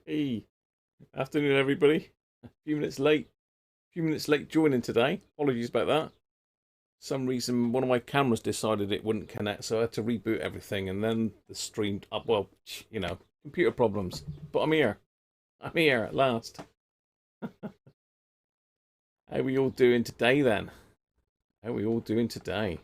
Hey, afternoon, everybody. A few minutes late. A few minutes late joining today. Apologies about that. Some reason one of my cameras decided it wouldn't connect, so I had to reboot everything, and then the stream up. Well, computer problems. But I'm here. I'm here at last. How are we all doing today, then? How are we all doing today?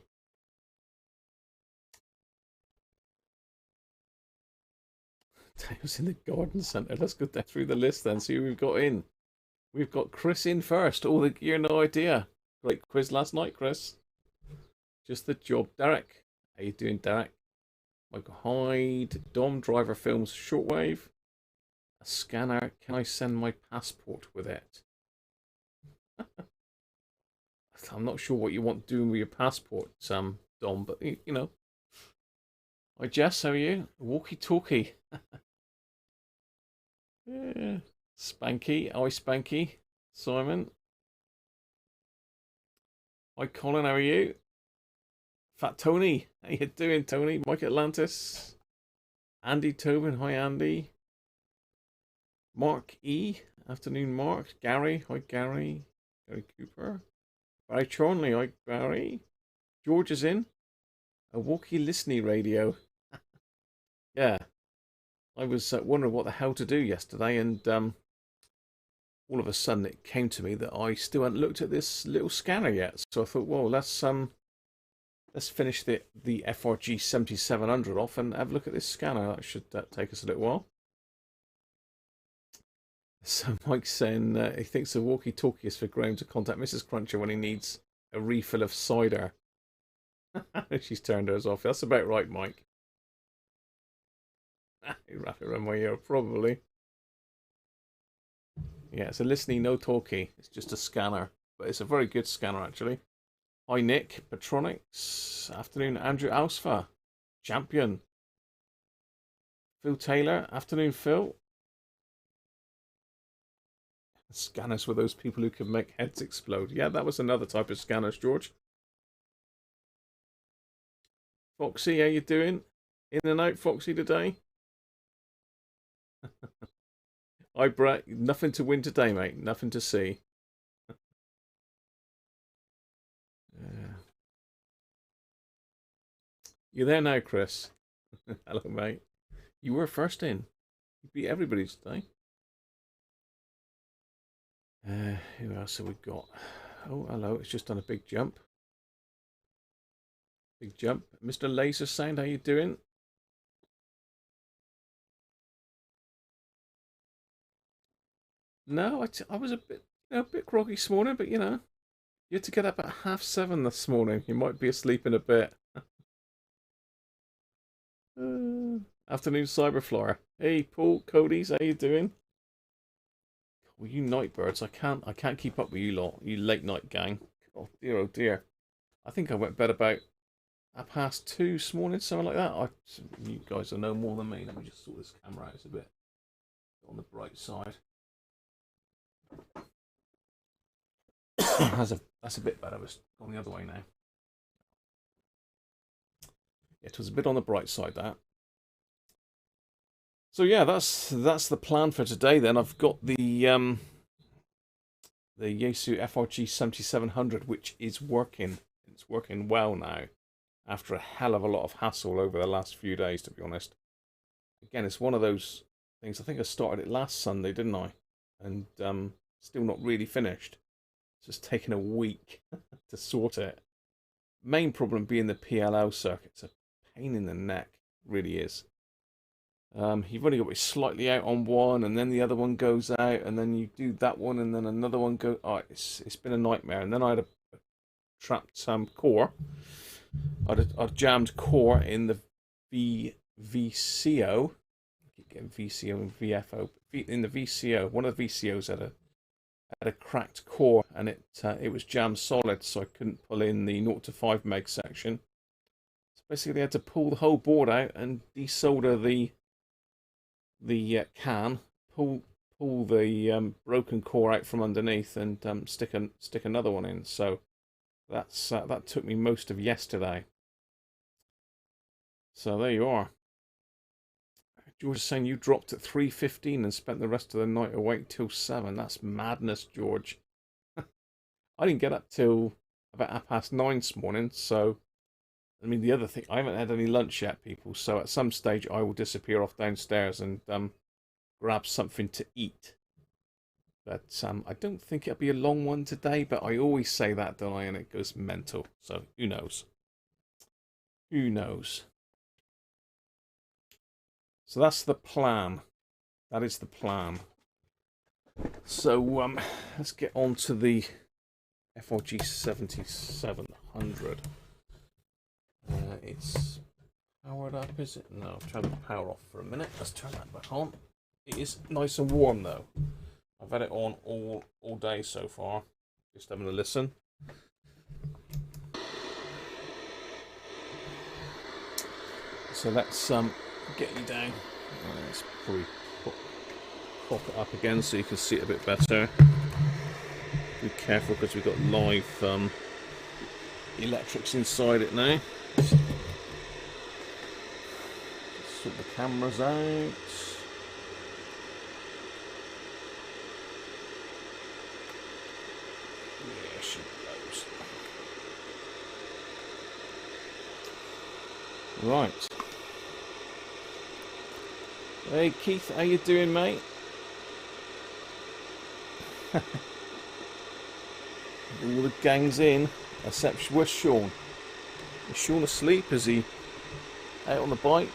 Tales in the garden centre. Let's go down through the list then. See who we've got in. We've got Chris in first. You're no idea. Great quiz last night, Chris. Just the job. Derek. How you doing, Derek? Michael Hyde. Dom Driver Films Shortwave. A scanner. Can I send my passport with it? I'm not sure what you want doing with your passport, Dom, but you know. Hi, Jess. How are you? Walkie talkie. Yeah. Spanky. Hi, Spanky. Simon. Hi, Colin. How are you? Fat Tony. How you doing, Tony? Mike Atlantis. Andy Tobin. Hi, Andy. Mark E. Afternoon, Mark. Gary. Hi, Gary. Gary Cooper. Barry Chornley. Hi, Barry. George is in. A walkie listening radio. Yeah. I was wondering what the hell to do yesterday, and all of a sudden it came to me that I still hadn't looked at this little scanner yet. So I thought, well, let's finish the FRG 7700 off and have a look at this scanner. That should take us a little while. So Mike's saying he thinks the walkie-talkie is for Graham to contact Mrs. Cruncher when he needs a refill of cider. She's turned hers off. That's about right, Mike. You wrap it around my ear, probably. Yeah, it's a listening, no talkie. It's just a scanner, but it's a very good scanner, actually. Hi, Nick. Patronics. Afternoon, Andrew Ausfa. Champion. Phil Taylor. Afternoon, Phil. Scanners were those people who could make heads explode. Yeah, that was another type of scanners, George. Foxy, how you doing? In and out, Foxy, today? Hi, Brett. Nothing to win today, mate. Nothing to see. You there now, Chris? Hello, mate. You were first in. You beat everybody today. Who else have we got? Oh, hello. It's just done a big jump. Big jump. Mr. Laser Sound, how you doing? No, I was a bit groggy this morning, but you had to get up at 7:30 this morning. You might be asleep in a bit. Afternoon, Cyberflyer. Hey, Paul, Cody's, how you doing? Well, you nightbirds, I can't keep up with you lot, you late night gang. Oh dear, oh dear. I think I went to bed about 2:30 this morning, something like that. You guys will know more than me. Let me just sort this camera out a bit on the bright side. that's a bit better. It's gone the other way now. It was a bit on the bright side, that. So yeah, that's the plan for today. Then I've got the Yaesu FRG 7700, which is working. It's working well now, after a hell of a lot of hassle over the last few days, to be honest. Again, it's one of those things. I think I started it last Sunday, didn't I? And still not really finished. It's just taken a week to sort it. Main problem being the PLL circuit. It's a pain in the neck, really is. You've only got it slightly out on one, and then the other one goes out, and then you do that one, and then another one goes. Oh, it's been a nightmare. And then I had a trapped core. I'd jammed core in the VCO. I keep getting VCO and VFO. In the VCO, one of the VCOs had a cracked core, and it was jammed solid, so I couldn't pull in the 0 to 5 meg section. So basically, I had to pull the whole board out and desolder the can, pull the broken core out from underneath, and stick another one in. So that took me most of yesterday. So there you are. George is saying you dropped at 3:15 and spent the rest of the night awake till 7. That's madness, George. I didn't get up till about 9:30 this morning, so I mean the other thing, I haven't had any lunch yet, people. So at some stage I will disappear off downstairs and grab something to eat. But I don't think it'll be a long one today. But I always say that, don't I? And it goes mental. So who knows? Who knows? So that's the plan. That is the plan. So let's get on to the FRG 7700. It's powered up, is it? No, I'll turn the power off for a minute. Let's turn that back on. It is nice and warm though. I've had it on all day so far. Just having a listen. So let's get you down. Let's probably pop it up again so you can see it a bit better. Be careful because we've got live electrics inside it now. Sort the cameras out. Yeah, she blows. Right. Hey Keith, how you doing, mate? All the gang's in, except where's Sean? Is Sean asleep? Is he out on the bike?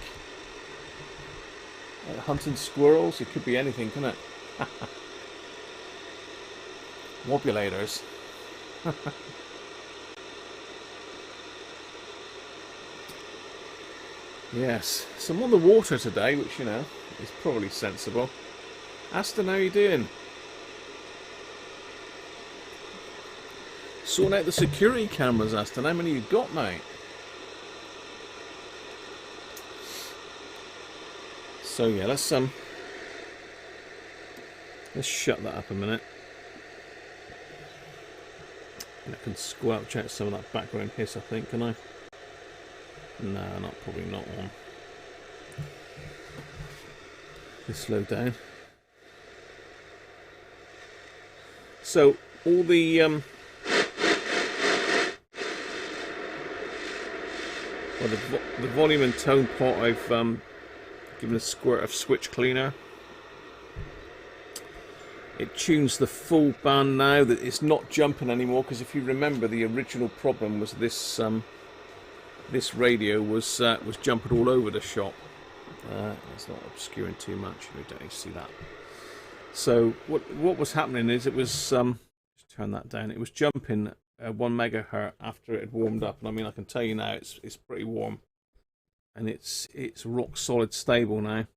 Out hunting squirrels? It could be anything, couldn't it? Wobulators. Yes, so I'm on the water today, which, you know, is probably sensible. Aston, how you doing? Sorting out the security cameras, Aston. How many you got, mate? So yeah, let's shut that up a minute. And I can squelch out some of that background hiss, I think, can I? No, probably not one. Just slow down. So all the the volume and tone pot, I've given a squirt of switch cleaner. It tunes the full band now that it's not jumping anymore, because if you remember, the original problem was this this radio was jumping all over the shop. It's not obscuring too much. We don't need to see that. So what was happening is it was just turn that down. It was jumping 1 megahertz after it had warmed up, and I mean I can tell you now it's pretty warm, and it's rock solid stable now.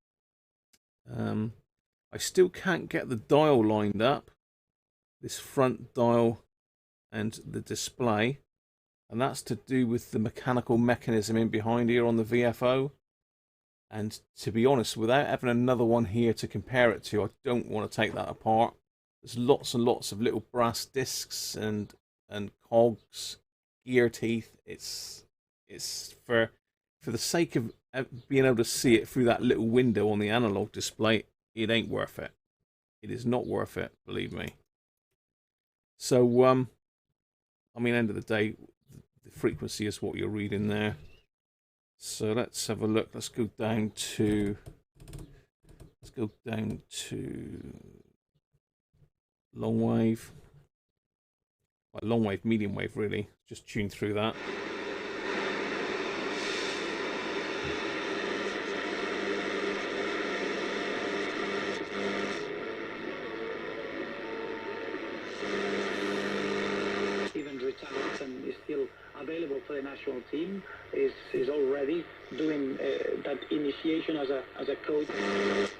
I still can't get the dial lined up, this front dial and the display, and that's to do with the mechanical mechanism in behind here on the VFO. And to be honest, without having another one here to compare it to, I don't want to take that apart. There's lots and lots of little brass discs and cogs, gear teeth. It's for the sake of being able to see it through that little window on the analog display, it ain't worth it. It is not worth it, believe me. So I mean, end of the day, the frequency is what you're reading there. So let's have a look. Let's go down to long wave. Well, long wave, medium wave, really. Just tune through that. Even retired and is still available for the national team, is already doing that initiation as a coach.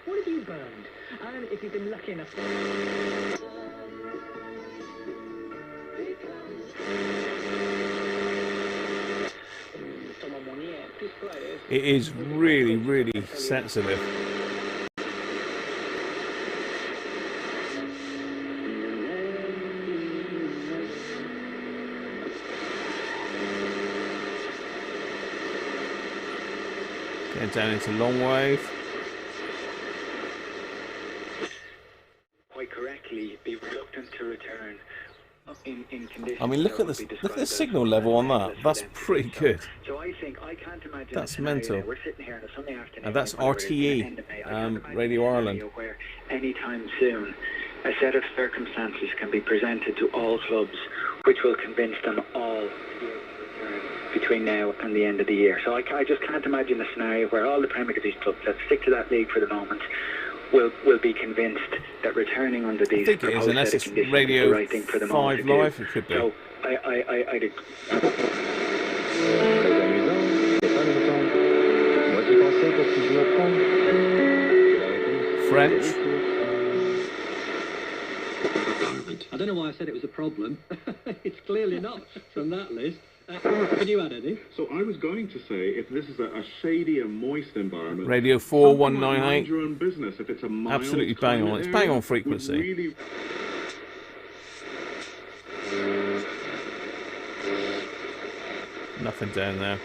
What have you burned? And if you've been lucky enough. It is really, really sensitive. Getting down into long wave. likely be reluctant to return in conditions. I mean, look at the signal level on that. That's pretty good. So I think I can't imagine. That's mental. We're sitting here on a Sunday afternoon. And that's RTE, Radio Ireland. Where anytime soon, a set of circumstances can be presented to all clubs, which will convince them all to be able to return between now and the end of the year. So I just can't imagine a scenario where all the Premier League clubs, let's stick to that league for the moment, will be convinced that returning under these proposed set of conditions is the right thing for the moment to do. Live, it could be. So I'd French. I don't know why I said it was a problem. It's clearly not from that list. Can you add any? So I was going to say, if this is a shady and moist environment, Radio 4198. mind your own business. If it's a mild Absolutely bang on. It's bang on frequency. Really... Nothing down there.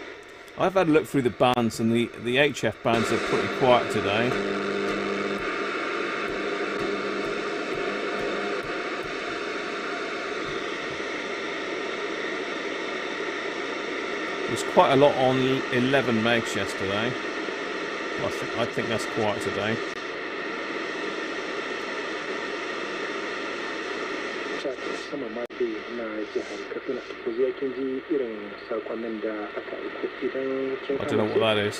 I've had a look through the bands, and the HF bands are pretty quiet today. There's quite a lot on 11 megs yesterday. I think that's quiet today. sama ma dai na jihar Katsina ku je kin ji irin sakonnin da aka aiko idan kin I don't know what that is.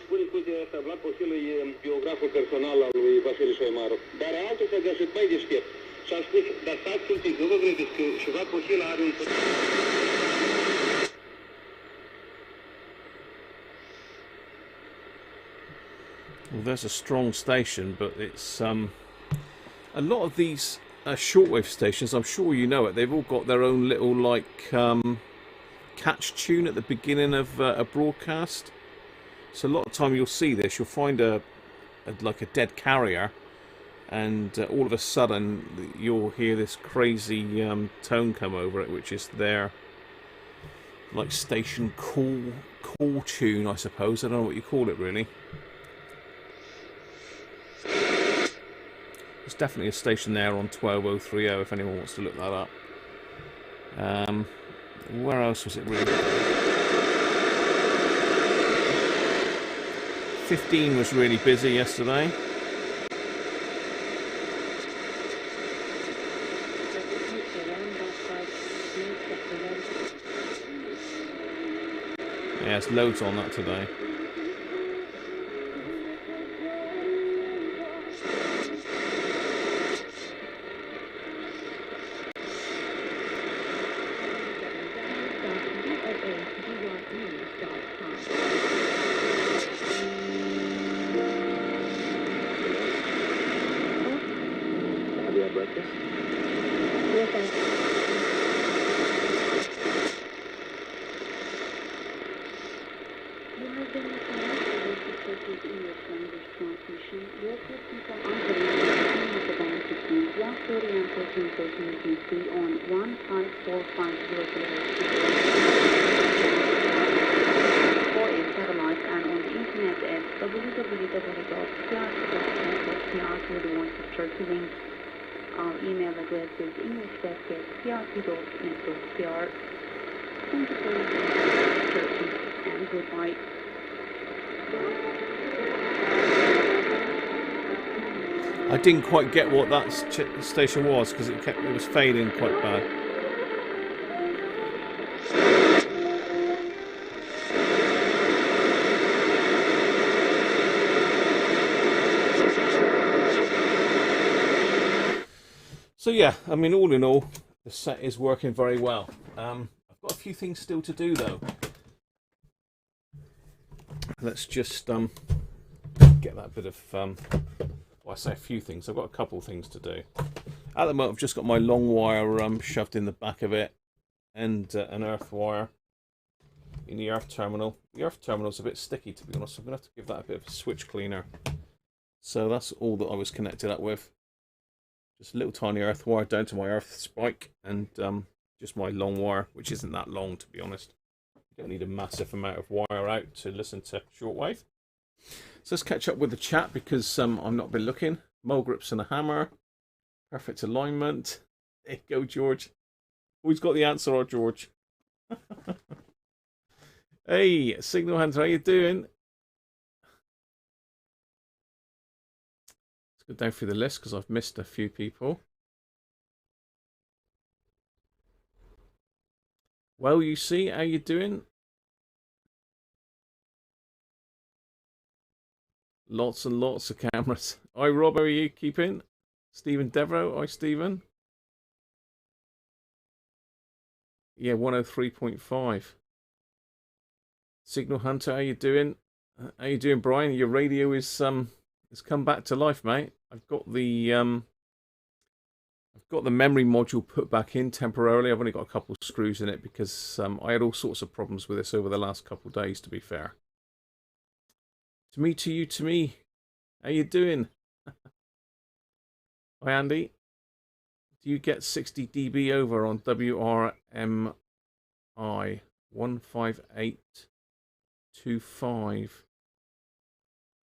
Spune că s-a aflat posibil biograful personal al lui Vasile Soimaru. Dar altul s-a găsit mai deștept. Și a spus, dar stați un pic, nu vă credeți că ceva posibil are un... Well, there's a strong station, but it's a lot of these shortwave stations. I'm sure you know it. They've all got their own little catch tune at the beginning of a broadcast. So a lot of time you'll see this. You'll find a dead carrier, and all of a sudden you'll hear this crazy tone come over it, which is their station call tune, I suppose. I don't know what you call it really. There's definitely a station there on 12030 if anyone wants to look that up. Where else was it really? 15 was really busy yesterday. Yeah, there's loads on that today. Our email address is english.prp.net.pr. Thank you for listening, and goodbye. I didn't quite get what that station was because it was fading quite bad. So yeah, I mean, all in all, the set is working very well. I've got a few things still to do though. Let's just get that bit of well, I say a few things. I've got a couple of things to do. At the moment, I've just got my long wire shoved in the back of it, and an earth wire in the earth terminal. The earth terminal's a bit sticky, to be honest. So I'm gonna have to give that a bit of a switch cleaner. So that's all that I was connected up with. Just a little tiny earth wire down to my earth spike, and just my long wire, which isn't that long, to be honest. You don't need a massive amount of wire out to listen to shortwave. So let's catch up with the chat because I've not been looking. Mole grips and a hammer. Perfect alignment. There you go, George. Who's got the answer, or George? Hey, Signal Hunter, how you doing? Let's go down through the list because I've missed a few people. Well, you see, how you doing? Lots and lots of cameras. Hi, Rob, how are you keeping? Stephen Devereaux, hi, Stephen. Yeah, 103.5. Signal Hunter, how you doing? How you doing, Brian? Your radio is has come back to life, mate. I've got the memory module put back in temporarily. I've only got a couple of screws in it because I had all sorts of problems with this over the last couple of days, to be fair. To me, to you, to me. How you doing? Hi, Andy. Do you get 60 dB over on WRMI 15825?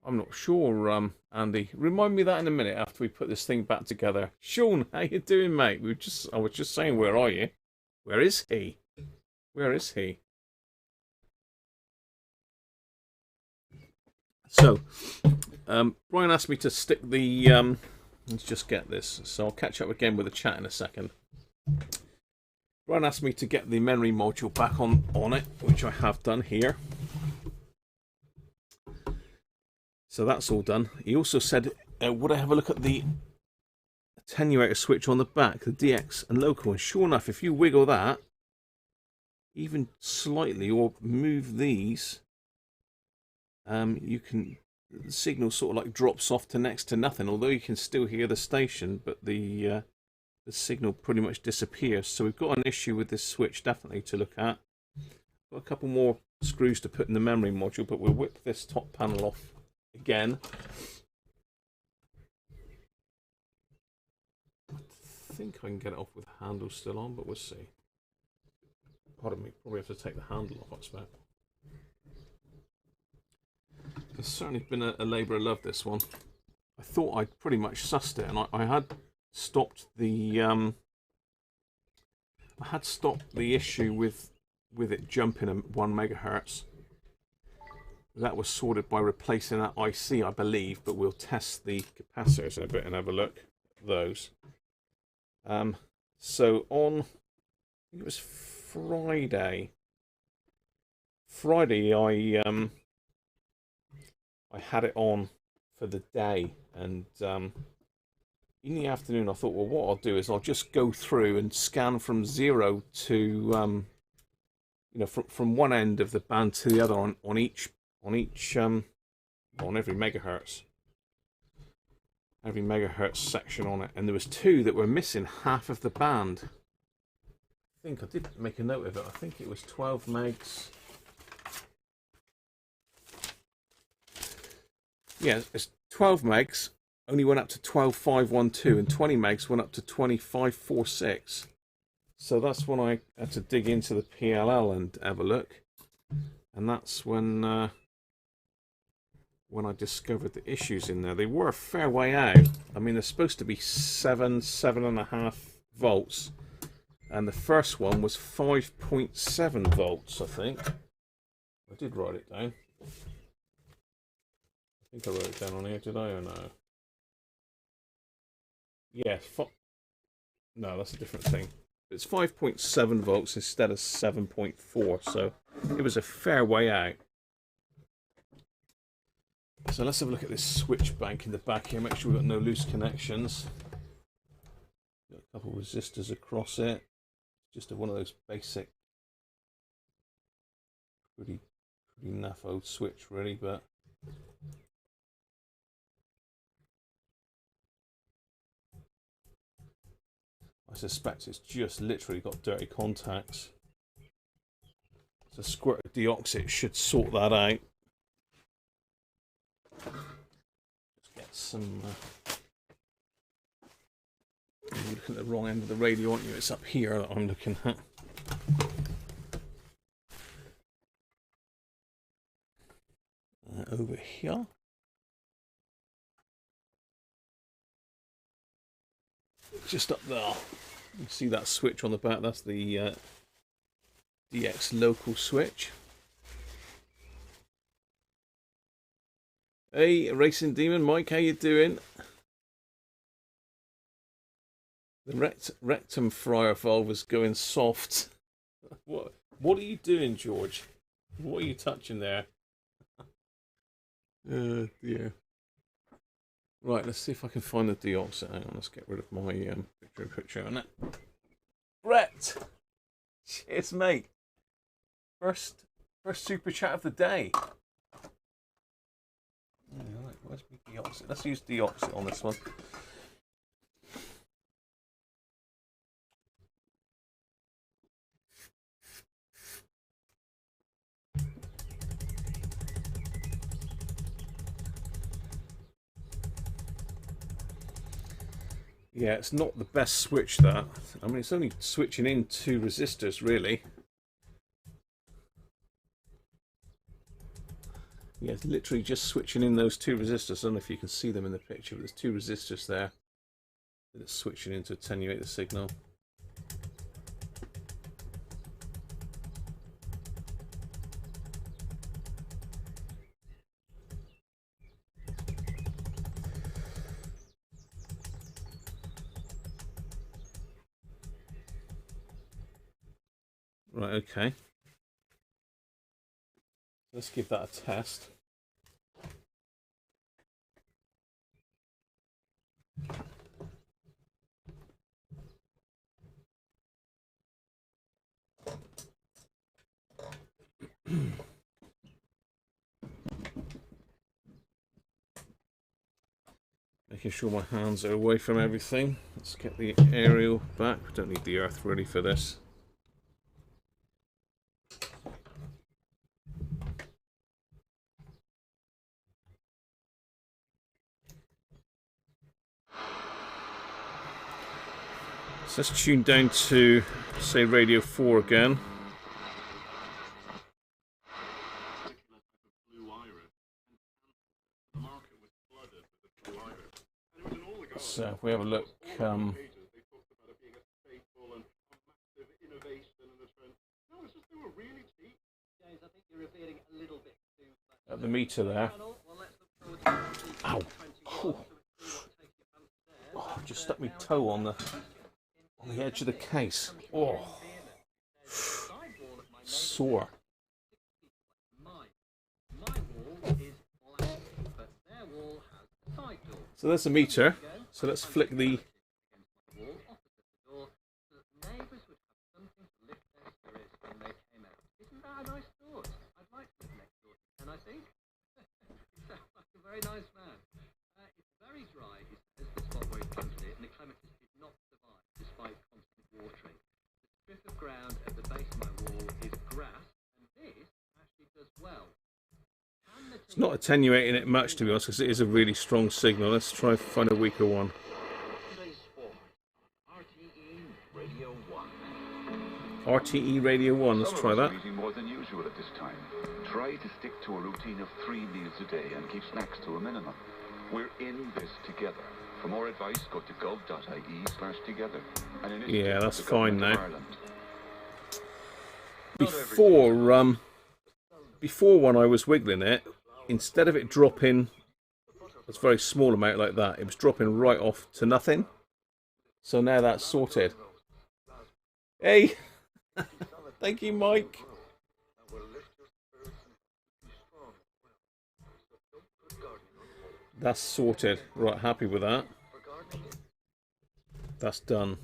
I'm not sure, Andy. Remind me that in a minute after we put this thing back together. Sean, how you doing, mate? I was just saying, where are you? Where is he? Where is he? So, Brian asked me to stick the, let's just get this. So I'll catch up again with the chat in a second. Brian asked me to get the memory module back on it, which I have done here. So that's all done. He also said, would I have a look at the attenuator switch on the back, the DX and local? And sure enough, if you wiggle that, even slightly, or move these, you can, the signal sort of like drops off to next to nothing, although you can still hear the station, but the signal pretty much disappears. So we've got an issue with this switch definitely to look at. Got a couple more screws to put in the memory module, but we'll whip this top panel off again. I think I can get it off with the handle still on, but we'll see. Pardon me, probably have to take the handle off, I expect. It's certainly been a labour of love, this one. I thought I'd pretty much sussed it, and I had stopped the issue with it jumping at 1 megahertz. That was sorted by replacing that IC, I believe, but we'll test the capacitors in a bit and have a look at those. So on, I think it was Friday. I had it on for the day, and in the afternoon I thought, well, what I'll do is I'll just go through and scan from 0 to, you know, from one end of the band to the other on every megahertz section on it, and there was 2 that were missing half of the band. I think I did make a note of it. I think it was 12 megs. Yeah, it's 12 megs, only went up to 12.512, and 20 megs went up to 25.46. So that's when I had to dig into the PLL and have a look, and that's when I discovered the issues in there. They were a fair way out. I mean, they're supposed to be 7.5 volts, and the first one was 5.7 volts, I think. I did write it down. I think I wrote it down on here, did I, or no? Yeah, no, that's a different thing. It's 5.7 volts instead of 7.4, so it was a fair way out. So let's have a look at this switch bank in the back here, make sure we've got no loose connections. Got a couple of resistors across it. Just one of those basic, pretty naff old switch really, but I suspect it's just literally got dirty contacts. So a squirt of deoxit should sort that out. Let's get some. You're looking at the wrong end of the radio, aren't you? It's up here that I'm looking at. over here. Just up there. You see that switch on the back? That's the DX local switch. Hey, Racing Demon, Mike, how you doing? The rectum fryer valve is going soft. What are you doing, George? What are you touching there? Yeah. Right, let's see if I can find the deoxit. Hang on, let's get rid of my picture on it. Brett! Cheers, mate. First super chat of the day. Right, where's my deoxit? Let's use deoxit on this one. Yeah, it's not the best switch, that. I mean, it's only switching in 2 resistors, really. Yeah, it's literally just switching in those 2 resistors. I don't know if you can see them in the picture, but there's 2 resistors there that it's switching in to attenuate the signal. Right, okay. Let's give that a test. Making sure my hands are away from everything. Let's get the aerial back. We don't need the earth really for this. So let's tune down to, say, Radio 4 again. So if we have a look, at the meter there. Ow! Oh, just stuck my toe on the edge of the case. Oh, sore. So there's the meter. So let's flick the... Very nice man. It's very dry, he says, the spot where he planted it, and the clematis did not survive despite constant watering. The strip of ground at the base of my wall is grass, and this actually does well. It's not attenuating it much, to be honest, because it is a really strong signal. Let's try and find a weaker one. RTE Radio 1, let's try that. Eating more than usual at this time. Try to stick to a routine of 3 meals a day and keep snacks to a minimum. We're in this together. For more advice, go to gov.ie/together. Yeah, that's fine now. Before when I was wiggling it, instead of it dropping a very small amount like that, it was dropping right off to nothing. So now that's sorted. Hey! Thank you, Mike. That's sorted. Right, happy with that. That's done.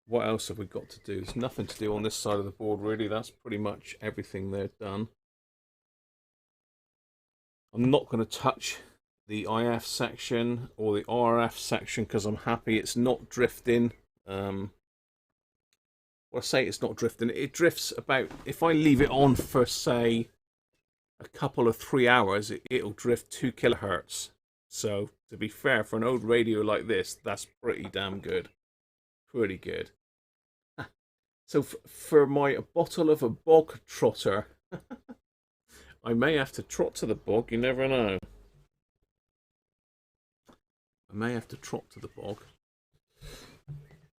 What else have we got to do? There's nothing to do on this side of the board, really. That's pretty much everything they've done. I'm not going to touch the IF section or the RF section because I'm happy it's not drifting. Well, I say it's not drifting. It drifts about, if I leave it on for, say, a couple of 3 hours, it'll drift 2 kilohertz. So, to be fair, for an old radio like this, that's pretty damn good. Pretty good. So for my bottle of a bog trotter, I may have to trot to the bog, you never know. I may have to trot to the bog.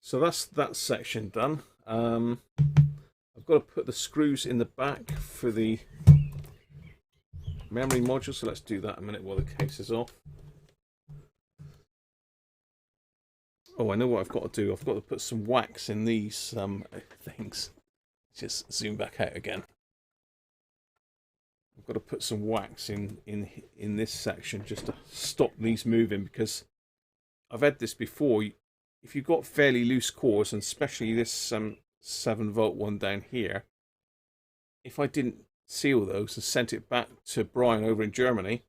So that's that section done. I've got to put the screws in the back for the memory module, so let's do that a minute while the case is off. Oh, I know what I've got to do. I've got to put some wax in these things. Just zoom back out again. I've got to put some wax in this section just to stop these moving, because I've had this before. If you've got fairly loose cores, and especially this 7-volt one down here, if I didn't seal those and sent it back to Brian over in Germany,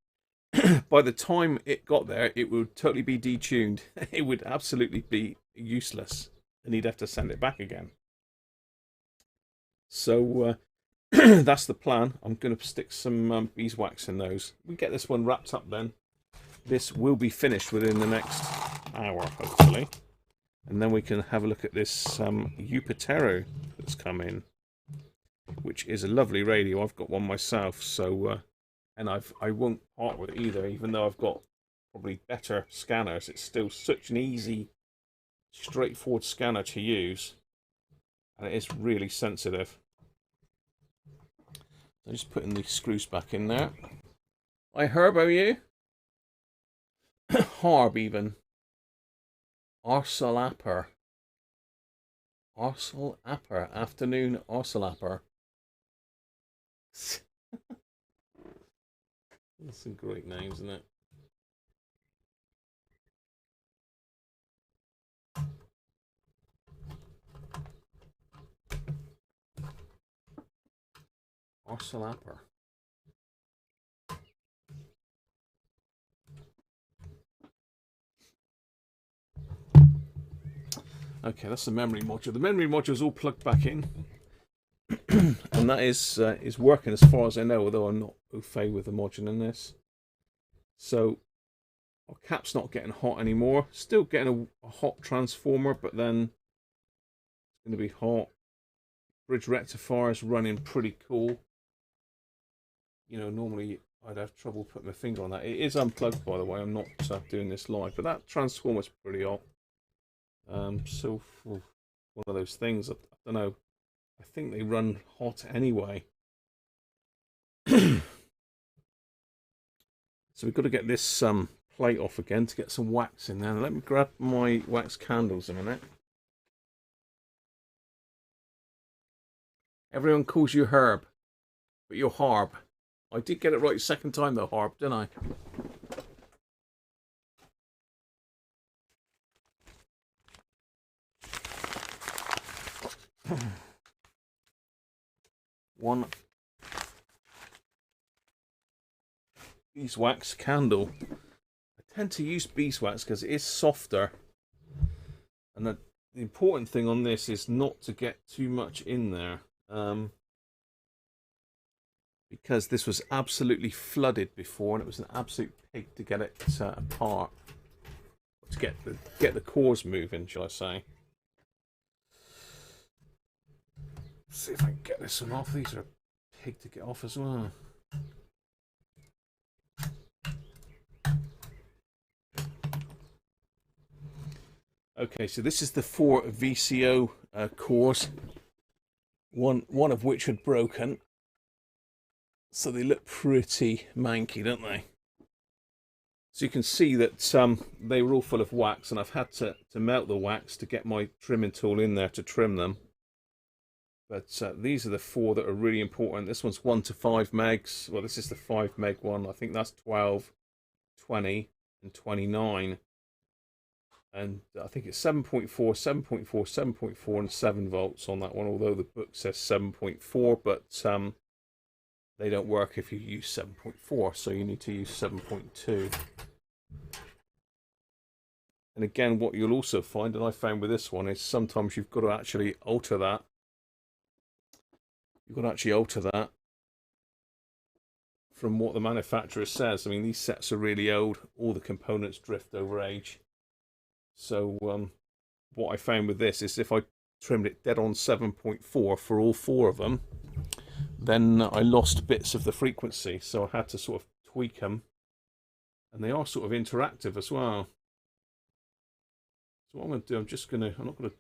by the time it got there, it would totally be detuned. It would absolutely be useless, and he'd have to send it back again. So that's the plan. I'm going to stick some beeswax in those. We get this one wrapped up then. This will be finished within the next hour, hopefully. And then we can have a look at this Yupiteru that's come in, which is a lovely radio. I've got one myself, so and I won't part with it either, even though I've got probably better scanners. It's still such an easy, straightforward scanner to use, and it is really sensitive. I'm just putting the screws back in there. Hi Herb, how are you? Harb even. Arselapper. Arselapper. Afternoon Arselapper. That's some great names, isn't it? Arselapper. Okay, that's the memory module. The memory module is all plugged back in, and that is working as far as I know, although I'm not au fait with the module in this. So our cap's not getting hot anymore. Still getting a hot transformer, but then it's going to be hot. Bridge rectifier is running pretty cool. You know, normally I'd have trouble putting my finger on that. It is unplugged, by the way. I'm not doing this live, but that transformer's pretty hot. So one of those things, I don't know, I think they run hot anyway. So we've got to get this plate off again to get some wax in there. Let me grab my wax candles a minute. Everyone calls you Herb, but you're Harb. I did get it right second time though, Harb, didn't I? One beeswax candle. I tend to use beeswax because it is softer, and the important thing on this is not to get too much in there, because this was absolutely flooded before, and it was an absolute pig to get it apart, to get the cores moving, shall I say. See if I can get this one off. These are a pig to get off as well. Okay, so this is the 4 VCO cores, one of which had broken, so they look pretty manky, don't they? So you can see that they were all full of wax, and I've had to melt the wax to get my trimming tool in there to trim them. But these are the 4 that are really important. This one's 1 to 5 megs. Well, this is the 5 meg one. I think that's 12, 20, and 29. And I think it's 7.4, 7.4, 7.4, and 7 volts on that one. Although the book says 7.4, but they don't work if you use 7.4. So you need to use 7.2. And again, what you'll also find, and I found with this one, is sometimes you've got to actually alter that. You've got to actually alter that from what the manufacturer says. I mean, these sets are really old. All the components drift over age. So what I found with this is if I trimmed it dead on 7.4 for all 4 of them, then I lost bits of the frequency, so I had to sort of tweak them, and they are sort of interactive as well. So what I'm going to do, I'm not going to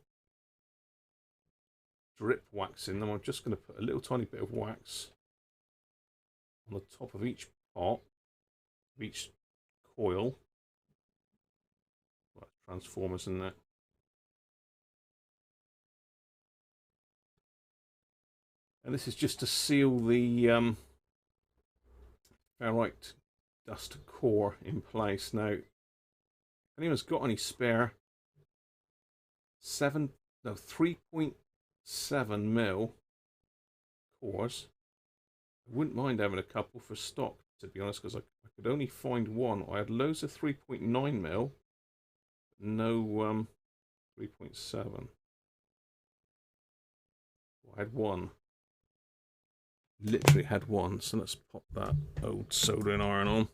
drip wax in them, I'm just going to put a little tiny bit of wax on the top of each pot, of each coil. Right, transformers in there. And this is just to seal the ferrite dust core in place. Now, if anyone's got any spare 3.7 mil cores, I wouldn't mind having a couple for stock, to be honest, because I could only find one. I had loads of 3.9 mil, no 3.7. I had one. Literally had one, so let's pop that old soldering iron on.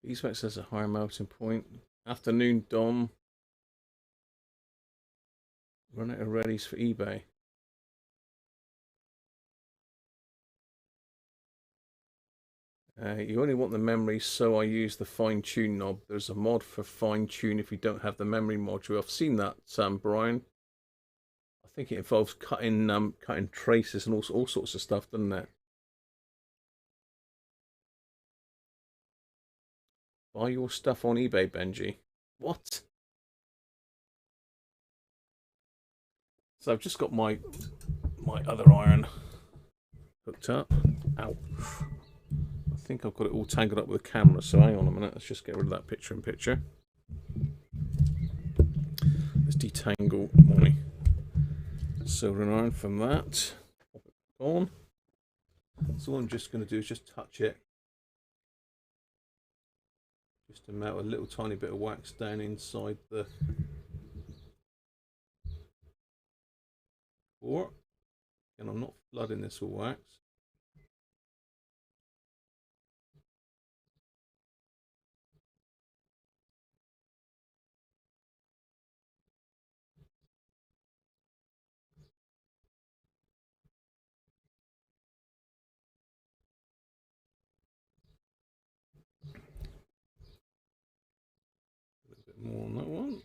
Beeswax has a higher melting point. Afternoon Dom. Run out of readies for eBay. You only want the memory, so I use the fine-tune knob. There's a mod for fine-tune if you don't have the memory module. I've seen that, Brian. I think it involves cutting traces and all sorts of stuff, doesn't it? Buy your stuff on eBay, Benji. What? So I've just got my other iron hooked up. Ow. I think I've got it all tangled up with the camera, so hang on a minute. Let's just get rid of that picture-in-picture. Let's detangle my soldering iron from that. Pop it back on. So what I'm just going to do is just touch it. Just to melt a little tiny bit of wax down inside the core. And I'm not flooding this with wax. A little bit more on that one.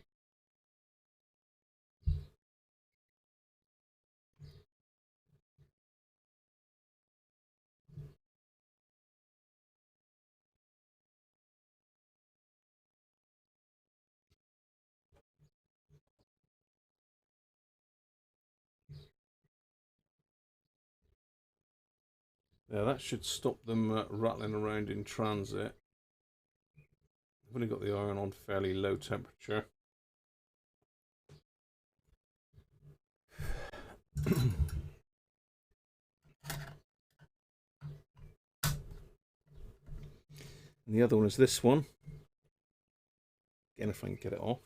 Yeah, that should stop them rattling around in transit. I've only got the iron on fairly low temperature. And the other one is this one. Again, if I can get it off.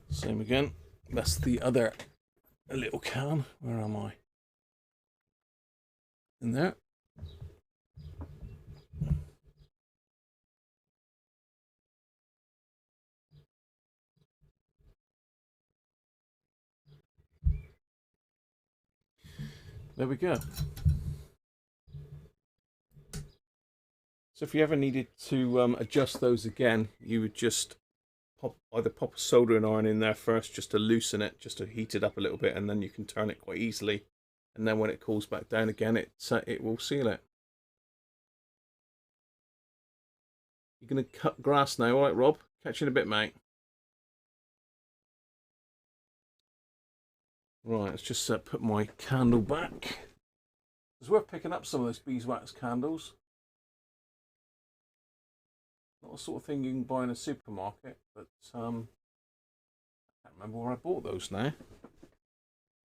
Same again. That's the other little can. Where am I? In there. There we go. So if you ever needed to adjust those again, you would just either pop a soldering iron in there first just to loosen it, just to heat it up a little bit, and then you can turn it quite easily. And then when it cools back down again, it will seal it. You're going to cut grass now, all right, Rob? Catch you in a bit, mate. Right, let's just put my candle back. It's worth picking up some of those beeswax candles. Not the sort of thing you can buy in a supermarket, but I can't remember where I bought those now.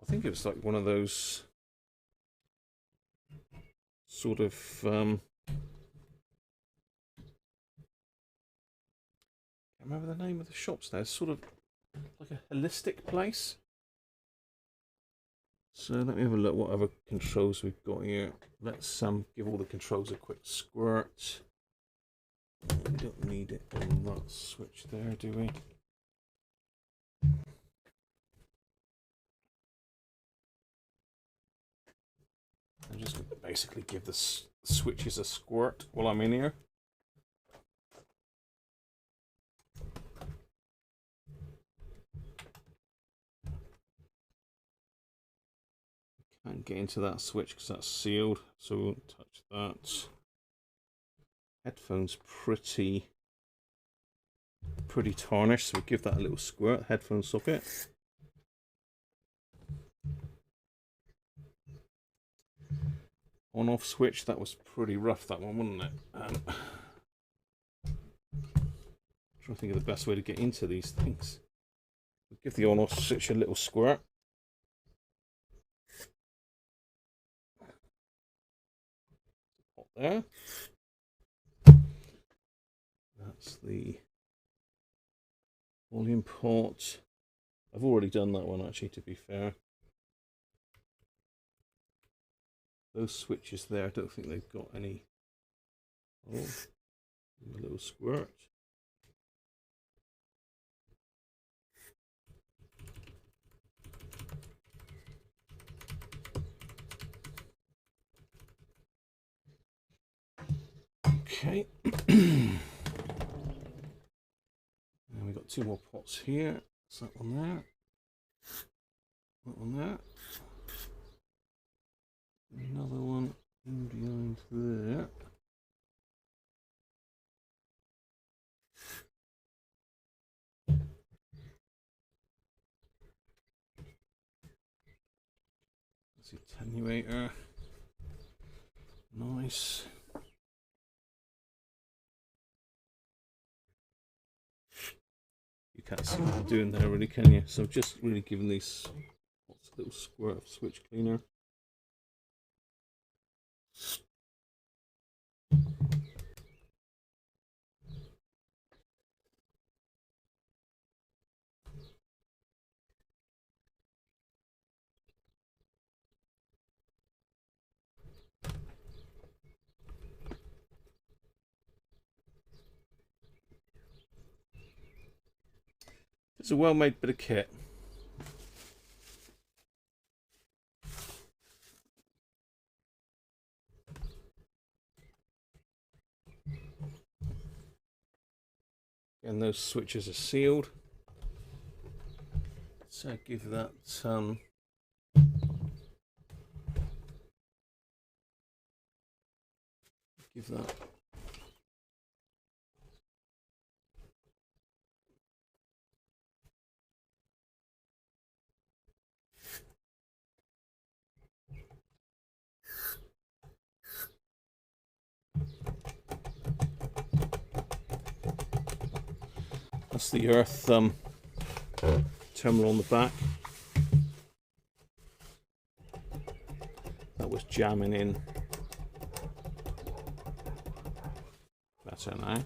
I think it was like one of those sort of can't remember the name of the shops now. It's sort of like a holistic place. So let me have a look what other controls we've got here. Let's give all the controls a quick squirt. We don't need it on that switch there, do we? I'm just going to basically give the switches a squirt while I'm in here. Can't get into that switch because that's sealed, so we won't touch that. Headphones pretty tarnished, so we'll give that a little squirt. Headphone socket. On-off switch, that was pretty rough, that one, wasn't it? Trying to think of the best way to get into these things. We'll give the on-off switch a little squirt. Pop there. That's the volume port. I've already done that one, actually, to be fair. Those switches there, I don't think they've got any. Oh, a little squirt. Okay. And we've got two more pots here. That's that one there. That one there. Another one in behind there. That's the attenuator. Nice. You can't see what I'm doing there, really, can you? So just really giving these lots of little squirt of switch cleaner. It's a well-made bit of kit. And those switches are sealed. So give that that's the earth terminal on the back. That was jamming in. Better now.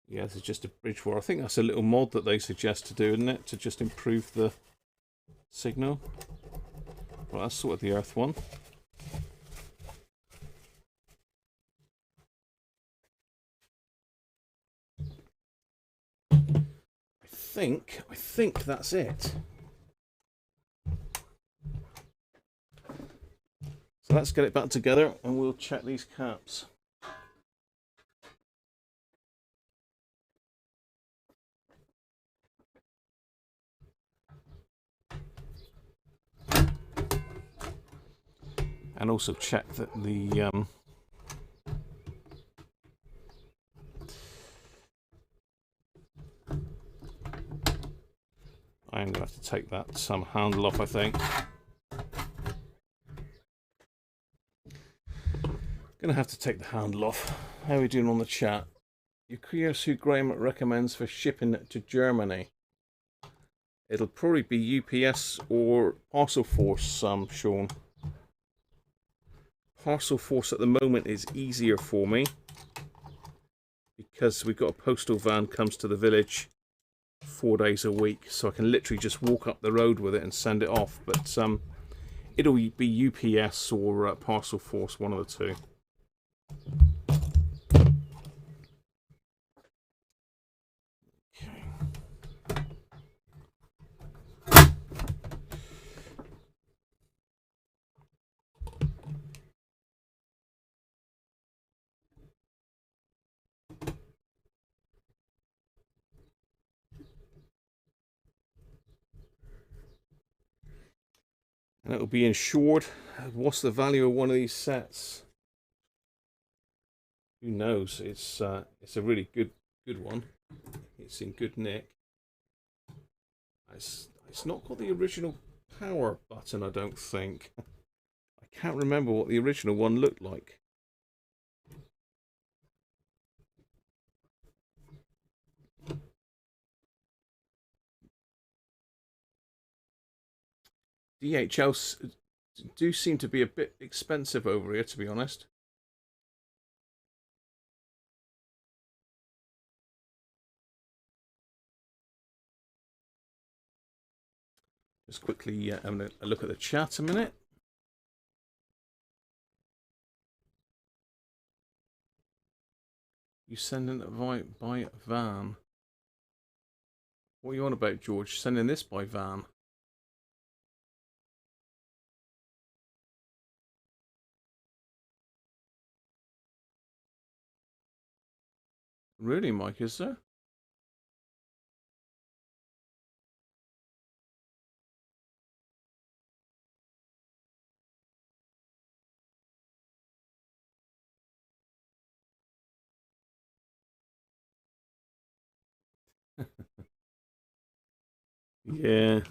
Yeah, this is just a bridge wire. I think that's a little mod that they suggest to do, isn't it? To just improve the signal. Well, that's sort of the earth one. I think that's it. So let's get it back together and we'll check these caps. And also check that the I'm going to have to take that handle off, I think. Gonna have to take the handle off. How are we doing on the chat? You're curious who Graham recommends for shipping to Germany? It'll probably be UPS or Parcel Force, Sean. Parcel Force at the moment is easier for me because we've got a postal van comes to the village 4 days a week, so I can literally just walk up the road with it and send it off. But it'll be UPS or Parcel Force, one of the two. And it'll be insured. What's the value of one of these sets? Who knows? It's a really good one. It's in good nick. It's not got the original power button, I don't think. I can't remember what the original one looked like. DHLs do seem to be a bit expensive over here, to be honest. Just quickly having a look at the chat a minute. You sending it by van? What are you on about, George? Sending this by van? Really, Mike, is there? Yeah.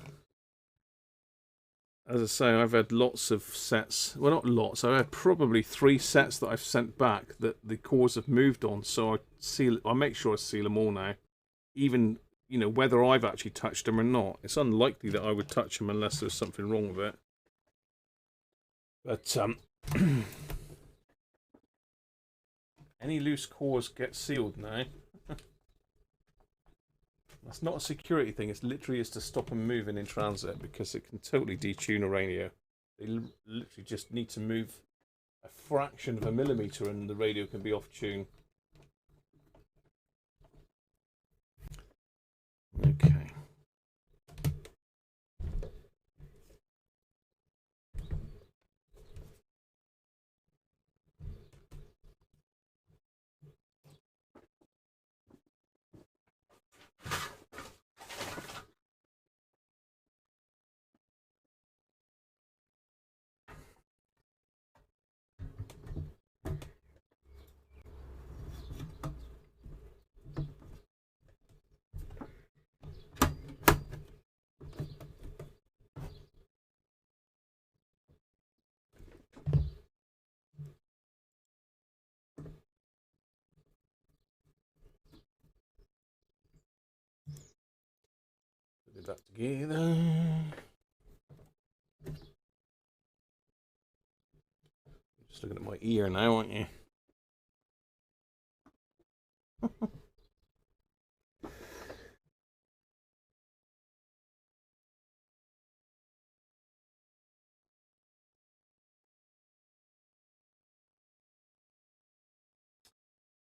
As I say, I've had lots of sets. Well, not lots. I've had probably 3 sets that I've sent back that the cores have moved on. So I make sure I seal them all now. Even, you know, whether I've actually touched them or not. It's unlikely that I would touch them unless there's something wrong with it. But any loose cores get sealed now. That's not a security thing. It's literally is to stop them moving in transit because it can totally detune a radio. They literally just need to move a fraction of a millimeter and the radio can be off tune. Okay. Put that together. Just looking at my ear now, aren't you?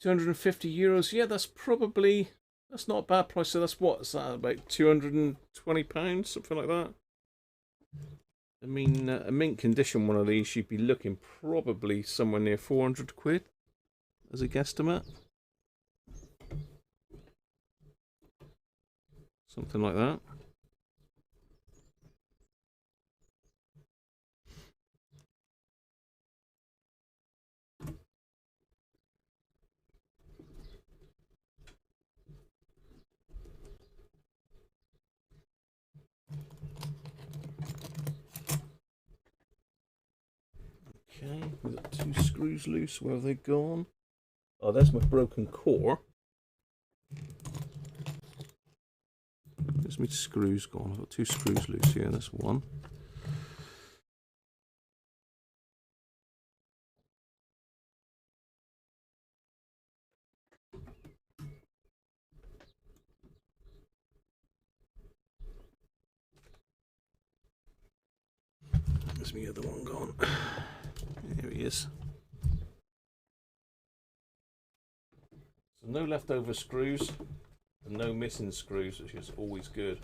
€250. Yeah, that's not a bad price. So that's what? Is that about £220, something like that? I mean, a mint condition one of these, you'd be looking probably somewhere near 400 quid as a guesstimate. Something like that. Okay, we've got 2 screws loose. Where have they gone? Oh, there's my broken core. There's my screws gone. I've got 2 screws loose here. That's one. There's my other one gone. There he is. So no leftover screws and no missing screws, which is always good.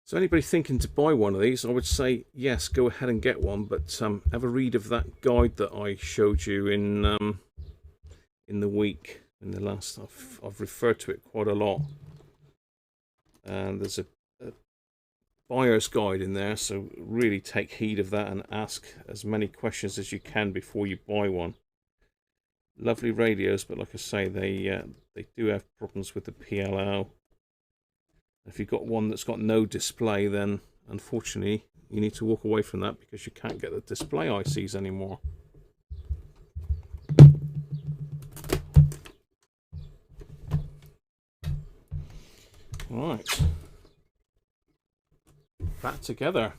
So anybody thinking to buy one of these, I would say yes, go ahead and get one. But have a read of that guide that I showed you in the week. In the last, I've referred to it quite a lot. And there's a buyer's guide in there, so really take heed of that and ask as many questions as you can before you buy one. Lovely radios, but like I say, they do have problems with the PLL. If you've got one that's got no display, then unfortunately you need to walk away from that because you can't get the display ICs anymore. Right, back together.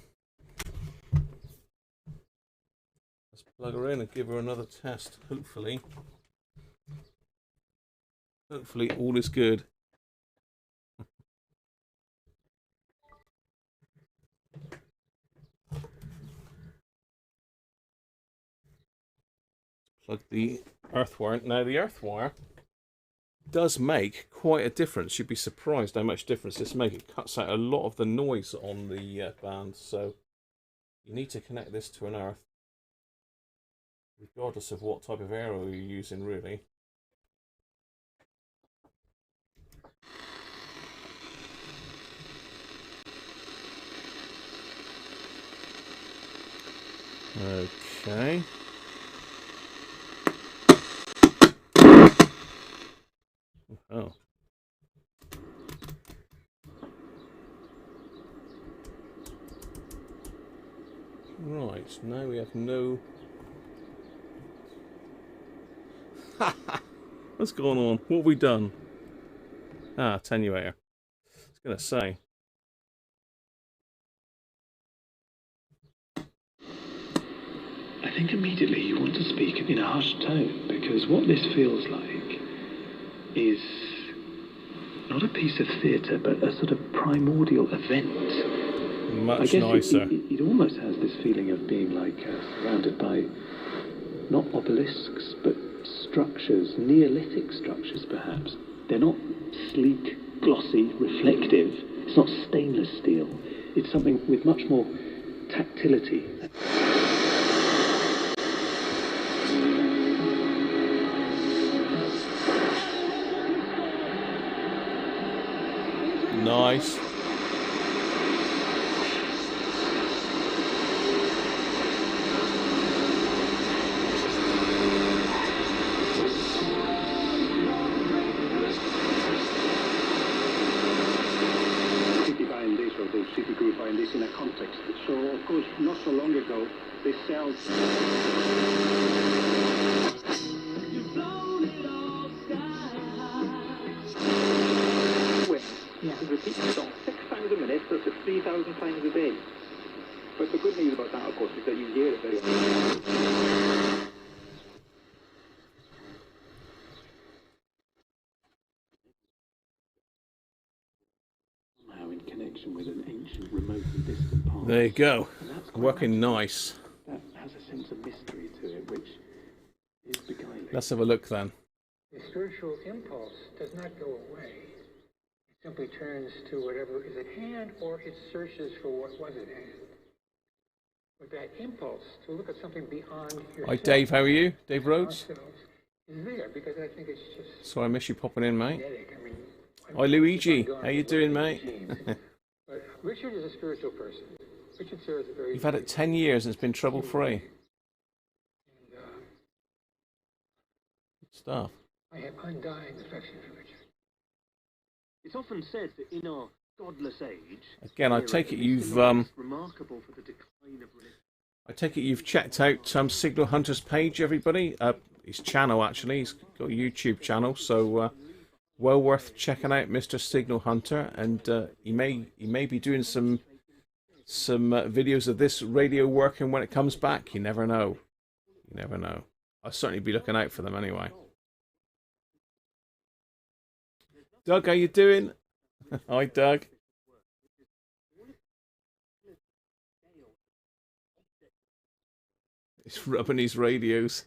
Let's plug her in and give her another test. Hopefully all is good. Plug the earth wire. Now the earth wire does make quite a difference. You'd be surprised how much difference this makes. It cuts out a lot of the noise on the band, so you need to connect this to an earth, regardless of what type of aero you're using, really. Okay. Oh. Right, now we have no... What's going on? What have we done? Ah, attenuator. I was going to say. I think immediately you want to speak in a hushed tone, because what this feels like is not a piece of theatre, but a sort of primordial event. Much nicer. It almost has this feeling of being like surrounded by not obelisks, but structures, Neolithic structures perhaps. They're not sleek, glossy, reflective. It's not stainless steel. It's something with much more tactility. Nice. This in a context. So, of course, not so long ago, they sell. Yeah. Repeat the song 6 times a minute, so it's 3,000 times a day. But the good news about that, of course, is that you hear it very often. Somehow in connection with an ancient, remote and distant past. There you go. Working nice. That has a sense of mystery to it, which is beguiling. Let's have a look then. The spiritual impulse does not go away. It simply turns to whatever is at hand, or it searches for what was at hand. But that impulse to look at something beyond yourself. Hi Dave, how are you? Dave Rhodes? Is there, because I think it's just... Sorry I miss you popping in, mate. Genetic. I mean, Hi Luigi, how you doing, mate? But Richard is a spiritual person. Richard serves a very... You've had it 10 years and it's been trouble-free. And, Good stuff. I have undying affection for Richard. It's often said that in our godless age... Again, I take it you've... remarkable for the decline of religion. I take it you've checked out Signal Hunter's page, everybody. His channel, actually. He's got a YouTube channel, so well worth checking out, Mr. Signal Hunter. And he may be doing some videos of this radio working when it comes back. You never know. You never know. I'll certainly be looking out for them anyway. Doug, how you doing? Hi, Doug. He's rubbing his radios.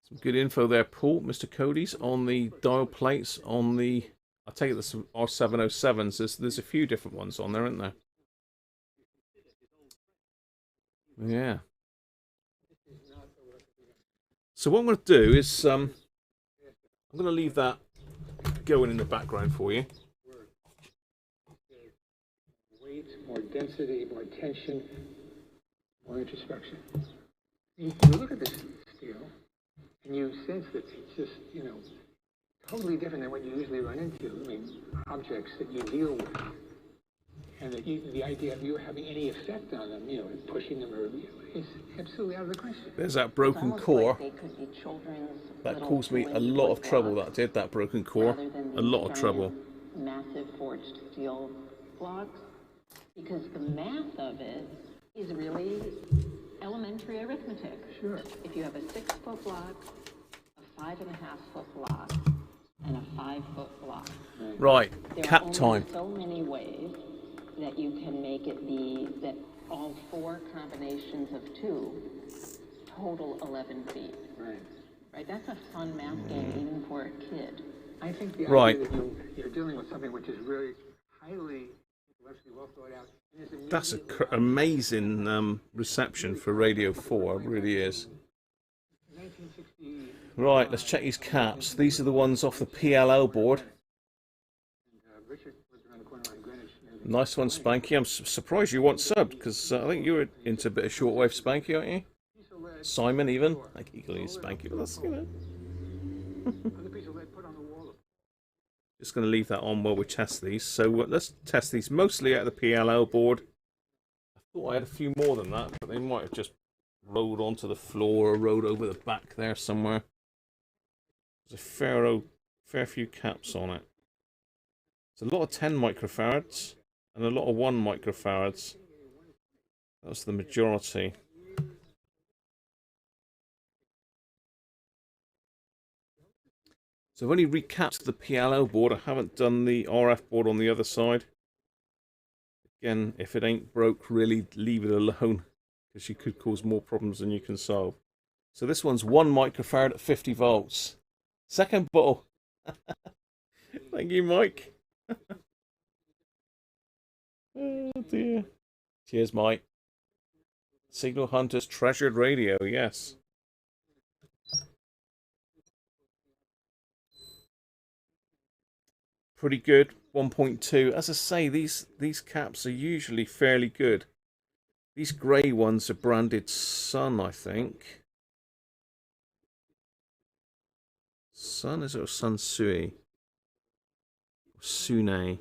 Some good info there, Paul. Mr. Cody's on the dial plates on the... I take it there's some R707s. There's a few different ones on there, aren't there? Yeah. So what I'm going to do is I'm going to leave that going in the background for you. Weight, more density, more tension, more introspection. You look at this steel, and you sense that it's just, you know, totally different than what you usually run into. I mean, objects that you deal with. And that the idea of you having any effect on them, you know, pushing them, is absolutely out of the question. There's that broken core. That caused me a lot of trouble, that did, that broken core. A lot of trouble. Massive forged steel blocks, because the math of it is really elementary arithmetic. Sure. If you have a 6-foot block, a 5.5-foot block, and a 5-foot block. Right, there cap are time. So many ways that you can make it be that all 4 combinations of 2 total 11 feet. Right. Right, that's a fun math game even for a kid. I think the Right. idea that you're dealing with something which is really highly intellectually well thought out. That's an amazing reception for Radio 4, it really is. 1960. Right, let's check these caps. These are the ones off the PLL board. Richard lived around the corner on Greenwich. Nice one, Spanky. I'm surprised you weren't subbed, because I think you were into a bit of shortwave, Spanky, aren't you? Simon, even. Like equally Spanky, but that's, you know. Just going to leave that on while we test these. So let's test these mostly out of the PLL board. I thought I had a few more than that, but they might have just rolled onto the floor or rolled over the back there somewhere. There's a fair few caps on it. There's a lot of 10 microfarads and a lot of 1 microfarads. That's the majority. So I've only recapped the PLL board. I haven't done the RF board on the other side. Again, if it ain't broke, really leave it alone, because you could cause more problems than you can solve. So this one's 1 microfarad at 50 volts. Second bottle. Thank you, Mike. Oh dear. Cheers, Mike. Signal Hunter's treasured radio, yes. Pretty good, 1.2. As I say, these caps are usually fairly good. These grey ones are branded Sun, I think. Sun, is it, or Sun Sui? Or Sune?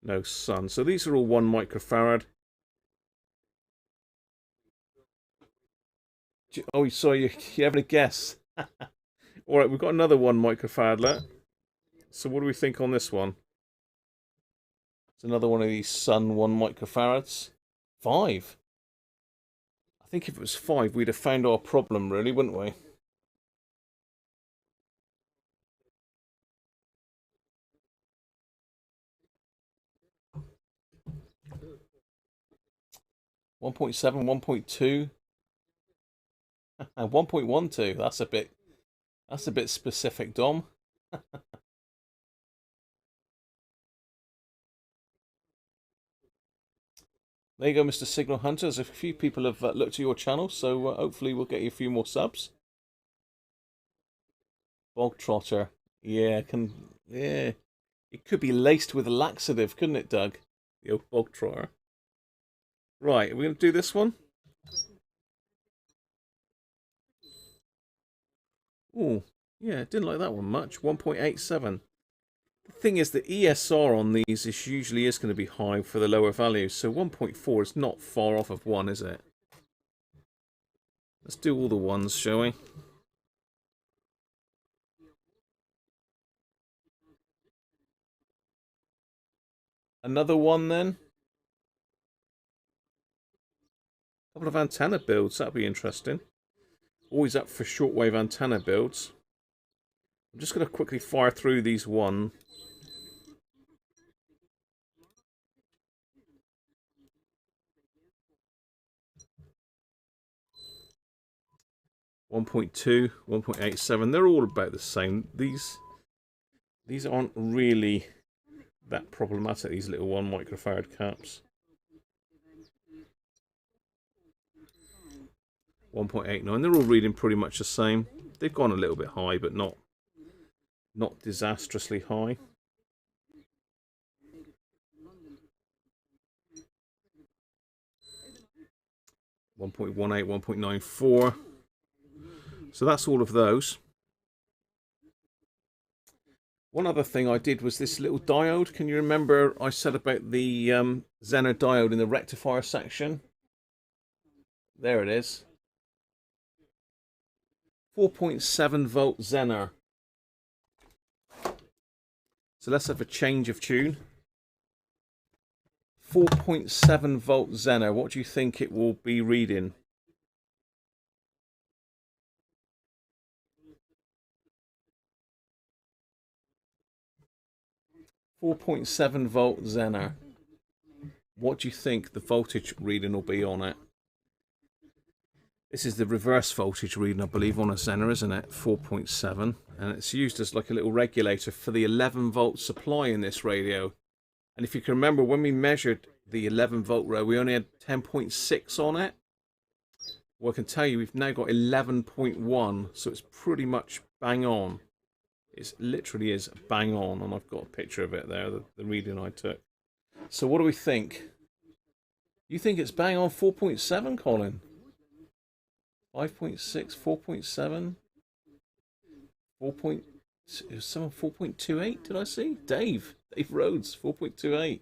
No, Sun. So these are all 1 microfarad. Oh, sorry, you're having a guess. Alright, we've got another 1 microfarad left. So what do we think on this one? It's another one of these Sun 1 microfarads. 5. I think if it was 5, we'd have found our problem, really, wouldn't we? .7, 1.2. 1.12. That's a bit specific, Dom. There you go, Mr. Signal Hunter. There's a few people have looked at your channel, so hopefully we'll get you a few more subs. Bog trotter. Yeah, yeah. It could be laced with a laxative, couldn't it, Doug? The old bog trotter. Right, are we going to do this one? Oh, yeah, didn't like that one much. 1.87. The thing is, the ESR on these usually is going to be high for the lower values, so 1.4 is not far off of 1, is it? Let's do all the ones, shall we? Another one then? A couple of antenna builds, that'd be interesting. Always up for shortwave antenna builds. I'm just going to quickly fire through these one. .2, 1.87. They're all about the same. These aren't really that problematic, these little 1 microfarad caps. 1.89. They're all reading pretty much the same. They've gone a little bit high, but not disastrously high. .18, 1.94. So that's all of those. One other thing I did was this little diode. Can you remember I said about the Zener diode in the rectifier section? There it is. 4.7 volt Zener. So let's have a change of tune. 4.7 volt Zener. What do you think it will be reading? .7 volt Zener. What do you think the voltage reading will be on it? This is the reverse voltage reading, I believe, on a Zener, isn't it? 4.7. And it's used as like a little regulator for the 11 volt supply in this radio. And if you can remember, when we measured the 11 volt row, we only had 10.6 on it. Well, I can tell you, we've now got 11.1, so it's pretty much bang on. It literally is bang on, and I've got a picture of it there, the reading I took. So what do we think? You think it's bang on 4.7, Colin? 5.6, 4.7? 4.28, did I see? Dave Rhodes, 4.28.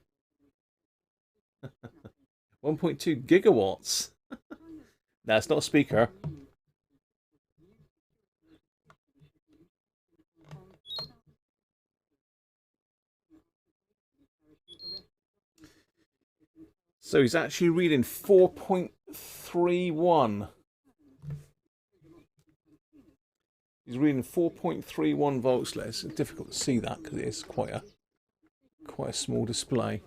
1.2 gigawatts. No, it's not a speaker. So he's actually reading 4.31. He's reading 4.31 volts. It's difficult to see that because it is quite a small display.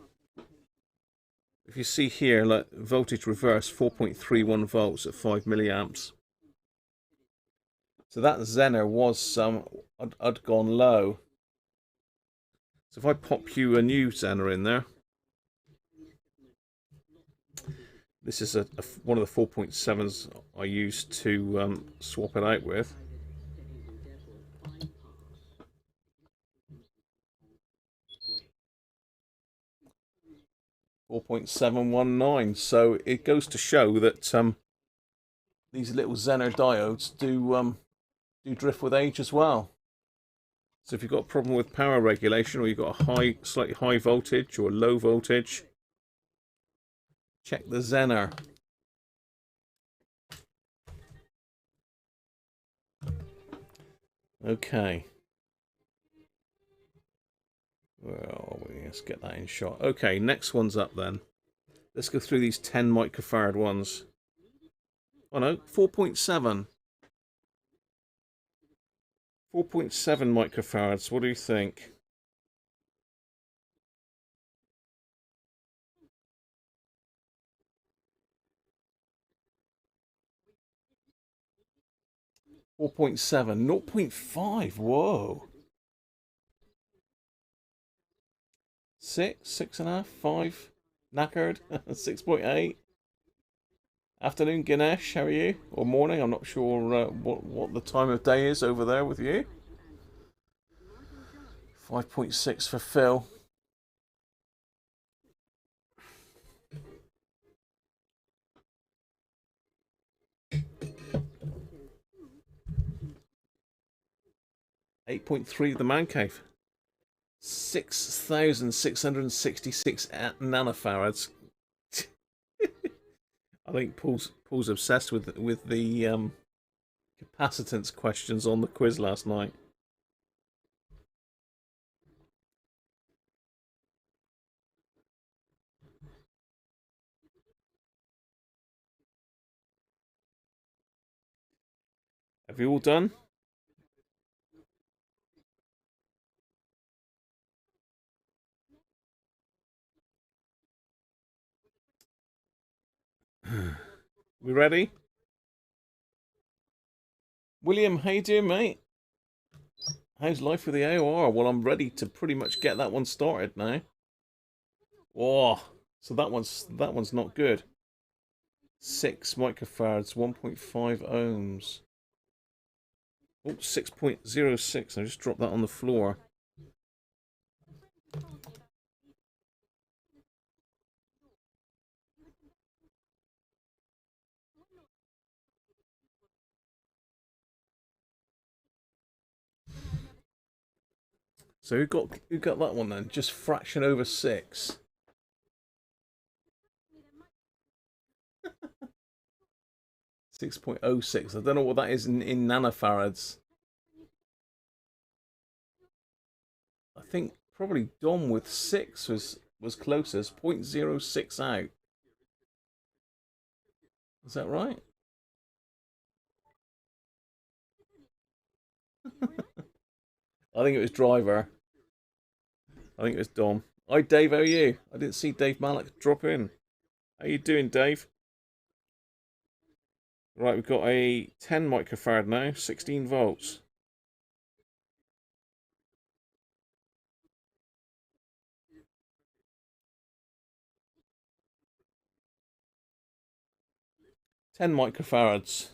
If you see here, like voltage reverse, 4.31 volts at 5 milliamps. So that Zener was I'd gone low. So if I pop you a new Zener in there. This is one of the 4.7s I used to swap it out with. .719. So it goes to show that these little Zener diodes do drift with age as well. So if you've got a problem with power regulation, or you've got a slightly high voltage or low voltage, check the Zener. Okay. Well, let's get that in shot. Okay, next one's up then. Let's go through these 10 microfarad ones. Oh no, 4.7. 4.7 microfarads, what do you think? .7, 0.5, whoa. 6.5, 5, Knackered. 6.8. Afternoon, Ganesh. How are you? Or morning? I'm not sure what the time of day is over there with you. 5.6 for Phil. .3 the man cave. 6,666 nanofarads. I think Paul's obsessed with the capacitance questions on the quiz last night. Have you all done? We ready? William, how you doing, mate? How's life with the AOR? Well, I'm ready to pretty much get that one started now. Oh, so that one's not good. 6 microfarads, 1.5 ohms. Oh, 6.06. I just dropped that on the floor. So who got that one then? Just fraction over 6. .06. I don't know what that is in nanofarads. I think probably Dom with 6 was closest. 0.06 out. Is that right? I think it was Driver. I think it was Dom. Hi Dave, how are you? I didn't see Dave Malik drop in. How you doing, Dave? Right, we've got a 10 microfarad now, 16 volts. Ten microfarads.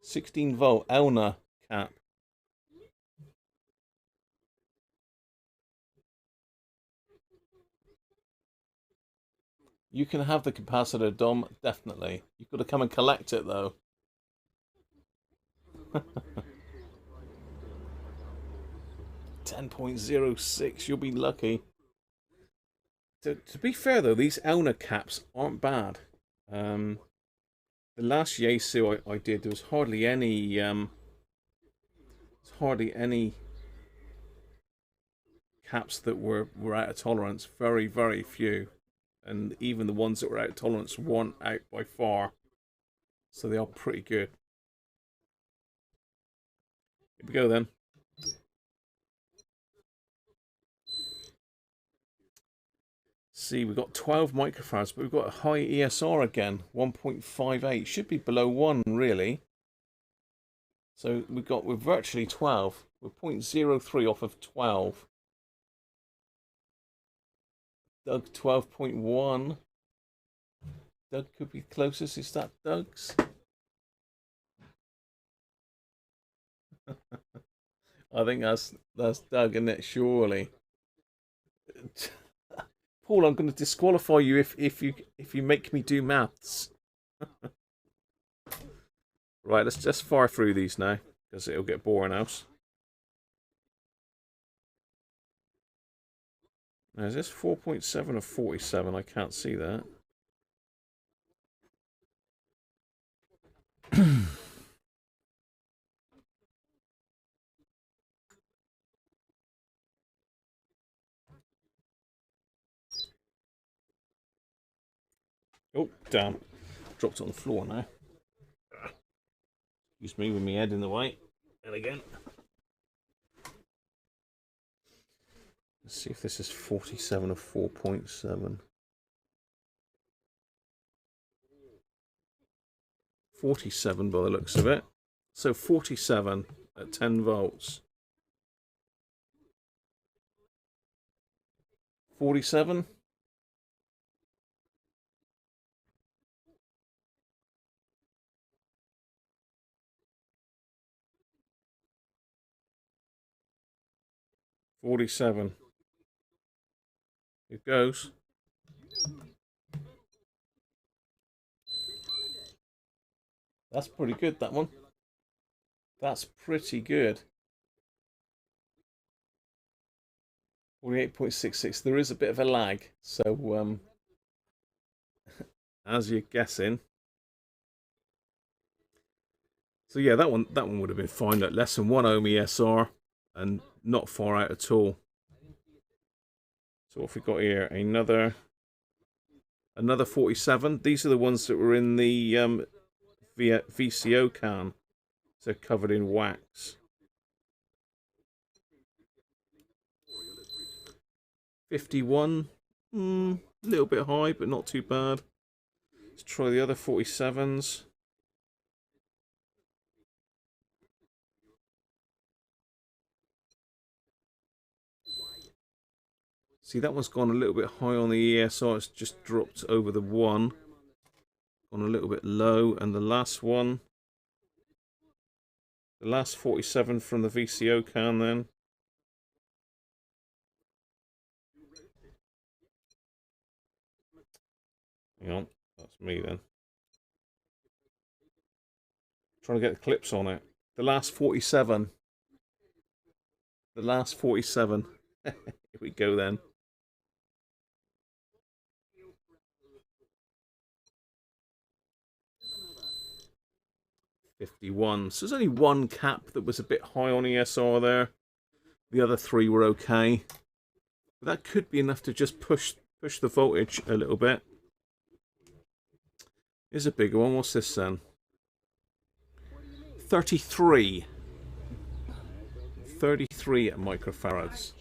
16 volt Elna cap. You can have the capacitor, Dom, definitely. You've got to come and collect it, though. 10.06, you'll be lucky. To be fair, though, these Elna caps aren't bad. The last Yaesu I did, there was hardly any caps that were out of tolerance. Very, very few. And even the ones that were out of tolerance weren't out by far. So they are pretty good. Here we go then. See, we've got 12 microfarads, but we've got a high ESR again, 1.58. Should be below 1, really. So we're virtually 12. We're 0.03 off of 12. Doug 12.1. Doug could be closest. Is that Doug's? I think that's Doug, isn't it? Surely. Paul, I'm going to disqualify you if you make me do maths. Right, let's just fire through these now, because it'll get boring else. Now, is this 4.7 or 47? I can't see that. Oh, damn. Dropped it on the floor now. Excuse me with my head in the way. And again. Let's see if this is 47 or 4.7. 47 by the looks of it. So 47 at 10 volts. 47? 47. It goes. That's pretty good, that one. That's pretty good. 48.66. There is a bit of a lag, so as you're guessing. So yeah, that one would have been fine at less than 1 ohm ESR and not far out at all. So what have we got here? Another 47. These are the ones that were in the VCO can. So covered in wax. 51. A little bit high, but not too bad. Let's try the other 47s. See, that one's gone a little bit high on the ESR. It's just dropped over the 1. Gone a little bit low. And the last one, the last 47 from the VCO can then. Hang on, that's me then. Trying to get the clips on it. The last 47. The last 47. Here we go then. $51. So there's only one cap that was a bit high on ESR there. The other 3 were okay. But that could be enough to just push the voltage a little bit. Here's a bigger one. What's this then? 33. 33 microfarads.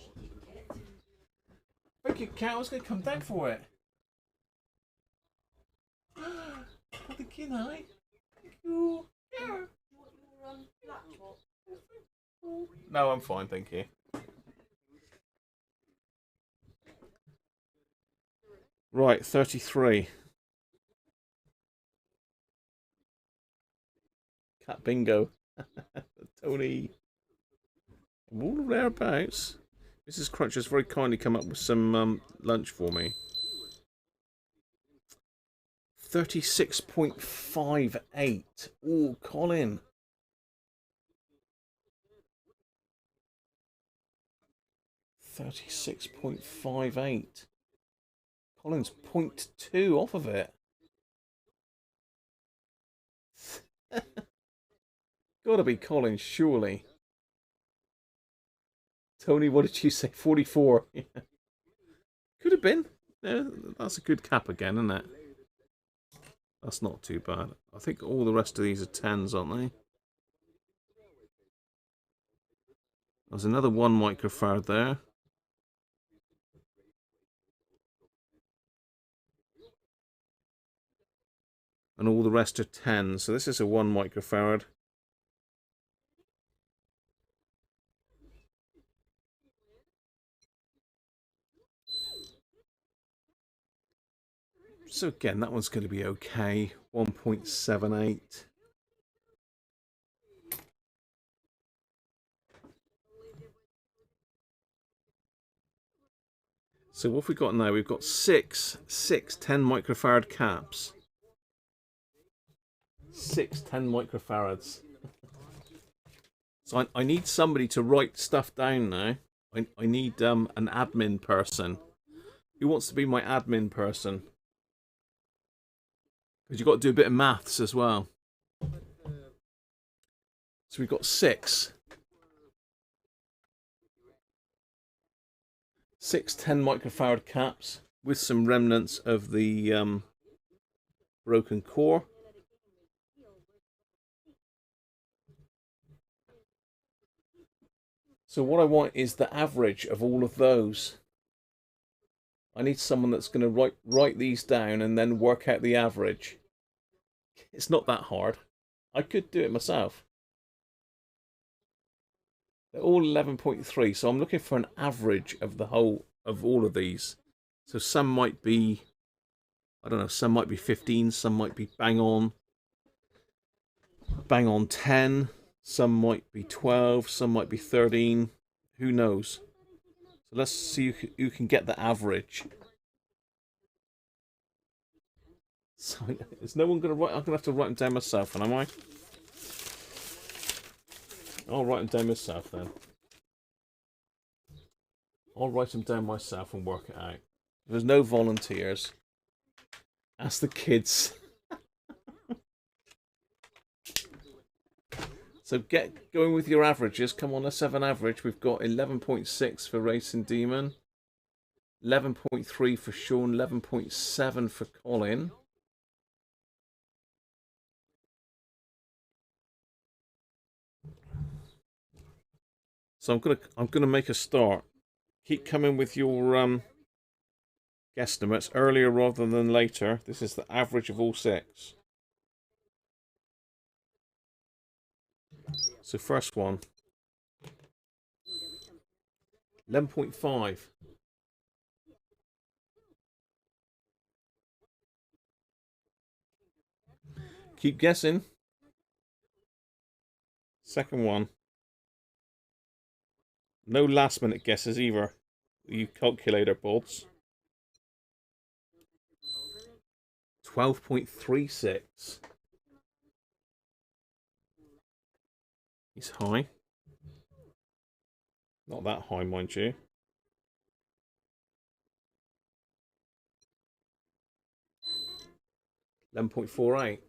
Thank you, Cat. I was going to come down for it. Thank you, night. Thank you. No, I'm fine, thank you. Right, 33. Cat bingo. Tony. All thereabouts. Mrs. Cruncher has very kindly come up with some lunch for me. 36.58. Oh, Colin. $36.58. Colin's 0.2 off of it. Gotta be Colin, surely. Tony, what did you say? 44. Yeah. Could have been. Yeah, that's a good cap again, isn't it? That's not too bad. I think all the rest of these are 10s, aren't they? There's another 1 microfarad there. And all the rest are 10. So this is a 1 microfarad. So again, that one's going to be okay. 1.78. So what have we got now? We've got six 10 microfarad caps. 6 10 microfarads. So I need somebody to write stuff down now. I need an admin person. Who wants to be my admin person? Because you've got to do a bit of maths as well. So we've got 6. 6 10 microfarad caps with some remnants of the broken core. So what I want is the average of all of those. I need someone that's going to write these down and then work out the average. It's not that hard. I could do it myself. They're all 11.3, so I'm looking for an average of the whole of all of these. So some might be, I don't know, some might be 15, some might be bang on 10, some might be 12, some might be 13. Who knows? So let's see who can get the average. So, is no one going to write? I'm going to have to write them down myself, and am I? I'll write them down myself then. I'll write them down myself and work it out. There's no volunteers. Ask the kids. So get going with your averages. Come on, let's have an average. We've got 11.6 for Racing Demon, 11.3 for Sean, 11.7 for Colin. So I'm gonna make a start. Keep coming with your guesstimates earlier rather than later. This is the average of all 6. So first one, 11.5. Keep guessing. Second one. No last minute guesses either. You calculator bots. 12.36. He's high. Not that high, mind you. $11.48.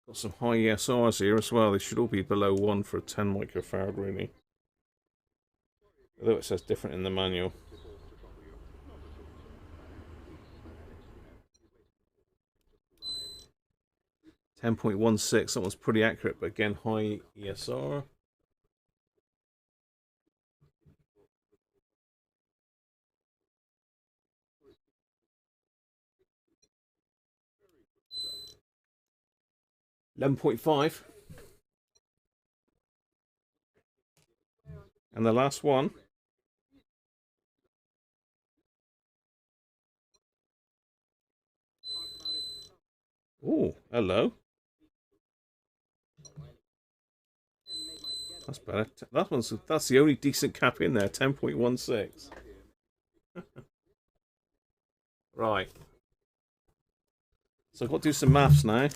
Got some high ESRs here as well. They should all be below 1 for a 10 microfarad, really. Although it says different in the manual. $10.16. That one's pretty accurate, but again, high ESR. $11.5. And the last one. Oh, hello. That's better. That's the only decent cap in there. 10.16. Right. So I've got to do some maths now.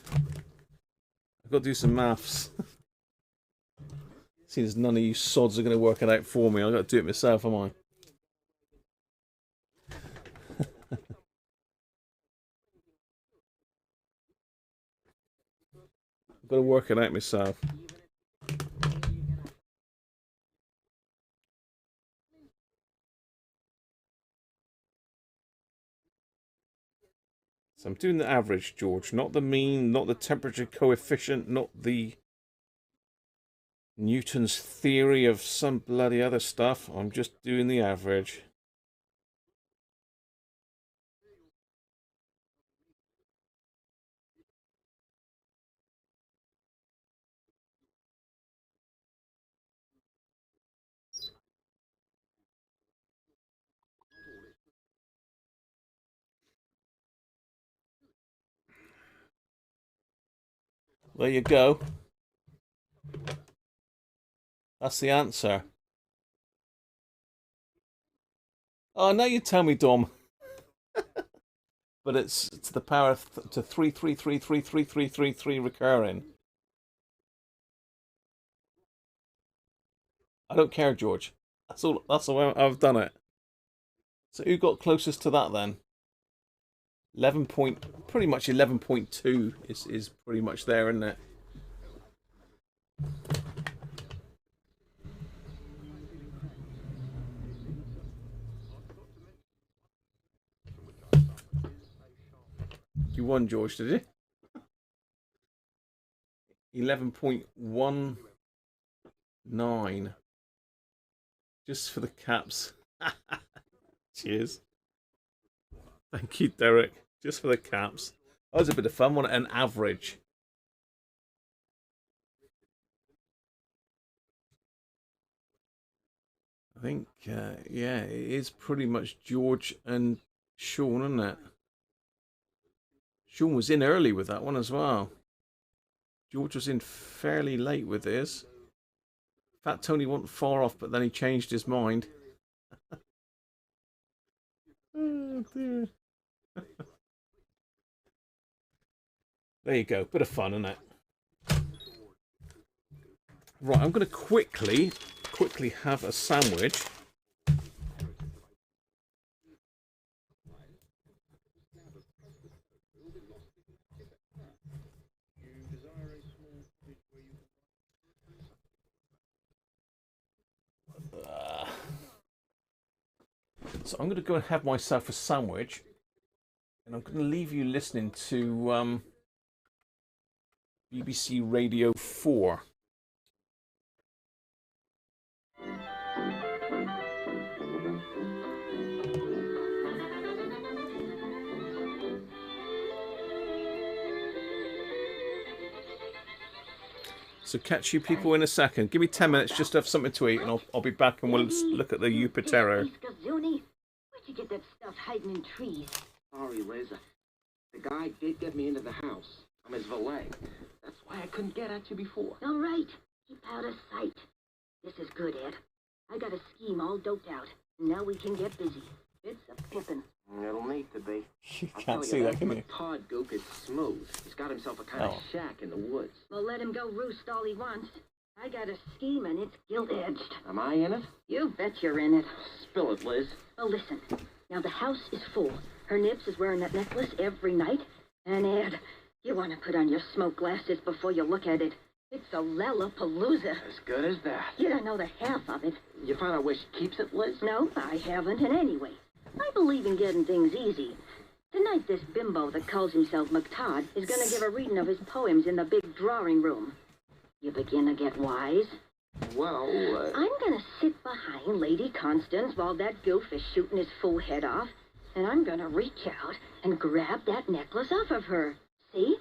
I've got to do some maths. Seems none of you sods are going to work it out for me. I've got to do it myself, am I? I've got to work it out myself. So I'm doing the average, George, not the mean, not the temperature coefficient, not the Newton's theory of some bloody other stuff. I'm just doing the average. There you go. That's the answer. Oh, now you tell me, Dom. But it's the power to 3333333 recurring. I don't care, George. That's all. That's the way I've done it. So who got closest to that then? 11 point, pretty much 11.2 is pretty much there, isn't it? You won, George, did you? 11.19. Just for the caps. Cheers. Thank you, Derek. Just for the caps. That was a bit of fun, wasn't it? An average. I think, yeah, it is pretty much George and Sean, isn't it? Sean was in early with that one as well. George was in fairly late with his. Fat Tony wasn't far off, but then he changed his mind. Oh, dear. There you go. Bit of fun, isn't it? Right, I'm going to quickly have a sandwich. So I'm going to go and have myself a sandwich, and I'm going to leave you listening to BBC Radio 4. So catch you people in a second. Give me 10 minutes just to have something to eat, and I'll be back and we'll look at the Yupiteru. Where'd you get that stuff hiding in trees? Sorry, Liz. The guy did get me into the house. I'm his valet. That's why I couldn't get at you before. All right. Keep out of sight. This is good, Ed. I got a scheme all doped out. Now we can get busy. It's a pippin'. It'll need to be. You can't see that, can you? Todd Gook is smooth. He's got himself a kind of shack in the woods. Well, let him go roost all he wants. I got a scheme, and it's gilt-edged. Am I in it? You bet you're in it. Spill it, Liz. Oh, listen. Now, the house is full. Her Nibs is wearing that necklace every night. And, Ed, you want to put on your smoke glasses before you look at it. It's a Lollapalooza. As good as that. You don't know the half of it. You found out where she keeps it, Liz? No, I haven't. And anyway, I believe in getting things easy. Tonight, this bimbo that calls himself McTodd is going to give a reading of his poems in the big drawing room. You begin to get wise? Well, I'm going to sit behind Lady Constance while that goof is shooting his fool head off, and I'm going to reach out and grab that necklace off of her. See?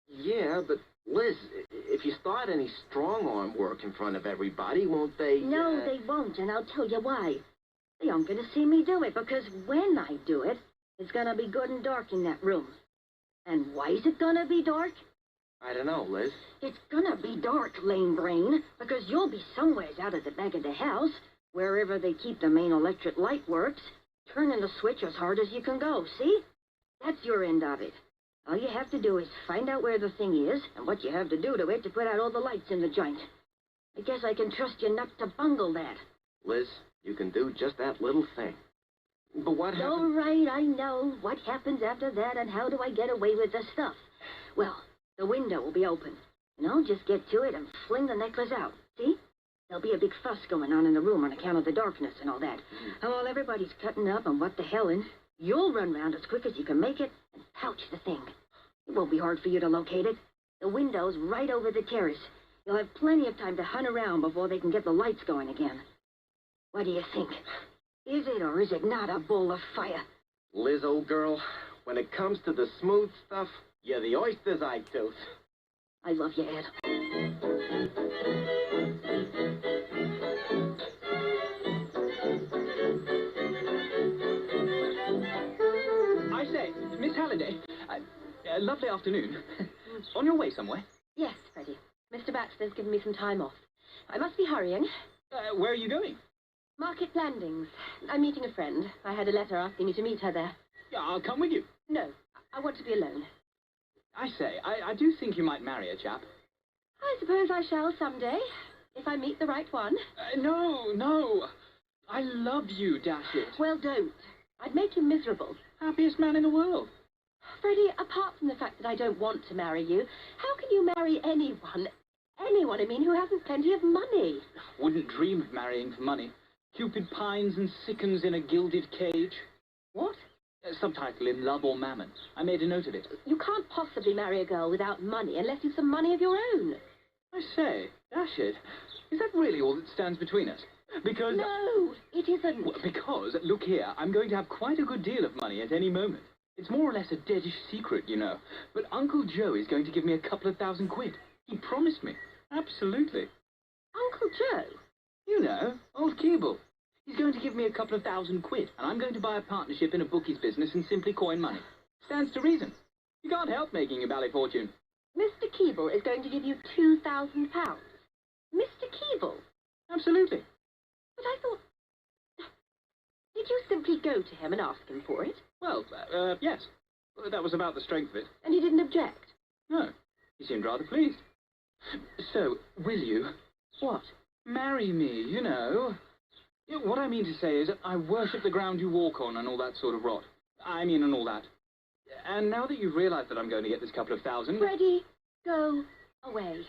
Yeah, but Liz, if you start any strong-arm work in front of everybody, won't they... No, they won't, and I'll tell you why. They aren't going to see me do it, because when I do it, it's going to be good and dark in that room. And why is it going to be dark? I don't know, Liz. It's gonna be dark, lame brain, because you'll be somewheres out of the back of the house, wherever they keep the main electric light works, turning the switch as hard as you can go, see? That's your end of it. All you have to do is find out where the thing is, and what you have to do to it to put out all the lights in the joint. I guess I can trust you not to bungle that. Liz, you can do just that little thing. But what happens... All right, I know. What happens after that, and how do I get away with the stuff? Well... the window will be open, and I'll just get to it and fling the necklace out. See? There'll be a big fuss going on in the room on account of the darkness and all that. And while everybody's cutting up and what the hellin', you'll run round as quick as you can make it and pouch the thing. It won't be hard for you to locate it. The window's right over the terrace. You'll have plenty of time to hunt around before they can get the lights going again. What do you think? Is it or is it not a bowl of fire? Liz, old girl, when it comes to the smooth stuff... you're the oyster's eye tooth. I love you, Ed. I say, Miss Halliday, lovely afternoon. On your way somewhere? Yes, Freddie. Mr. Baxter's given me some time off. I must be hurrying. Where are you going? Market Landings. I'm meeting a friend. I had a letter asking me to meet her there. Yeah, I'll come with you. No, I want to be alone. I say, I do think you might marry a chap. I suppose I shall someday, if I meet the right one. No. I love you, dash it. Well, don't. I'd make you miserable. Happiest man in the world. Freddie, apart from the fact that I don't want to marry you, how can you marry anyone? Anyone, I mean, who hasn't plenty of money? Wouldn't dream of marrying for money. Cupid pines and sickens in a gilded cage. What? Subtitle in Love or Mammon. I made a note of it. You can't possibly marry a girl without money unless you've some money of your own. I say, dash it. Is that really all that stands between us? Because... No, it isn't. Well, because, look here, I'm going to have quite a good deal of money at any moment. It's more or less a deadish secret, you know. But Uncle Joe is going to give me a couple of £1,000. He promised me. Absolutely. Uncle Joe? You know, old Keeble. He's going to give me a couple of £1,000, and I'm going to buy a partnership in a bookie's business and simply coin money. Stands to reason. You can't help making a bally fortune. Mr. Keeble is going to give you £2,000. Mr. Keeble? Absolutely. But I thought... Did you simply go to him and ask him for it? Well, yes. That was about the strength of it. And he didn't object? No. He seemed rather pleased. So, will you? What? Marry me, you know. What I mean to say is, I worship the ground you walk on and all that sort of rot. And all that. And now that you've realised that I'm going to get this couple of thousand... Freddie, go away.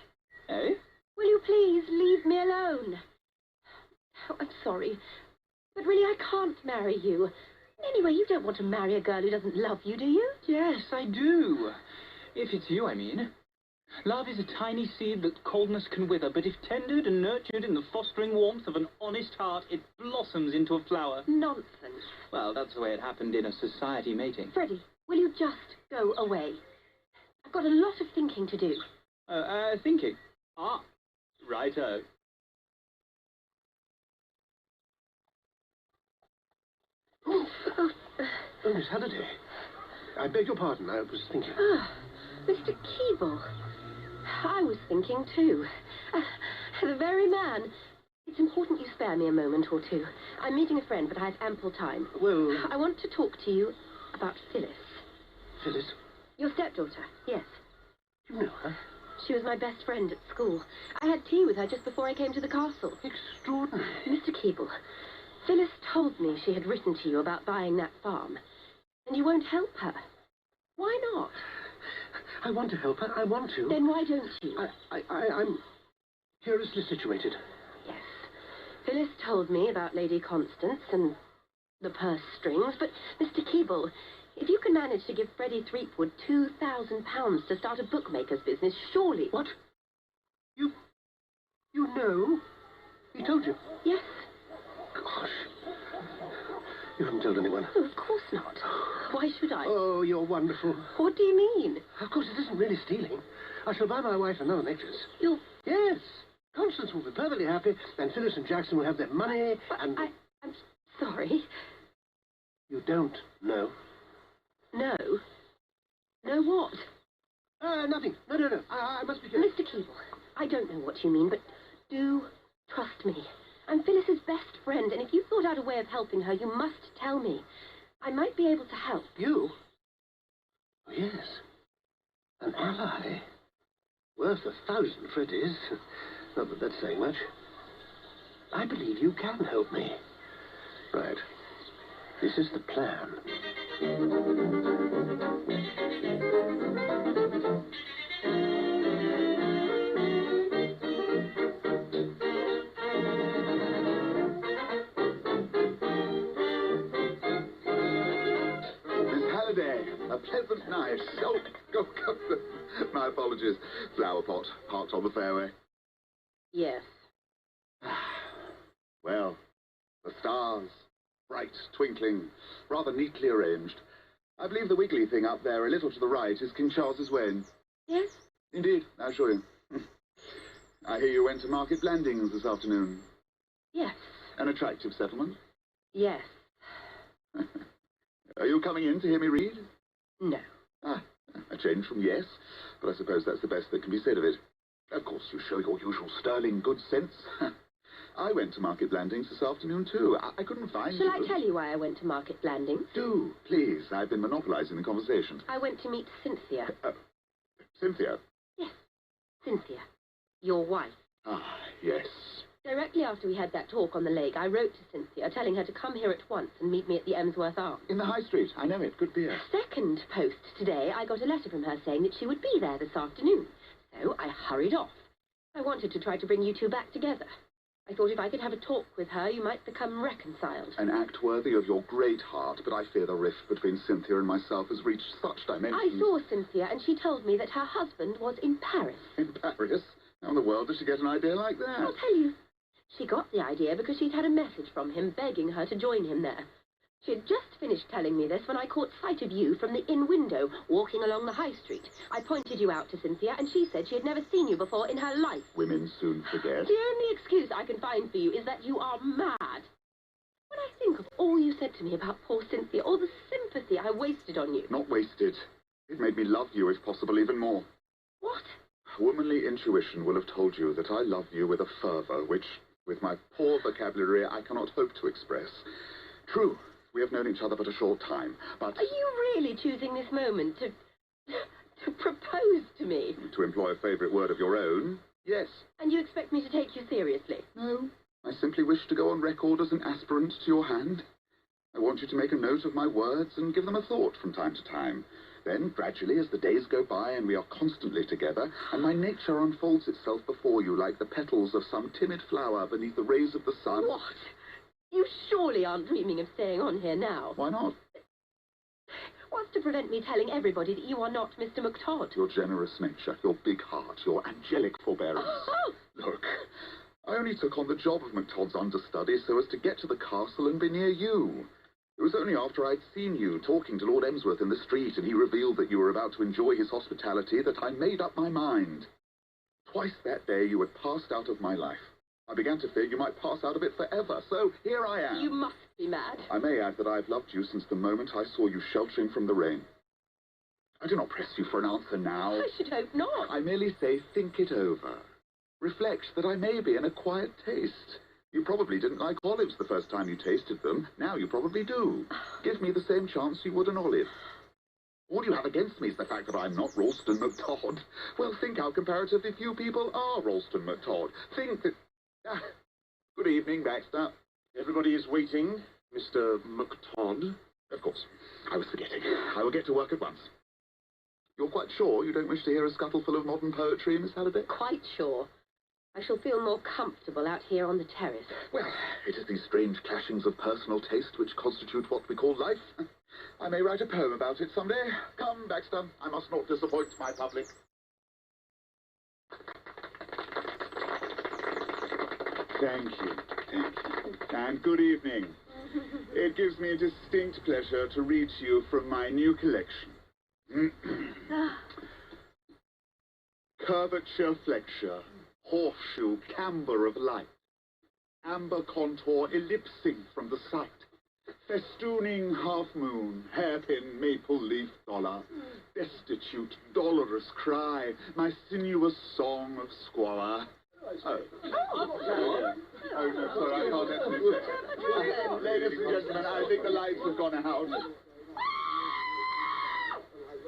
Eh? Will you please leave me alone? Oh, I'm sorry, but really I can't marry you. Anyway, you don't want to marry a girl who doesn't love you, do you? Yes, I do. If it's you, I mean. Love is a tiny seed that coldness can wither, but if tendered and nurtured in the fostering warmth of an honest heart, it blossoms into a flower. Nonsense. Well, that's the way it happened in a society mating. Freddie, will you just go away? I've got a lot of thinking to do. Thinking? Ah, righto. Oh, Miss Halliday. I beg your pardon, I was thinking. Ah, Mr. Keeble. I was thinking too. The very man. It's important you spare me a moment or two. I'm meeting a friend, but I have ample time. Well... I want to talk to you about Phyllis. Phyllis? Your stepdaughter, yes. You know her? She was my best friend at school. I had tea with her just before I came to the castle. Extraordinary. Mr. Keeble, Phyllis told me she had written to you about buying that farm. And you won't help her. Why not? I want to help her. I want to. Then why don't you? I'm curiously situated. Yes. Phyllis told me about Lady Constance and the purse strings, but Mr. Keeble, if you can manage to give Freddie Threepwood £2,000 to start a bookmaker's business, surely... What? You know? He told you? Yes. Gosh. You haven't told anyone? Oh, of course not. Why should I? Oh, you're wonderful. What do you mean? Of course, it isn't really stealing. I shall buy my wife another necklace. You'll... Yes. Constance will be perfectly happy, and Phyllis and Jackson will have their money, and... I'm sorry. You don't know? No. No what? Nothing. No. I must be careful. Mr. Keeble, I don't know what you mean, but do trust me. I'm Phyllis's best friend, and if you thought out a way of helping her, you must tell me. I might be able to help. You? Oh, yes. An ally. Worth 1,000 Freddies. Not that that's saying much. I believe you can help me. Right. This is the plan. A pleasant night. Oh, go. My apologies. Flower pot parked on the fairway. Yes. Well, the stars. Bright, twinkling, rather neatly arranged. I believe the wiggly thing up there, a little to the right, is King Charles's Wain. Yes? Indeed, I assure you. I hear you went to Market Blandings this afternoon. Yes. An attractive settlement? Yes. Are you coming in to hear me read? No. Ah, a change from yes, but I suppose that's the best that can be said of it. Of course, you show your usual sterling good sense. I went to Market Blandings this afternoon, too. I couldn't find... Shall I tell you why I went to Market Blandings? Do, please. I've been monopolising the conversation. I went to meet Cynthia. Cynthia? Yes, Cynthia. Your wife. Ah, yes. Directly after we had that talk on the lake, I wrote to Cynthia, telling her to come here at once and meet me at the Emsworth Arms. In the High Street. I know it. Good beer. Second post today, I got a letter from her saying that she would be there this afternoon. So I hurried off. I wanted to try to bring you two back together. I thought if I could have a talk with her, you might become reconciled. An act worthy of your great heart, but I fear the rift between Cynthia and myself has reached such dimensions. I saw Cynthia, and she told me that her husband was in Paris. In Paris? How in the world did she get an idea like that? I'll tell you. She got the idea because she'd had a message from him begging her to join him there. She had just finished telling me this when I caught sight of you from the inn window, walking along the high street. I pointed you out to Cynthia, and she said she had never seen you before in her life. Women soon forget. The only excuse I can find for you is that you are mad. When I think of all you said to me about poor Cynthia, all the sympathy I wasted on you... Not wasted. It made me love you, if possible, even more. What? Womanly intuition will have told you that I love you with a fervour which, With my poor vocabulary, I cannot hope to express. True, we have known each other but a short time, but... Are you really choosing this moment to propose to me? To employ a favourite word of your own, yes. And you expect me to take you seriously? No, I simply wish to go on record as an aspirant to your hand. I want you to make a note of my words and give them a thought from time to time. Then, gradually, as the days go by and we are constantly together, and my nature unfolds itself before you like the petals of some timid flower beneath the rays of the sun... What? You surely aren't dreaming of staying on here now? Why not? What's to prevent me telling everybody that you are not Mr. McTodd? Your generous nature, your big heart, your angelic forbearance. Look, I only took on the job of McTodd's understudy so as to get to the castle and be near you. It was only after I'd seen you talking to Lord Emsworth in the street and he revealed that you were about to enjoy his hospitality that I made up my mind. Twice that day you had passed out of my life. I began to fear you might pass out of it forever, so here I am. You must be mad. I may add that I've loved you since the moment I saw you sheltering from the rain. I do not press you for an answer now. I should hope not. I merely say think it over. Reflect that I may be an acquired taste. You probably didn't like olives the first time you tasted them. Now you probably do. Give me the same chance you would an olive. All you have against me is the fact that I'm not Ralston McTodd. Well, think how comparatively few people are Ralston McTodd. Think that... Good evening, Baxter. Everybody is waiting, Mr. McTodd. Of course. I was forgetting. I will get to work at once. You're quite sure you don't wish to hear a scuttleful of modern poetry, Miss Halliday? Quite sure. I shall feel more comfortable out here on the terrace. Well, it is these strange clashings of personal taste which constitute what we call life. I may write a poem about it someday. Come, Baxter, I must not disappoint my public. Thank you. And good evening. It gives me a distinct pleasure to read to you from my new collection. Curvature, flexure, horseshoe, camber of light, amber contour ellipsing from the sight, festooning half-moon, hairpin, maple leaf dollar, destitute, dolorous cry, my sinuous song of squalor. Oh, no, sorry, I can't actually say. Ladies and gentlemen, I think the lights have gone out.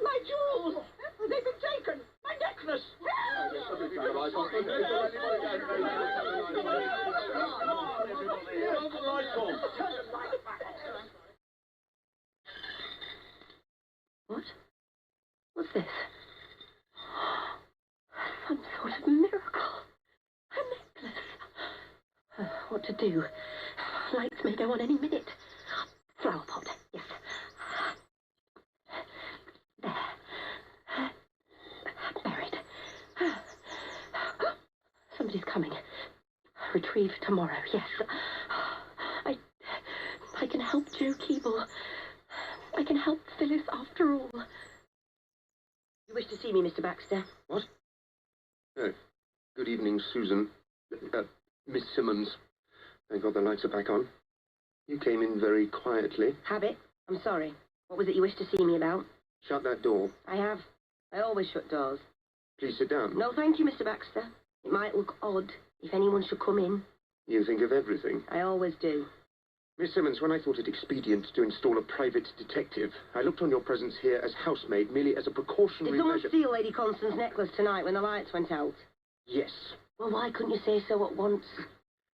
My jewels! They've been taken! My necklace! What? What's this? Some sort of miracle. A necklace. What to do? Lights may go on any minute. Flower pot, yes. There. Buried. Somebody's coming. Retrieve tomorrow, yes. I can help Joe Keeble. I can help Phyllis after all. You wish to see me, Mr. Baxter? What? Good evening, Susan. Miss Simmons. Thank God the lights are back on. You came in very quietly. Habit. I'm sorry. What was it you wished to see me about? Shut that door. I have. I always shut doors. Please sit down. No, thank you, Mr. Baxter. It might look odd if anyone should come in. You think of everything. I always do. Miss Simmons, when I thought it expedient to install a private detective, I looked on your presence here as housemaid merely as a precautionary Did someone measure. steal Lady Constance's necklace tonight when the lights went out? Yes. Well, why couldn't you say so at once?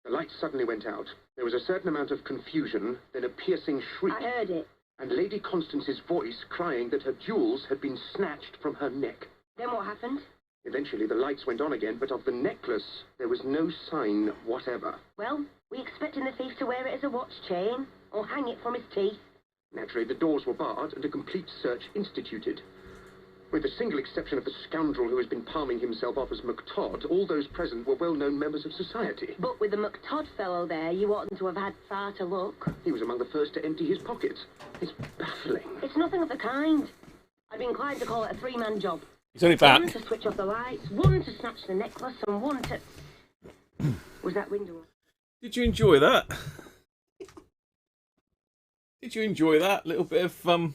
The lights suddenly went out. There was a certain amount of confusion, then a piercing shriek. I heard it. And Lady Constance's voice crying that her jewels had been snatched from her neck. Then what happened? Eventually the lights went on again, but of the necklace there was no sign whatever. Well, we expecting the thief to wear it as a watch chain, or hang it from his teeth. Naturally, the doors were barred and a complete search instituted. With the single exception of the scoundrel who has been palming himself off as McTodd, all those present were well-known members of society. But with the McTodd fellow there, you oughtn't to have had far to look. He was among the first to empty his pockets. It's baffling. It's nothing of the kind. I'd be inclined to call it a three-man job. He's only back. One to switch off the lights, one to snatch the necklace, and one to... Was that window open? Did you enjoy that? Did you enjoy that little bit of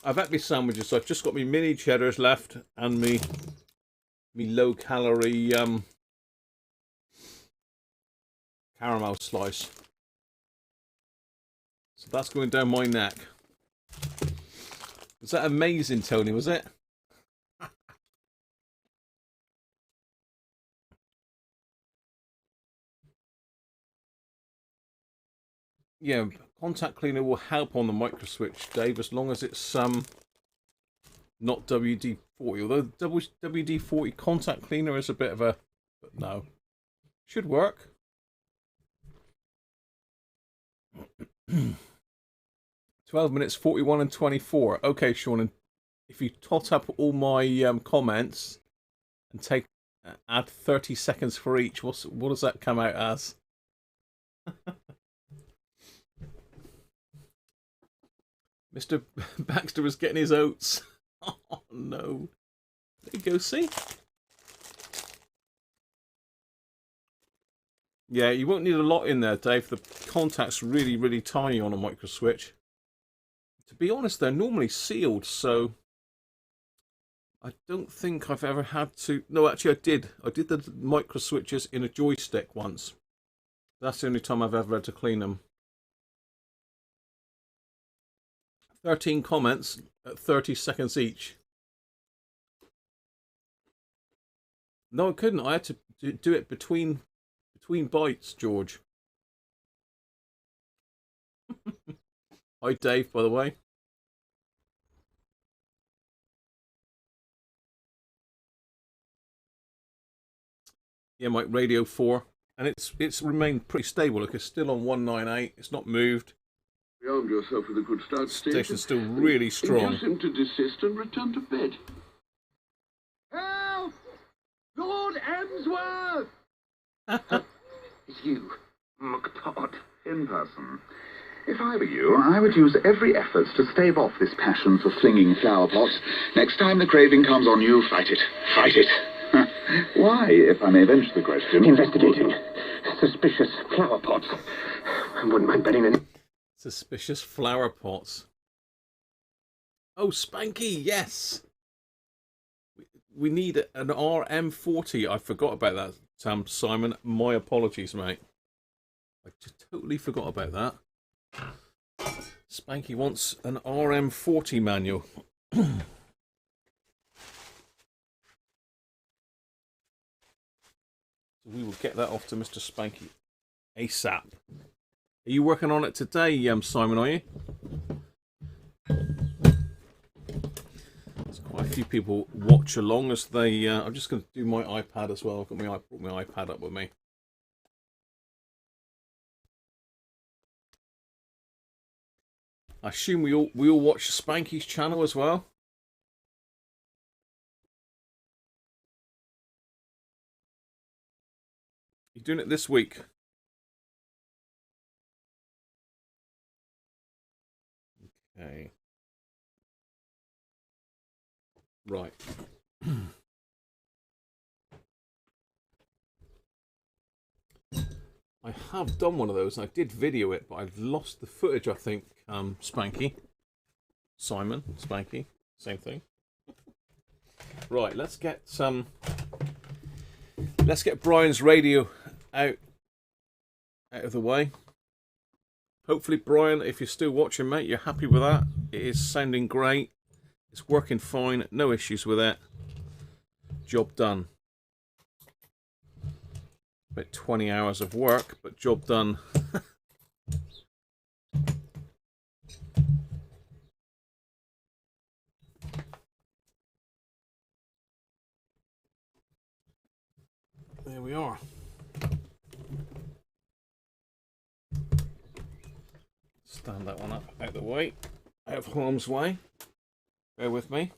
I've had my sandwiches, so I've just got my mini cheddars left and me low calorie caramel slice. So that's going down my neck. Was that amazing, Tony? Was it? Yeah, contact cleaner will help on the micro switch, Dave, as long as it's not WD-40. Although WD-40 contact cleaner is a bit of a, but no, should work. 12 minutes 41 and 24. Okay, Sean, and if you tot up all my comments and add 30 seconds for each, what does that come out as? Mr. Baxter was getting his oats. Oh no. There you go, see? Yeah, you won't need a lot in there, Dave. The contact's really, really tiny on a micro switch. To be honest, they're normally sealed, so I don't think I've ever had to... No, actually I did. I did the micro switches in a joystick once. That's the only time I've ever had to clean them. 13 comments at 30 seconds each. No, I couldn't. I had to do it between bites, George. Hi, Dave, by the way. Yeah, Mike, Radio 4. And it's remained pretty stable. Look, it's still on 198. It's not moved. You armed yourself with a good start, Station's still really strong. Induce him to desist and return to bed. Help! Lord Emsworth! It's you, McTodd, in person. If I were you, I would use every effort to stave off this passion for flinging flower pots. Next time the craving comes on you, fight it. Fight it. Why, if I may venture the question? Investigating suspicious flower pots. I wouldn't mind betting any. Suspicious flower pots. Oh, Spanky, yes. We need an RM40. I forgot about that, Simon. My apologies, mate. I just totally forgot about that. Spanky wants an RM40 manual. So we will get that off to Mr. Spanky ASAP. Are you working on it today, Simon, are you? There's quite a few people watch along as they... I'm just going to do my iPad as well. I've got brought my iPad up with me. I assume we all watch Spanky's channel as well. You're doing it this week. Okay. Right. I have done one of those, and I did video it, but I've lost the footage, I think, Spanky. Simon, Spanky, same thing. Right, let's get Brian's radio out of the way. Hopefully, Brian, if you're still watching, mate, you're happy with that. It is sounding great. It's working fine. No issues with it. Job done. About 20 hours of work, but job done. There we are. Stand that one up out of the way, out of harm's way. Bear with me.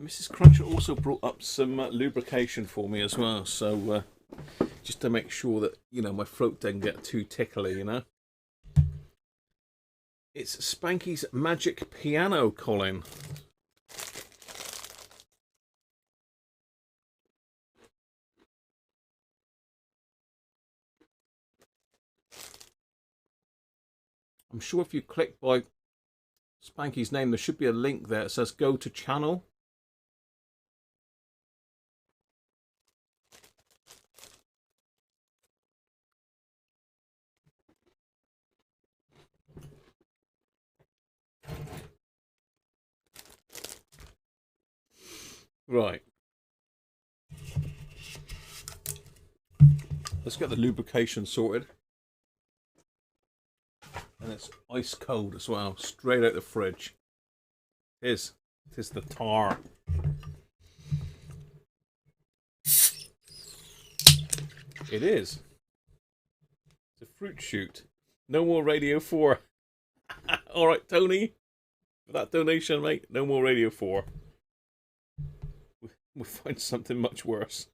Mrs. Cruncher also brought up some lubrication for me as well, so just to make sure that, you know, my throat doesn't get too tickly, you know. It's Spanky's Magic Piano, Colin. I'm sure if you click by Spanky's name, there should be a link there. It says go to channel. Right. Let's get the lubrication sorted. And it's ice cold as well, straight out the fridge. It is the tar. It is. It's a fruit shoot. No more Radio 4. Alright, Tony. For that donation, mate, no more Radio 4. We'll find something much worse.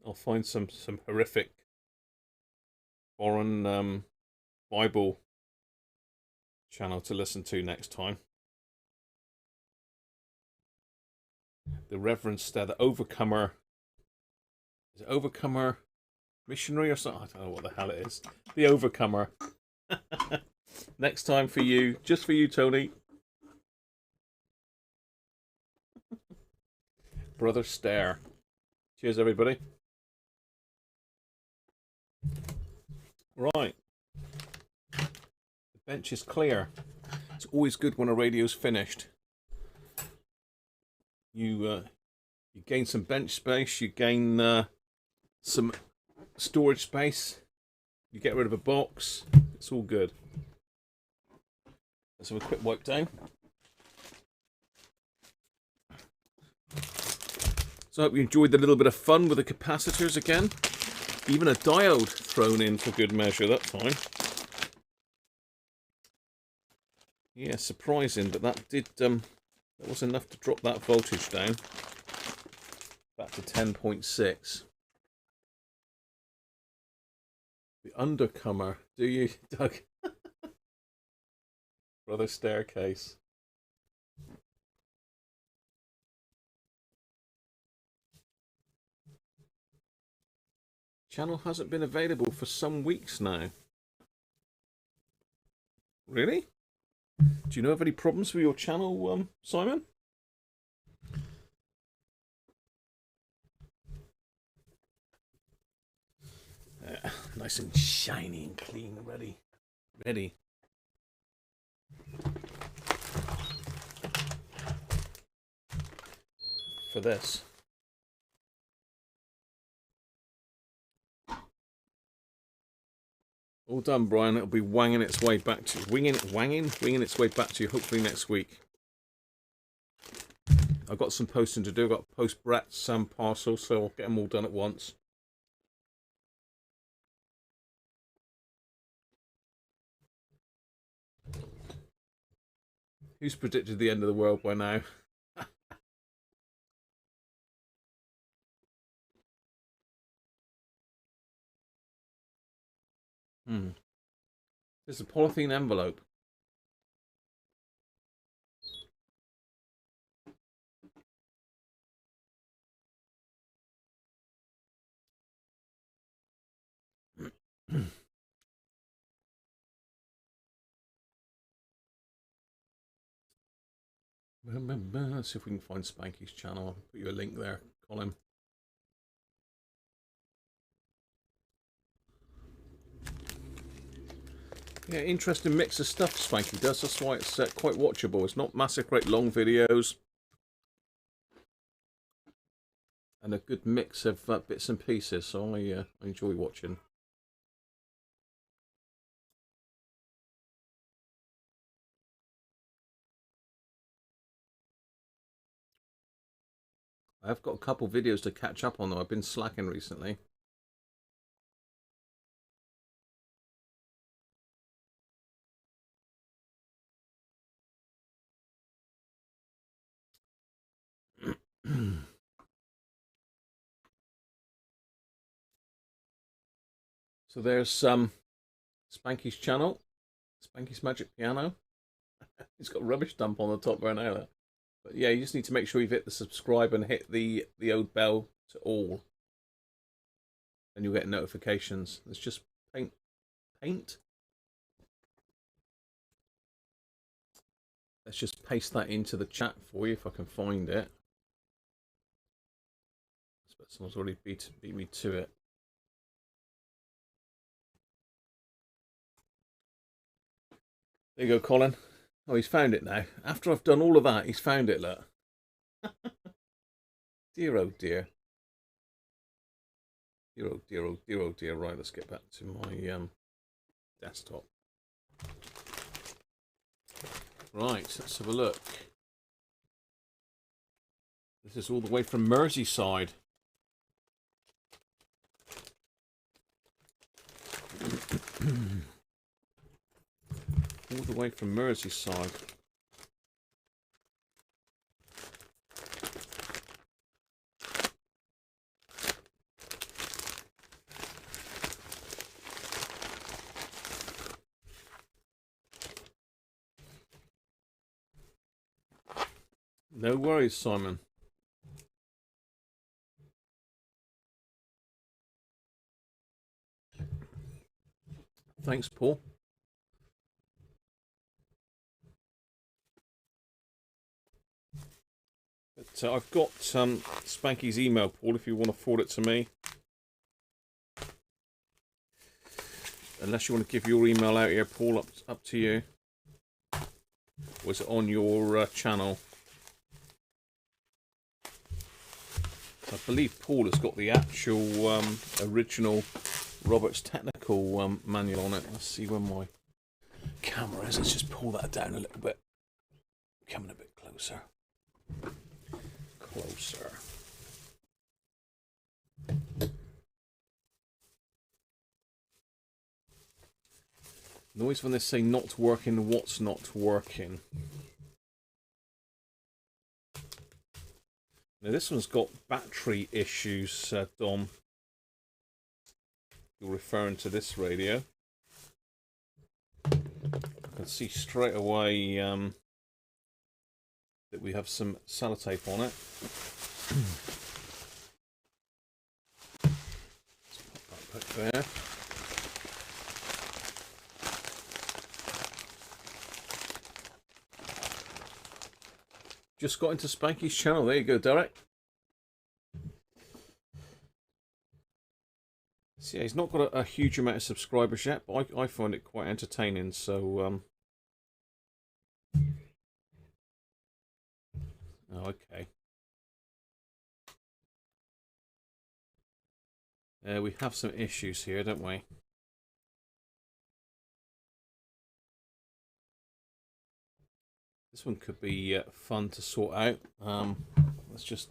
I'll find some horrific foreign Bible channel to listen to next time. The Reverence there, the Overcomer. Is it Overcomer Missionary or something? I don't know what the hell it is. The Overcomer. Next time for you, just for you, Tony. Brother Stare. Cheers, everybody. Right. The bench is clear. It's always good when a radio's finished. You gain some bench space, you gain some storage space, you get rid of a box. It's all good. Let's have a quick wipe down. So I hope you enjoyed the little bit of fun with the capacitors again. Even a diode thrown in for good measure, that's fine. Yeah, surprising, but that did, that was enough to drop that voltage down. Back to 10.6. The Undercomer, do you, Doug? Brother Staircase. Channel hasn't been available for some weeks now. Really? Do you know of any problems with your channel, Simon? Nice and shiny and clean, ready. For this. All done, Brian. It'll be wanging its way back to you. Winging its way back to you hopefully next week. I've got some posting to do. I've got post Brett's some parcels, so I'll get them all done at once. Who's predicted the end of the world by now? There's a polythene envelope. Let's see if we can find Spanky's channel. I'll put you a link there, Colin. Yeah, interesting mix of stuff Spanky does. That's why it's quite watchable. It's not massive, great long videos. And a good mix of bits and pieces, so I enjoy watching. I've got a couple videos to catch up on, though. I've been slacking recently. So there's Spanky's channel, Spanky's Magic Piano. He's got rubbish dump on the top right now. But yeah, you just need to make sure you've hit the subscribe and hit the old bell to all, and you'll get notifications. Let's just paint. Let's just paste that into the chat for you if I can find it. But someone's already beat me to it. There you go, Colin. Oh, he's found it now. After I've done all of that, he's found it, look. Dear, oh dear. Dear, oh dear, oh dear, oh dear. Right, let's get back to my desktop. Right, let's have a look. This is all the way from Merseyside. All the way from Merseyside. No worries, Simon. Thanks, Paul. But I've got Spanky's email, Paul, if you want to forward it to me. Unless you want to give your email out here, Paul, up to you. Was it on your channel? I believe Paul has got the actual original Robert's technical manual on it. Let's see where my camera is. Let's just pull that down a little bit. Coming a bit closer. Closer. Noise when they say not working, what's not working? Now this one's got battery issues, Dom. You're referring to this radio. I can see straight away that we have some sellotape on it. Let's put that back there. Just got into Spanky's channel. There you go, Derek. So yeah, he's not got a huge amount of subscribers yet, but I find it quite entertaining. So, oh, okay. We have some issues here, don't we? This one could be fun to sort out. Let's just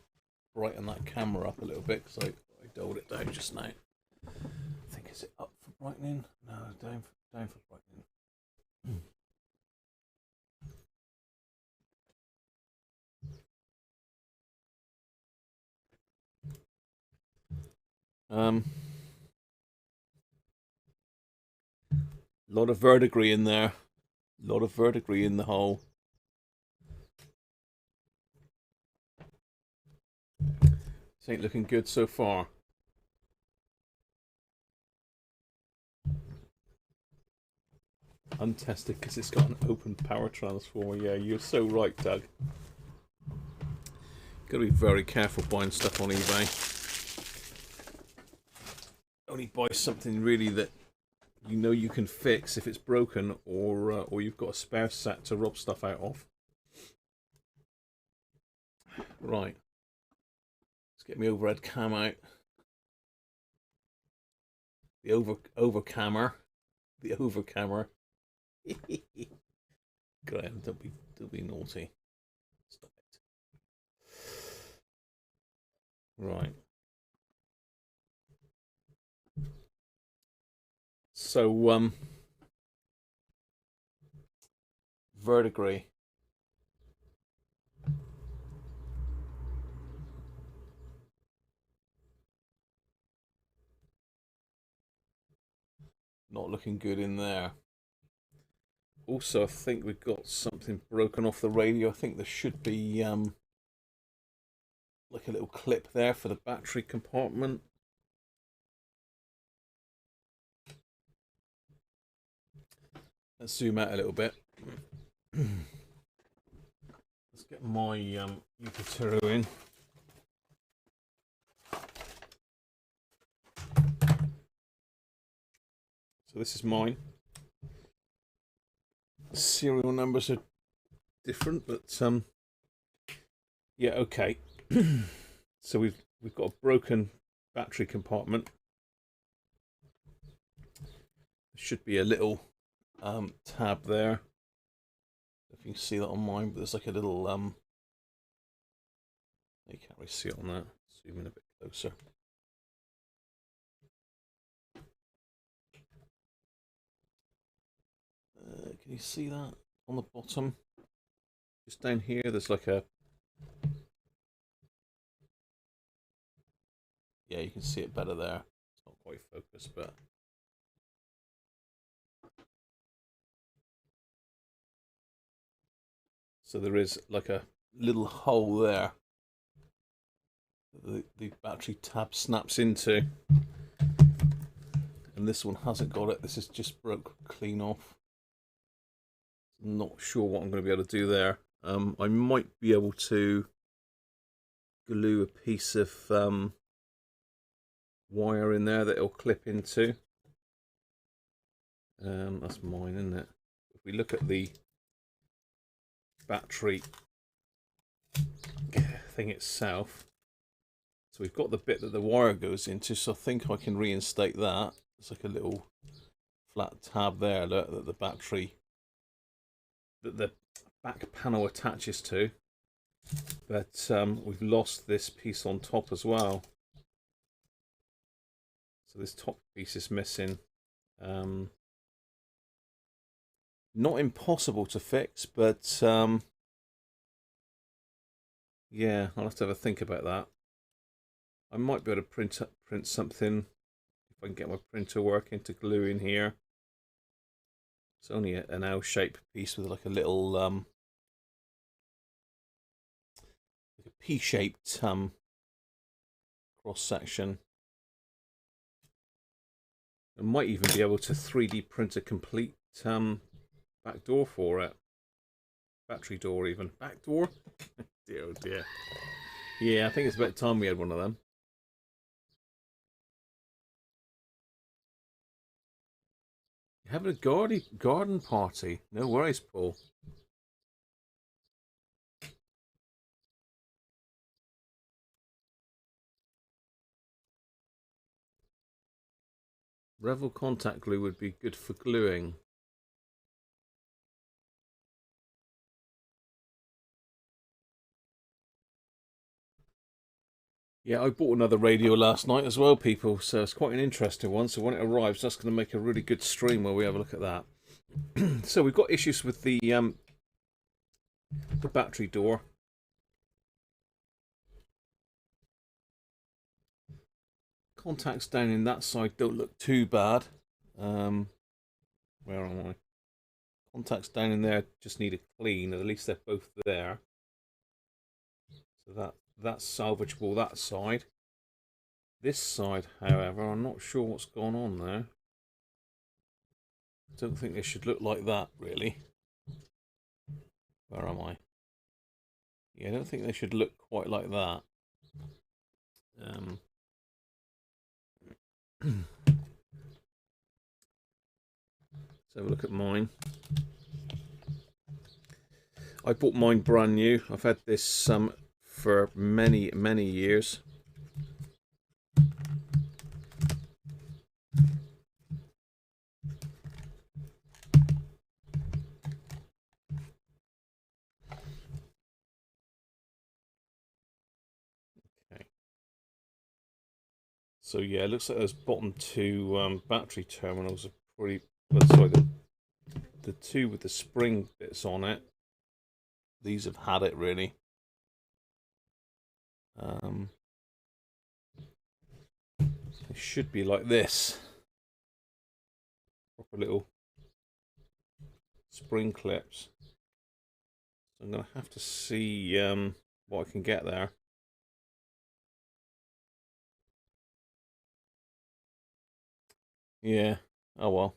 brighten that camera up a little bit because I dulled it down just now. I think, is it up for brightening? No, down for brightening. Lot of verdigris in there. Lot of verdigris in the hole. This ain't looking good so far. Untested because it's got an open power transformer. Yeah, you're so right, Doug. Gotta be very careful buying stuff on eBay. Only buy something really that you know you can fix if it's broken, or you've got a spare set to rob stuff out of. Right. Let's get my overhead cam out. The overcammer. The overcammer. Graham, don't be naughty. Stop it. Right. So verdigris. not looking good in there. Also, I think we've got something broken off the radio. I think there should be like a little clip there for the battery compartment. Let's zoom out a little bit. Let's get my Yupiteru in. So this is mine. The serial numbers are different, but yeah, okay. So we've got a broken battery compartment. There should be a little tab there. If you can see that on mine, but there's like a little you can't really see it on that. Zoom in a bit closer. Can you see that on the bottom? Just down here, there's like a... Yeah, you can see it better there. It's not quite focused, but... So there is like a little hole there that the battery tab snaps into. And this one hasn't got it. This is just broke clean off. Not sure what I'm going to be able to do there. I might be able to glue a piece of wire in there that it'll clip into. That's mine, isn't it? If we look at the battery thing itself, so we've got the bit that the wire goes into, so I think I can reinstate that. It's like a little flat tab there that the battery, that the back panel attaches to, but we've lost this piece on top as well. So this top piece is missing. Not impossible to fix, but yeah, I'll have to have a think about that. I might be able to print something if I can get my printer working to glue in here. It's only an L-shaped piece with like a little like a P-shaped cross section. I might even be able to 3D print a complete back door for it. Battery door even. Back door? Dear oh dear. Yeah, I think it's about time we had one of them. You're having a garden party? No worries, Paul. Revel contact glue would be good for gluing. Yeah, I bought another radio last night as well, people, so it's quite an interesting one. So when it arrives, that's going to make a really good stream where we have a look at that. So we've got issues with the battery door. Contacts down in that side don't look too bad. Where am I? Contacts down in there just need a clean, at least they're both there. So that's salvageable, that side. This side, however, I'm not sure what's gone on there. I don't think they should look like that, really. Where am I? Yeah, I don't think they should look quite like that. So have a look at mine. I bought mine brand new. I've had this for many years. Okay. So yeah, it looks like those bottom two battery terminals are pretty. Sorry, the two with the spring bits on it. These have had it really. It should be like this. proper little spring clips. So I'm going to have to see what I can get there. Yeah, oh well.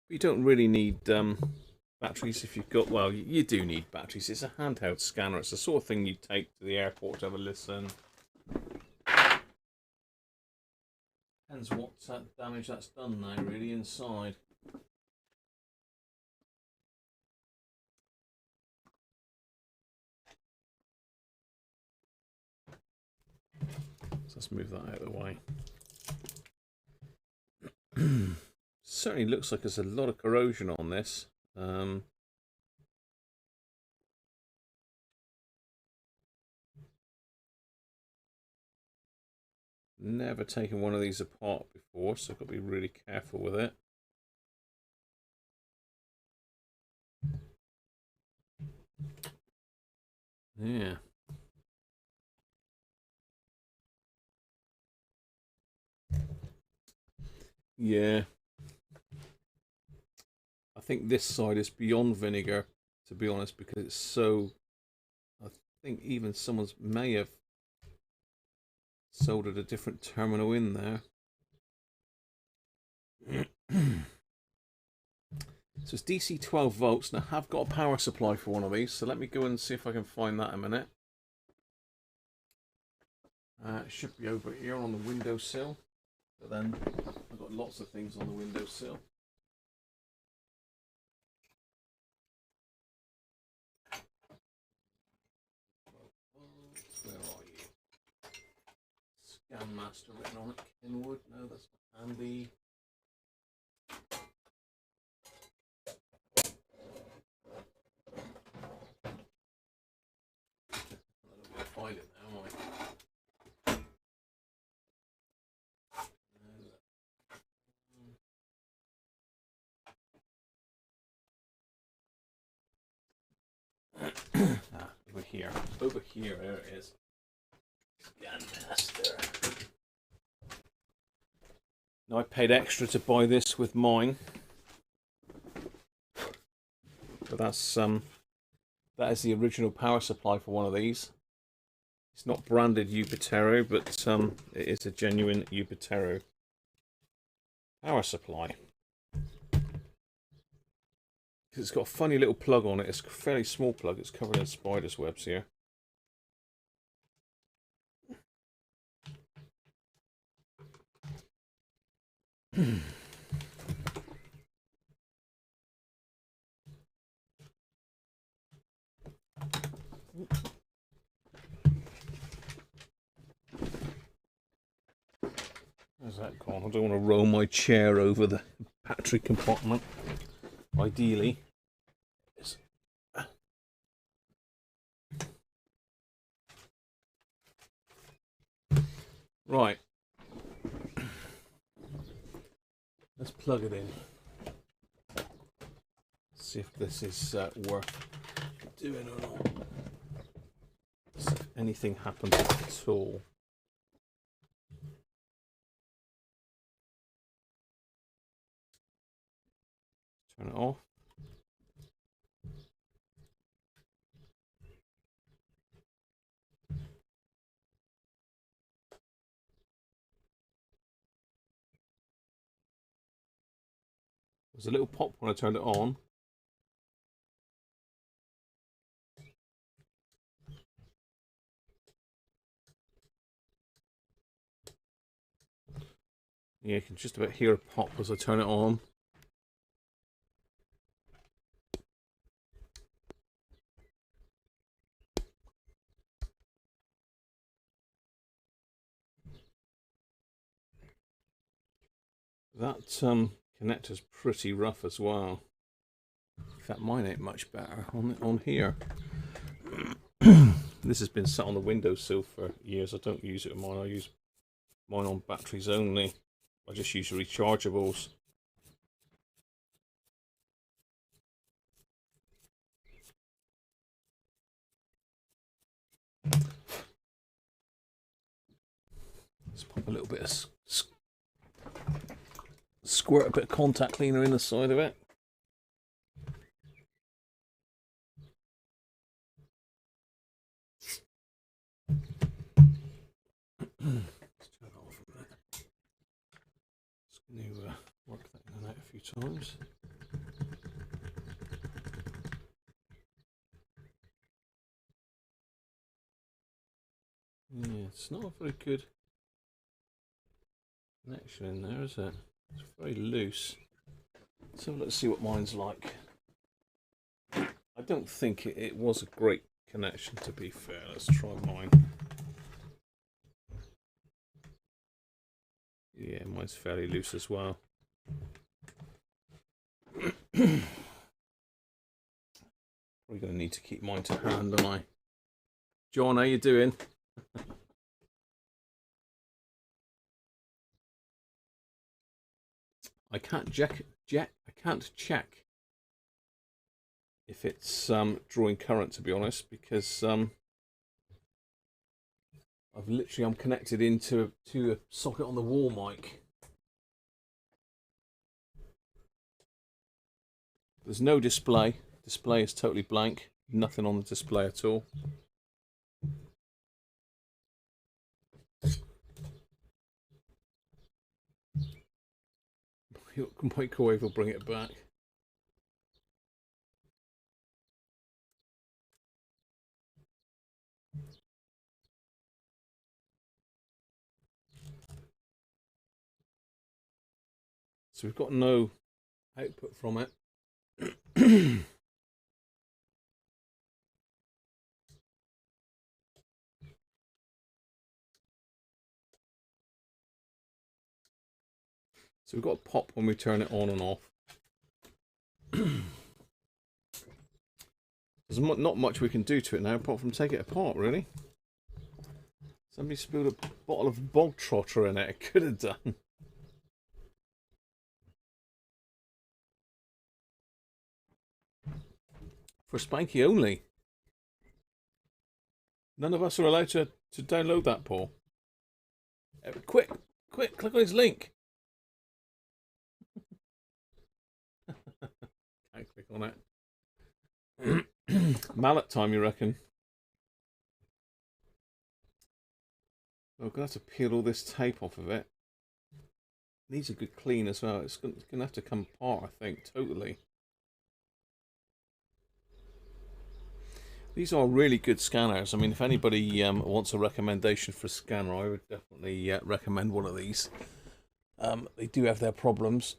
You don't really need batteries if you've got, well, you do need batteries. It's a handheld scanner. It's the sort of thing you take to the airport to have a listen. Depends what damage that's done now, really, inside. So let's move that out of the way. Certainly looks like there's a lot of corrosion on this. Never taken one of these apart before, so I've got to be really careful with it. Yeah. Yeah. I think this side is beyond vinegar, to be honest, because it's so... I think even someone's may have soldered a different terminal in there. So it's DC 12 volts. Now I have got a power supply for one of these, so let me go and see if I can find that in a minute. It should be over here on the windowsill, but then I've got lots of things on the windowsill. Where are you? Scan Master written on it. Kenwood. No, that's not handy. I'm going to find it now, am I? Over here. Over here, there it is. Scan Master. Now I paid extra to buy this with mine. But that's that is the original power supply for one of these. It's not branded Yupiteru, but it is a genuine Yupiteru power supply. It's got a funny little plug on it. It's a fairly small plug. It's covered in spider's webs here. Where's that gone? I don't want to roll my chair over the battery compartment. Ideally. Right. Let's plug it in. See if this is worth doing or not. See if anything happens at all. Turn it off. There's a little pop when I turned it on. Yeah, you can just about hear a pop as I turn it on. That connector's pretty rough as well. In fact, mine ain't much better on here. This has been sat on the windowsill for years. I don't use it with mine. I use mine on batteries only. I just use rechargeables. Let's pop a little bit of squirt a bit of contact cleaner in the side of it. Let's turn that off a minute. Just going to work that in and out a few times. Yeah, it's not a very good connection in there, is it? It's very loose. So let's see what mine's like. I don't think it was a great connection, to be fair. Let's try mine. Yeah, mine's fairly loose as well. Probably going to need to keep mine to hand, am I? John, how you doing? I can't check if it's drawing current, to be honest, because I'm connected into a socket on the wall mic. There's no display. Display is totally blank. Nothing on the display at all. Microwave will bring it back. So we've got no output from it. So we've got a pop when we turn it on and off. There's not much we can do to it now apart from take it apart, really. Somebody spilled a bottle of bog trotter in it. It could have done. For Spanky only. None of us are allowed to download that, Paul. Quick, click on his link. Can't click on it. Mallet time, you reckon? We're going to have to peel all this tape off of it. Needs a good clean as well. It's going to have to come apart, I think, totally. These are really good scanners. I mean, if anybody wants a recommendation for a scanner, I would definitely recommend one of these. They do have their problems,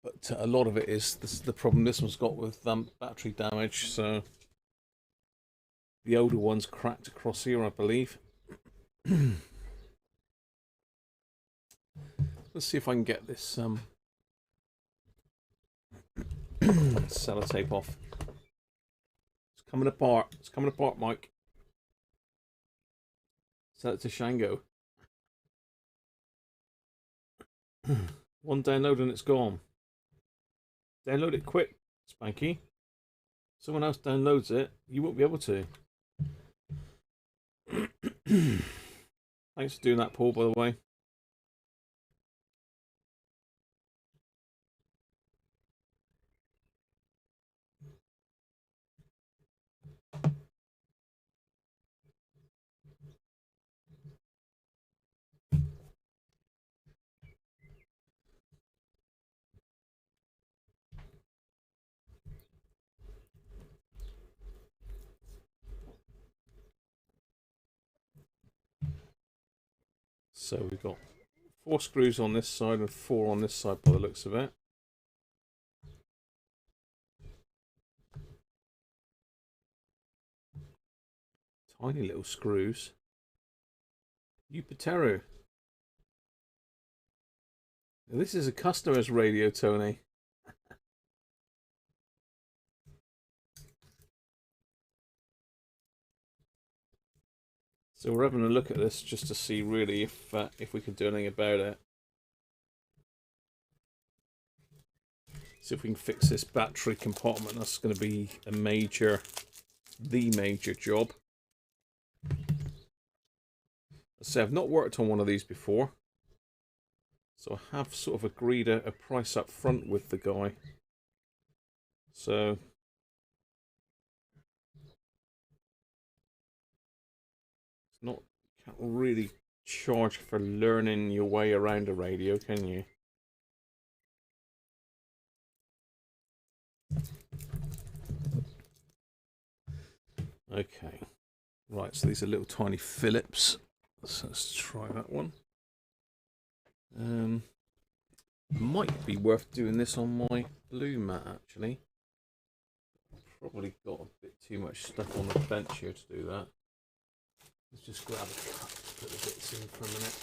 but a lot of it is the problem this one's got with battery damage. So the older one's cracked across here, I believe. Let's see if I can get this sellotape off. It's coming apart. It's coming apart, Mike. Sell it to Shango. One download and it's gone. Download it quick, Spanky. Someone else downloads it, you won't be able to. Thanks for doing that, Paul, by the way. So we've got 4 screws on this side and 4 on this side by the looks of it. Tiny little screws. Yupiteru. This is a customer's radio, Tony. So we're having a look at this just to see really if we can do anything about it. See if we can fix this battery compartment. That's going to be the major job. So I've not worked on one of these before, so I have sort of agreed a price up front with the guy. So it's not, you can't really charge for learning your way around a radio, can you? Okay, right, so these are little tiny Phillips. So let's try that one. Might be worth doing this on my blue mat, actually. Probably got a bit too much stuff on the bench here to do that. Let's just grab a cup, put the bits in for a minute.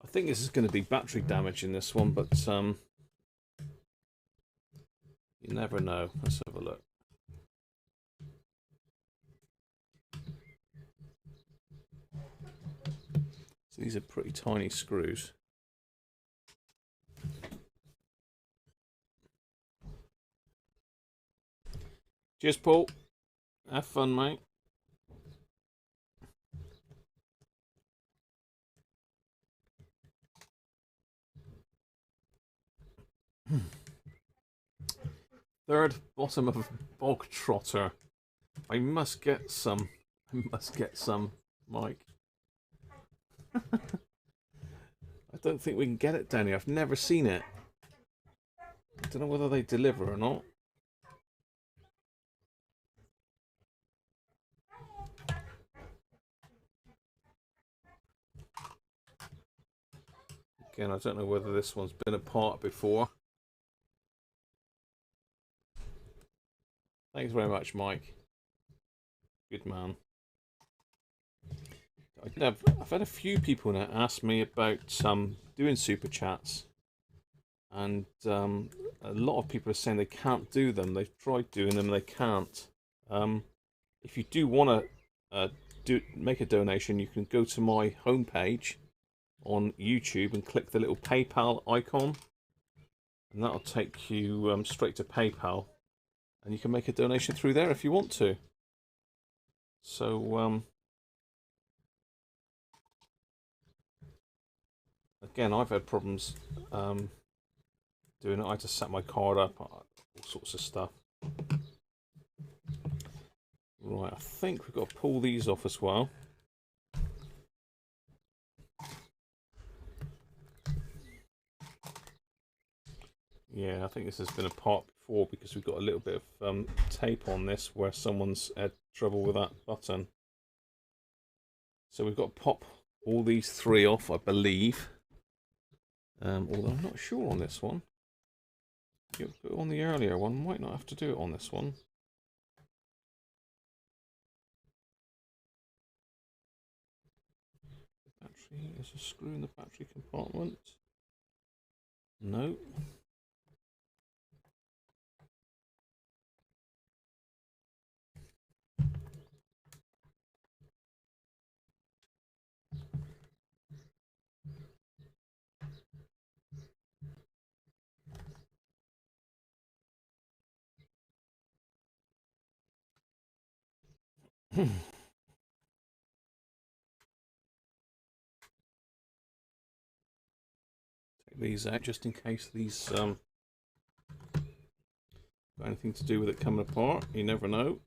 I think this is going to be battery damage in this one, but you never know. Let's have a look. So these are pretty tiny screws. Cheers, Paul. Have fun, mate. Third bottom of bog trotter. I must get some. I must get some, Mike. I don't think we can get it down here. I've never seen it. I don't know whether they deliver or not. Again, I don't know whether this one's been apart before. Thanks very much, Mike. Good man. I've had a few people now ask me about doing super chats, and a lot of people are saying they can't do them. They've tried doing them and they can't. If you do want to make a donation, you can go to my homepage on YouTube and click the little PayPal icon, and that'll take you straight to PayPal, and you can make a donation through there if you want to. So again, I've had problems doing it. I had to set my card up, all sorts of stuff. Right, I think we've got to pull these off as well. Yeah, I think this has been apart before because we've got a little bit of tape on this where someone's had trouble with that button. So we've got to pop all these three off, I believe. Although I'm not sure on this one. On the earlier one, might not have to do it on this one. Battery, is a screw in the battery compartment? No. Take these out just in case these got anything to do with it coming apart. You never know.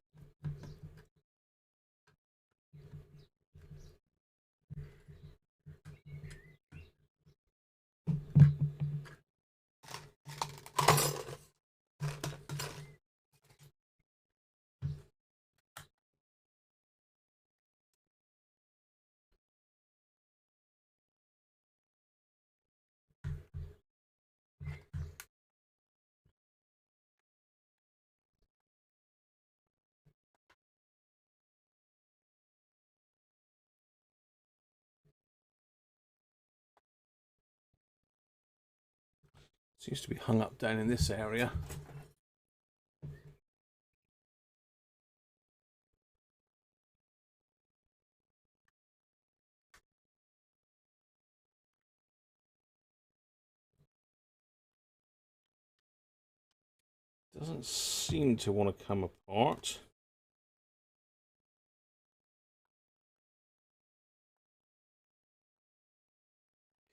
Seems to be hung up down in this area. Doesn't seem to want to come apart.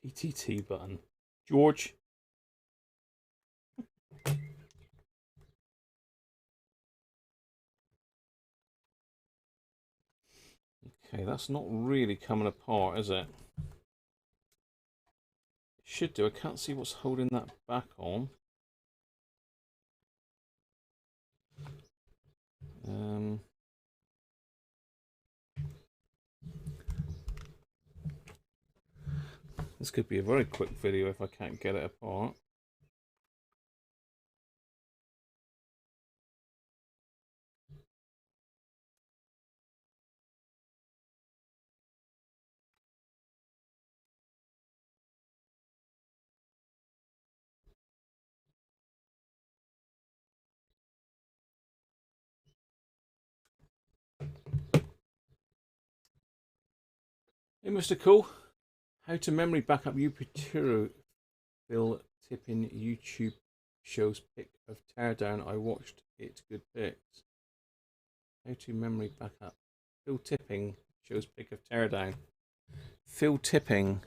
PTT button. George. Okay, that's not really coming apart, is it? It should do. I can't see what's holding that back on. This could be a very quick video if I can't get it apart. Hey, Mr. Cool. How to memory backup Yupiteru Phil Tipping YouTube shows pic of teardown. I watched it. Good pics. How to memory backup. Phil Tipping shows pic of teardown. Phil Tipping.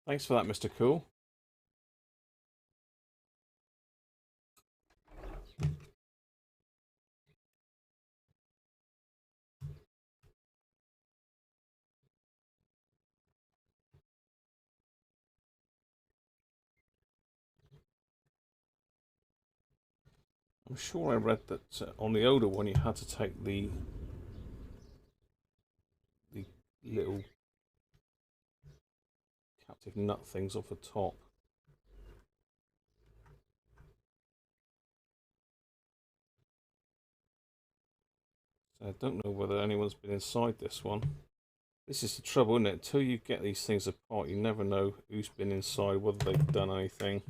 Thanks for that, Mr. Cool. I'm sure I read that on the older one you had to take the little captive nut things off the top. So I don't know whether anyone's been inside this one. This is the trouble, isn't it? Until you get these things apart, you never know who's been inside, whether they've done anything.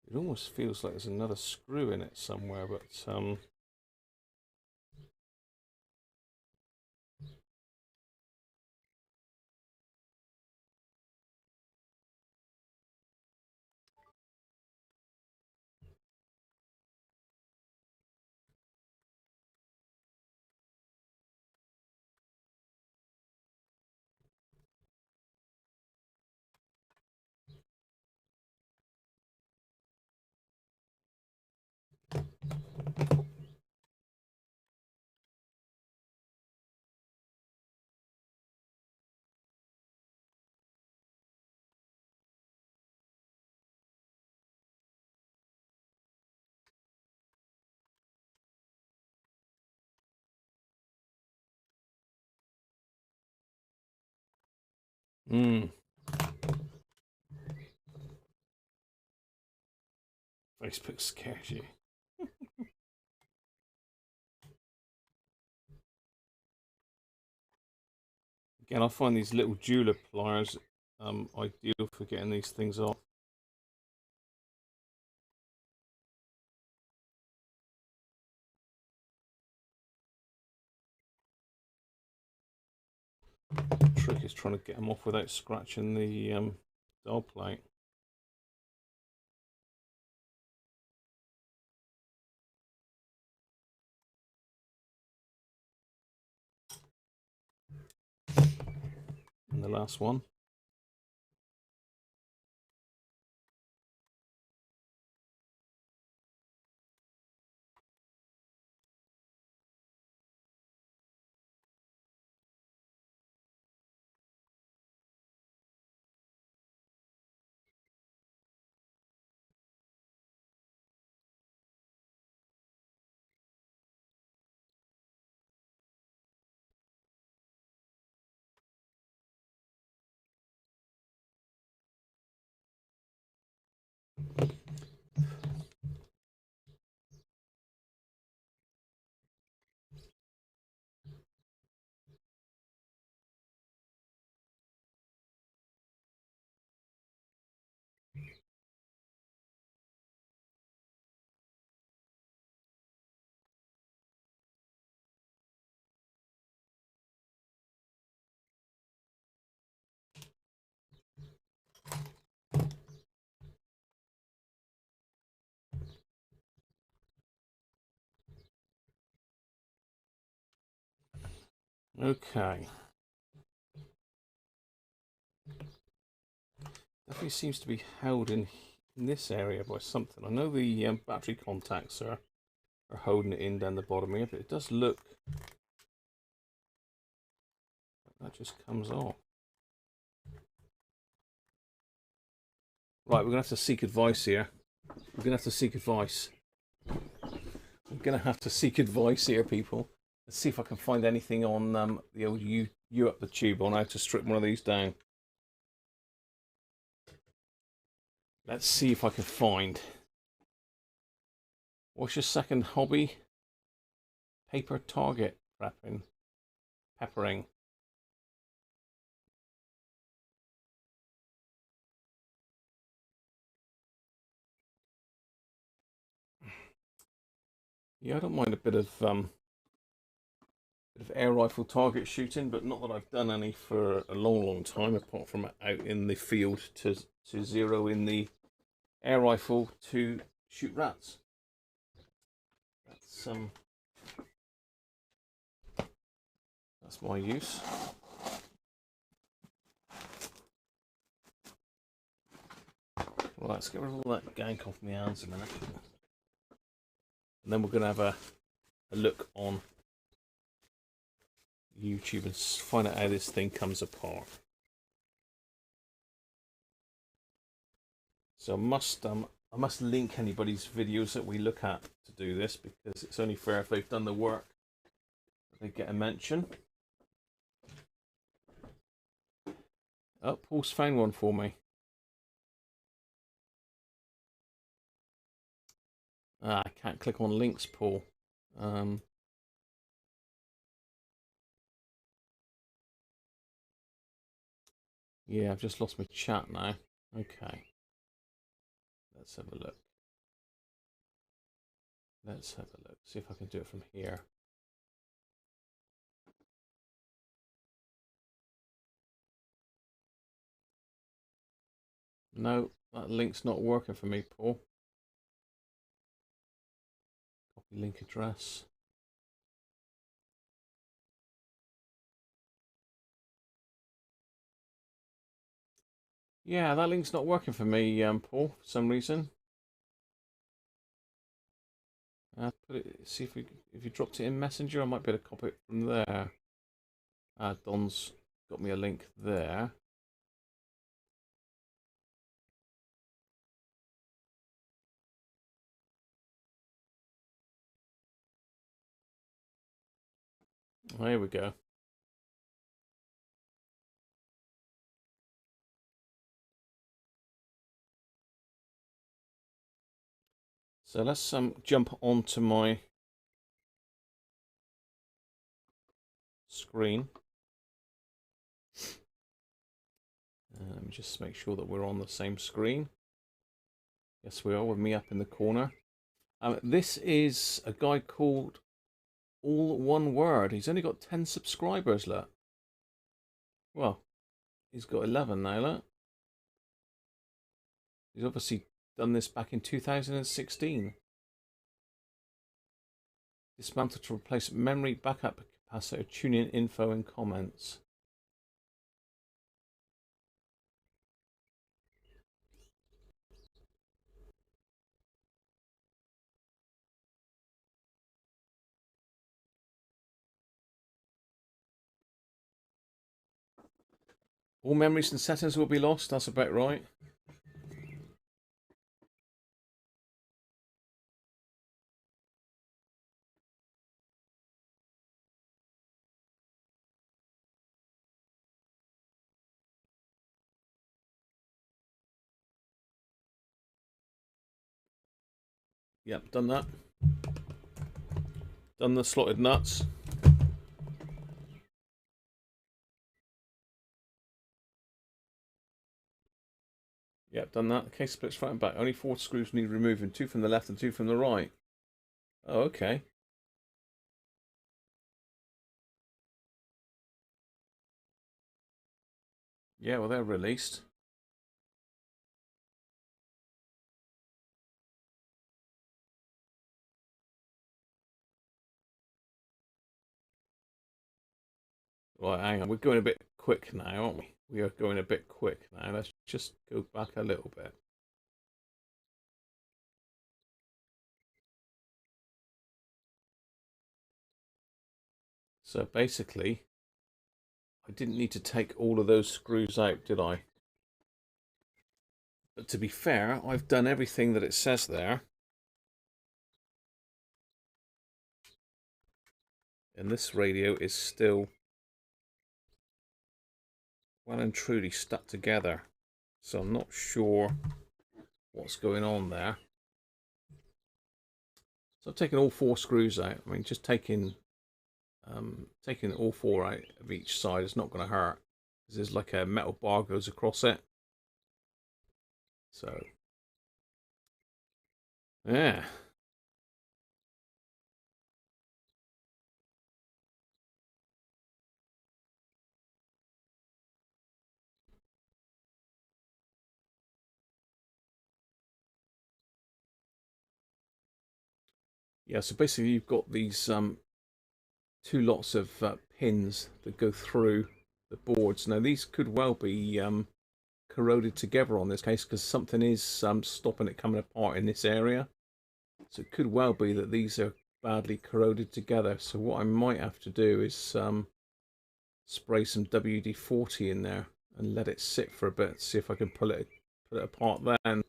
It almost feels like there's another screw in it somewhere, but Facebook scares you. Again, I find these little jeweler pliers ideal for getting these things off. The trick is trying to get them off without scratching the dial plate. And the last one. Okay. Definitely seems to be held in this area by something. I know the battery contacts are holding it in down the bottom here, but it does look like that just comes off. Right, we're going to have to seek advice here. We're going to have to seek advice. We're going to have to seek advice here, people. Let's see if I can find anything on the old U up the tube on how to strip one of these down. Let's see if I can find. What's your second hobby? Paper target prepping. Peppering. Yeah, I don't mind a bit of air rifle target shooting, but not that I've done any for a long time, apart from out in the field to zero in the air rifle to shoot rats. That's my use. Right, let's get rid of all that gank off my hands a minute. And then we're going to have a look on YouTube and find out how this thing comes apart. So I must link anybody's videos that we look at to do this, because it's only fair if they've done the work that they get a mention. Oh, Paul's found one for me. I can't click on links, Paul. Yeah, I've just lost my chat now. Okay. Let's have a look. Let's have a look. See if I can do it from here. No, that link's not working for me, Paul. Copy link address. Yeah, that link's not working for me, Paul, for some reason. See if you dropped it in Messenger, I might be able to copy it from there. Don's got me a link there. There we go. So let's jump onto my screen. Let me just make sure that we're on the same screen. Yes, we are, with me up in the corner. This is a guy called All One Word. He's only got 10 subscribers, look. Well, he's got 11 now, look. He's obviously done this back in 2016. Dismantle to replace memory backup capacitor, tune in info and comments. All memories and settings will be lost, that's about right. Yep, done that. Done the slotted nuts. Yep, done that. The case splits front and back. Only 4 screws need removing. 2 from the left and 2 from the right. Oh, okay. Yeah, well, they're released. Right, hang on. We're going a bit quick now, aren't we? We are going a bit quick now. Let's just go back a little bit. So basically, I didn't need to take all of those screws out, did I? But to be fair, I've done everything that it says there. And this radio is still well and truly stuck together. So I'm not sure what's going on there. So I've taken all 4 screws out. I mean, just taking all 4 out of each side is not going to hurt, because there's like a metal bar goes across it. So yeah. Yeah, so basically you've got these 2 lots of pins that go through the boards. Now these could well be corroded together on this case, because something is stopping it coming apart in this area. So it could well be that these are badly corroded together. So what I might have to do is spray some WD-40 in there and let it sit for a bit, see if I can pull it apart then.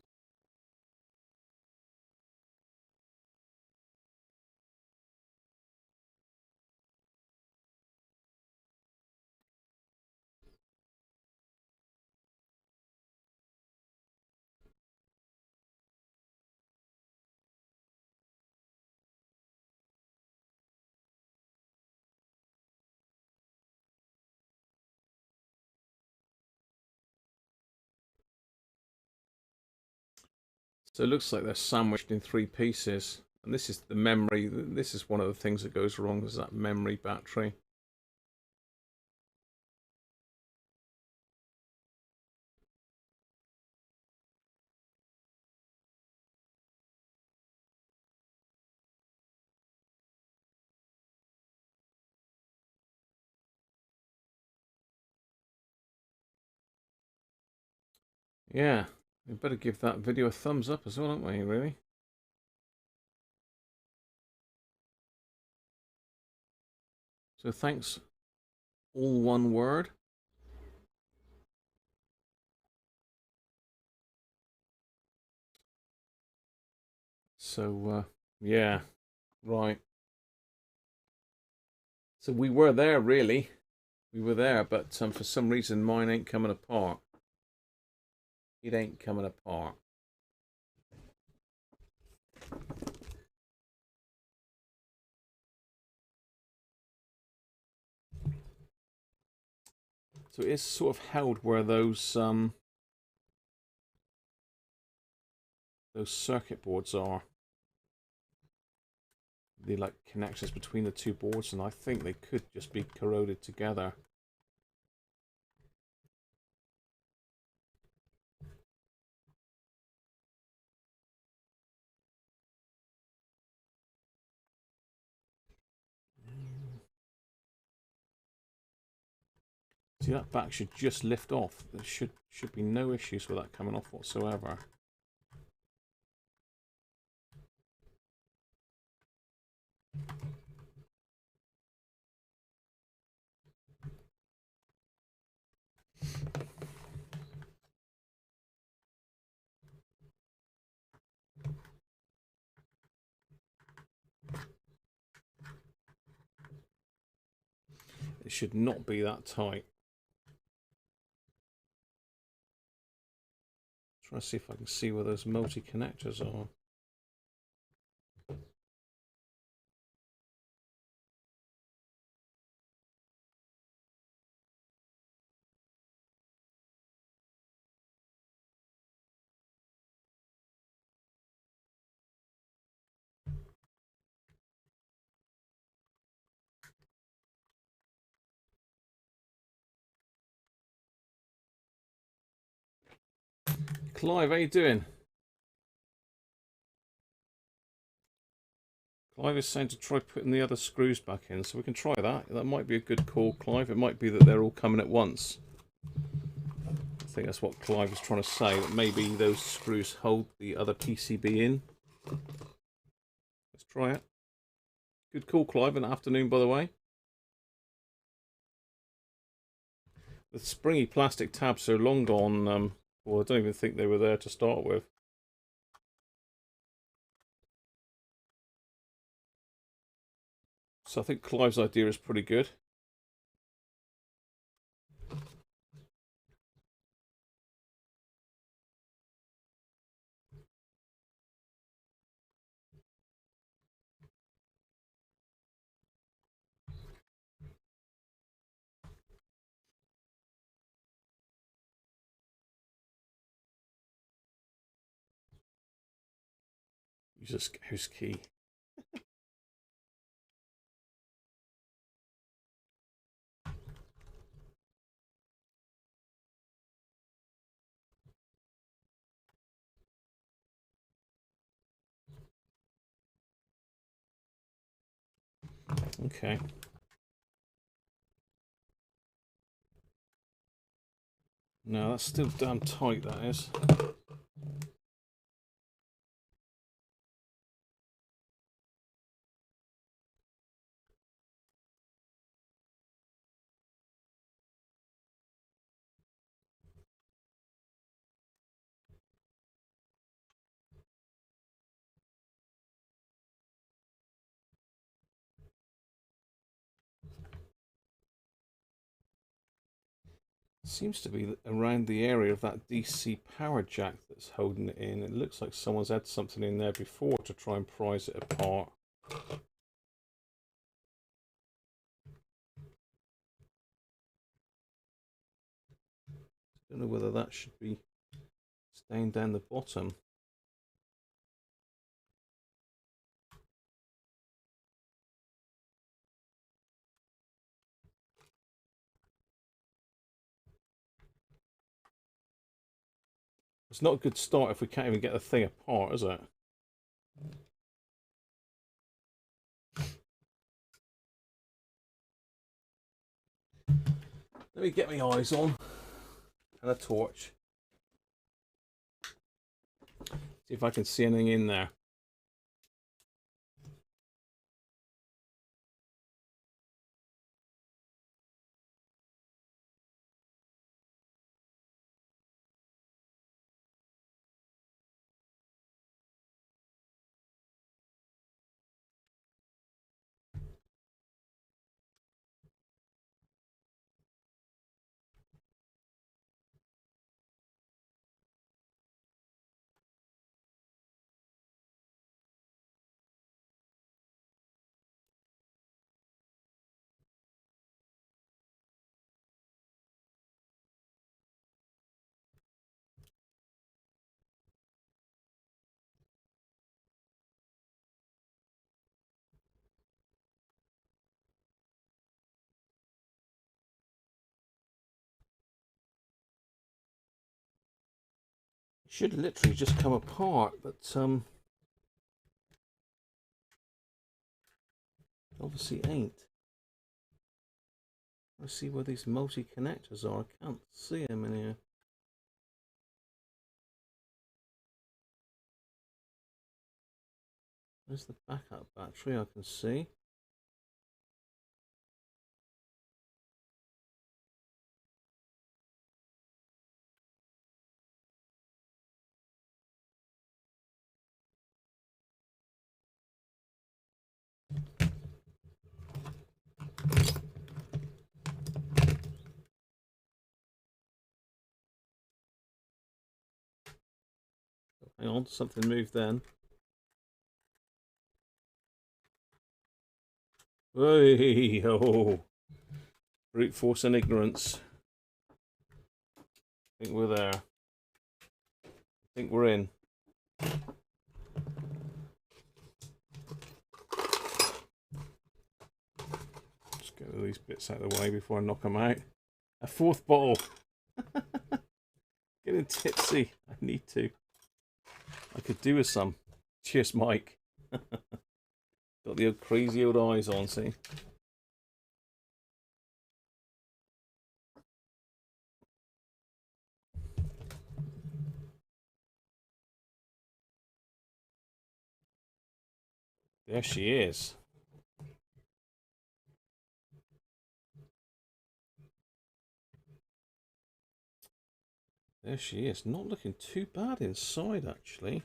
So it looks like they're sandwiched in 3 pieces. And this is the memory. This is one of the things that goes wrong, is that memory battery. Yeah, we better give that video a thumbs up as well, aren't we, really? So thanks, all one word. So, yeah, right. So we were there, really. We were there, but for some reason mine ain't coming apart. It ain't coming apart. So it is sort of held where those circuit boards are. The like connections between the 2 boards, and I think they could just be corroded together. See, that back should just lift off. There should be no issues with that coming off whatsoever. It should not be that tight. Try to see if I can see where those multi-connectors are. Clive, how you doing? Clive is saying to try putting the other screws back in, so we can try that. That might be a good call, Clive. It might be that they're all coming at once. I think that's what Clive was trying to say, that maybe those screws hold the other PCB in. Let's try it. Good call, Clive, in the afternoon, by the way. The springy plastic tabs are long gone. Well, I don't even think they were there to start with. So I think Clive's idea is pretty good. Use a house key. Okay. No, that's still damn tight, that is. Seems to be around the area of that DC power jack that's holding it in. It looks like someone's had something in there before to try and prise it apart. Don't know whether that should be staying down the bottom. It's not a good start if we can't even get the thing apart, is it? Let me get my eyes on and a torch. See if I can see anything in there. It should literally just come apart, but obviously ain't. Let's see where these multi-connectors are. I can't see them in here. There's the backup battery I can see. Hang on, something moved then. Hey, oh, brute force and ignorance. I think we're there. I think we're in. Just get all these bits out of the way before I knock them out. A fourth bottle. Getting tipsy. I need to. I could do with some. Cheers, Mike. Got the old crazy old eyes on, see? There she is. There she is. Not looking too bad inside, actually.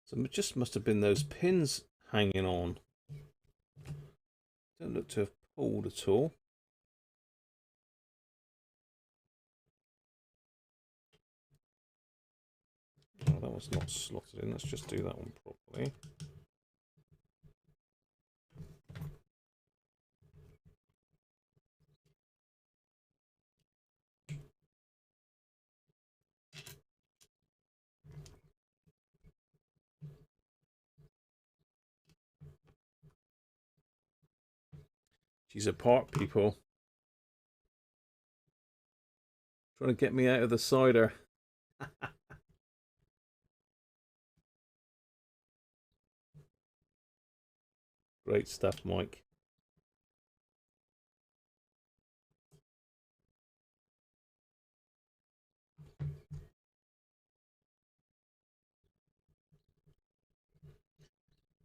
So it just must have been those pins hanging on. Don't look to have pulled at all. Oh, that was not slotted in. Let's just do that one properly. She's apart, people. Trying to get me out of the cider. Great stuff, Mike.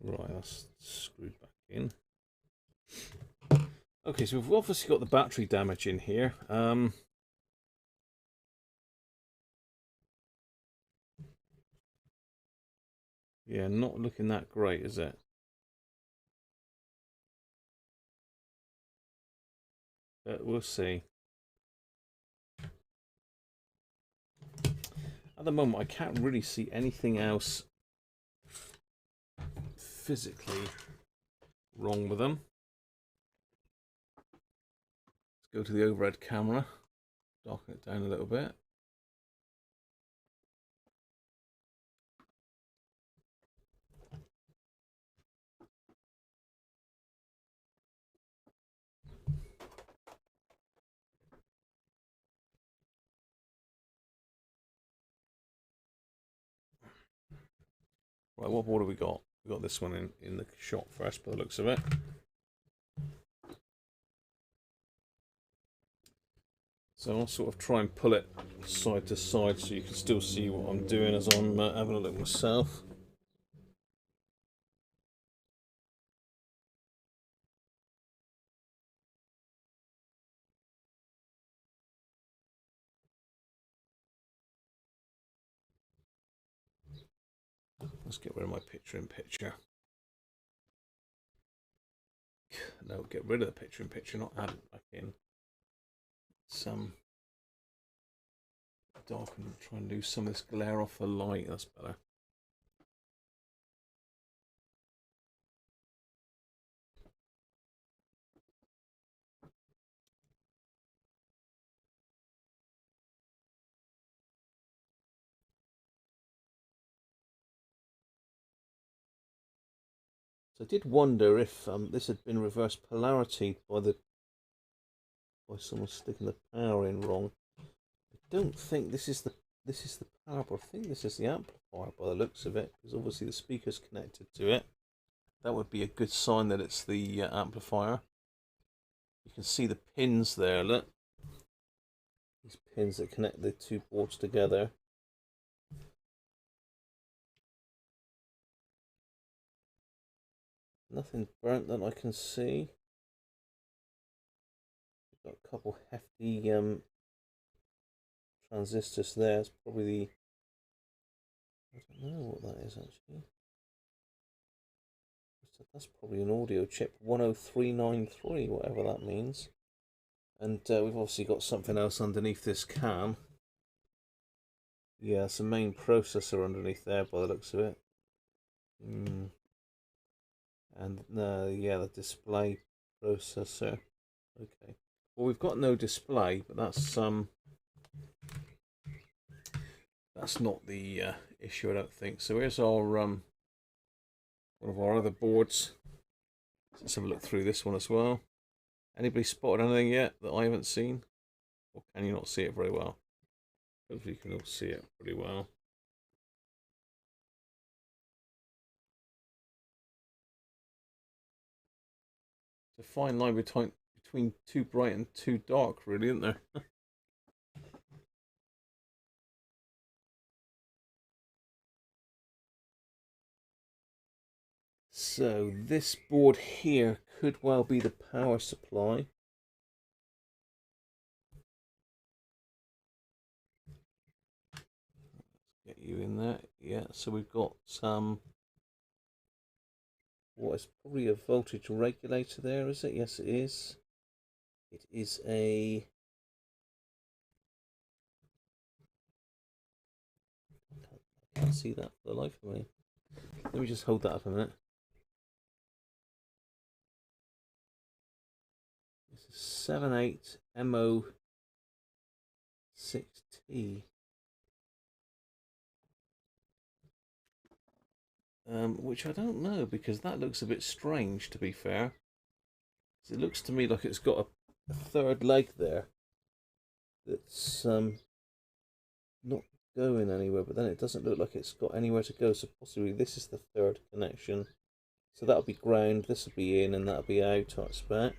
Right, that's screwed back in. Okay, so we've obviously got the battery damage in here. Yeah, not looking that great, is it? But we'll see. At the moment, I can't really see anything else physically wrong with them. Let's go to the overhead camera, darken it down a little bit. Right, what board have we got? We got this one in the shot first, by the looks of it. So I'll sort of try and pull it side to side so you can still see what I'm doing as I'm having a look myself. Let's get rid of my picture-in-picture. No, get rid of the picture-in-picture, not add it back in. Some darken, try and lose some of this glare off the light. That's better. So I did wonder if this had been reverse polarity by someone sticking the power in wrong. I don't think this is the power, but I think this is the amplifier by the looks of it, because obviously the speaker's connected to it. That would be a good sign that it's the amplifier. You can see the pins there, look. These pins that connect the two boards together. Nothing burnt that I can see. Got a couple hefty transistors there. It's probably the, I don't know what that is actually. That's probably an audio chip 10393, whatever that means. And we've obviously got something else underneath this cam. Yeah, it's a main processor underneath there by the looks of it. And yeah, the display processor. Okay. Well, we've got no display, but that's not the issue, I don't think. So here's our one of our other boards. Let's have a look through this one as well. Anybody spotted anything yet that I haven't seen? Or can you not see it very well? Hopefully you can all see it pretty well. It's a fine line between too bright and too dark, really, isn't there? So this board here could well be the power supply. Let's get you in there. Yeah, so we've got some what is probably a voltage regulator there, is it? Yes, it is. It is a I can't see that for the life of me. Let me just hold that up a minute. This is 78MO6T. Which I don't know, because that looks a bit strange, to be fair. It looks to me like it's got a third leg there that's not going anywhere, but then it doesn't look like it's got anywhere to go, so possibly this is the third connection. So that'll be ground, this will be in, and that'll be out, I expect.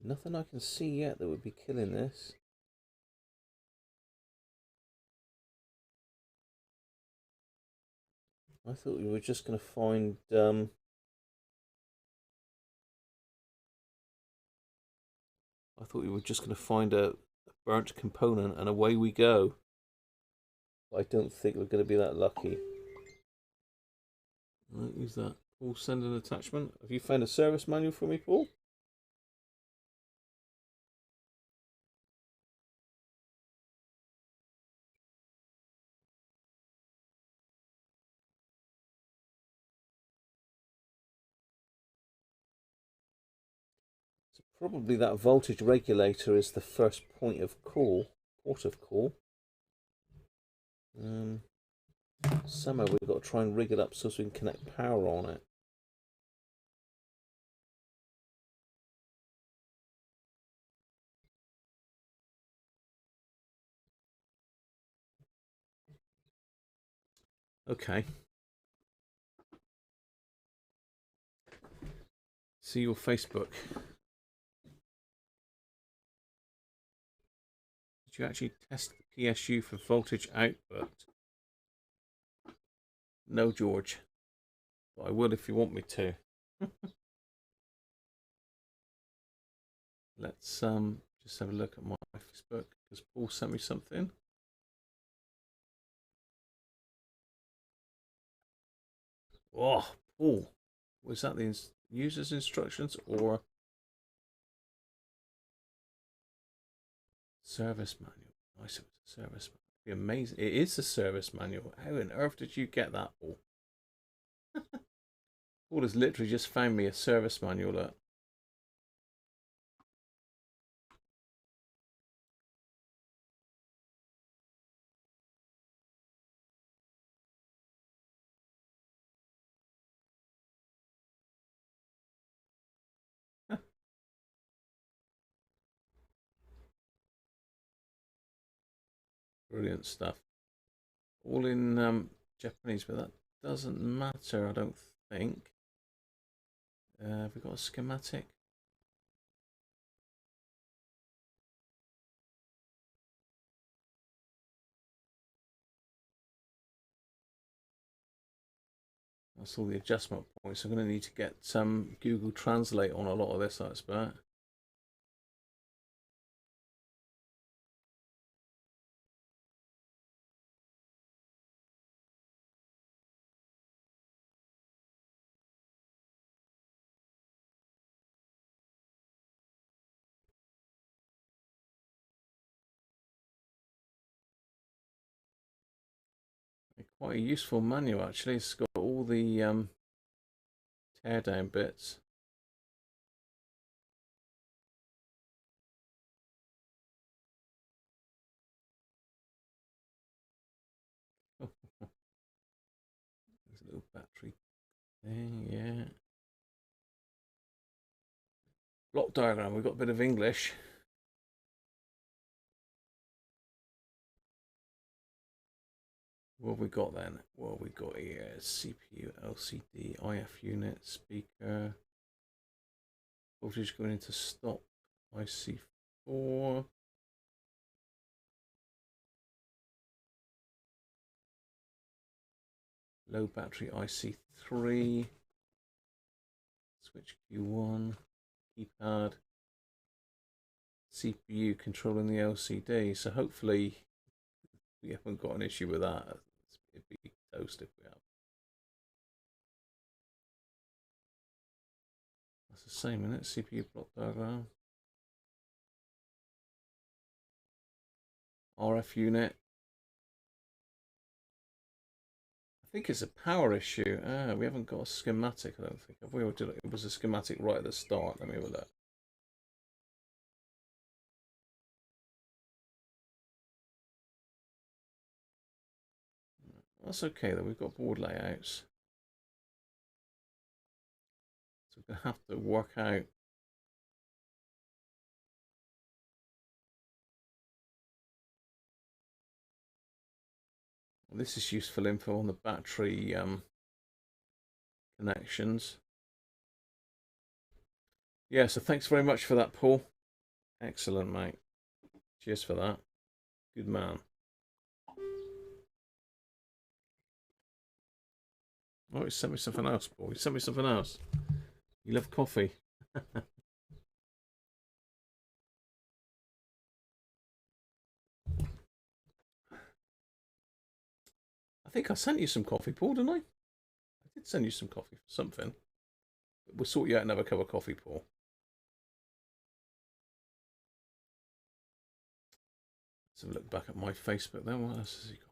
Nothing I can see yet that would be killing this. I thought we were just going to find a burnt component and away we go. But I don't think we're going to be that lucky. Right, use that. Paul, send an attachment. Have you found a service manual for me, Paul? So probably that voltage regulator is the first port of call. Somehow we've got to try and rig it up so we can connect power on it. Okay. See your Facebook. Did you actually test the PSU for voltage output? No, George. But I will if you want me to. Let's just have a look at my Facebook because Paul sent me something. Oh, Paul. Was that the user's instructions or service manual? Nice, it was a service manual. It'd be amazing. It is a service manual. How on earth did you get that, Paul? Paul has literally just found me a service manual. Look. Brilliant stuff. All in Japanese, but that doesn't matter, I don't think. Have we got a schematic? That's all the adjustment points. I'm going to need to get some Google Translate on a lot of this, I expect. Quite a useful manual, actually. It's got all the teardown bits. There's a little battery thing, yeah. Block diagram, we've got a bit of English. What have we got then? What have we got here? CPU, LCD, IF unit, speaker. Voltage going into stop, IC4. Low battery, IC3. Switch Q1. Keypad. CPU controlling the LCD. So hopefully we haven't got an issue with that. It'd be toast if we have. That's the same, isn't it? CPU block diagram. RF unit. I think it's a power issue. We haven't got a schematic, I don't think. Have we? It was a schematic right at the start. Let me have a look. That's okay though, we've got board layouts. So we're going to have to work out this is useful info on the battery connections. Yeah, so thanks very much for that, Paul. Excellent, mate. Cheers for that. Good man. Oh, he sent me something else, Paul. He sent me something else. You love coffee. I think I sent you some coffee, Paul, didn't I? I did send you some coffee for something. We'll sort you out another cup of coffee, Paul. Let's have a look back at my Facebook then. What else has he got?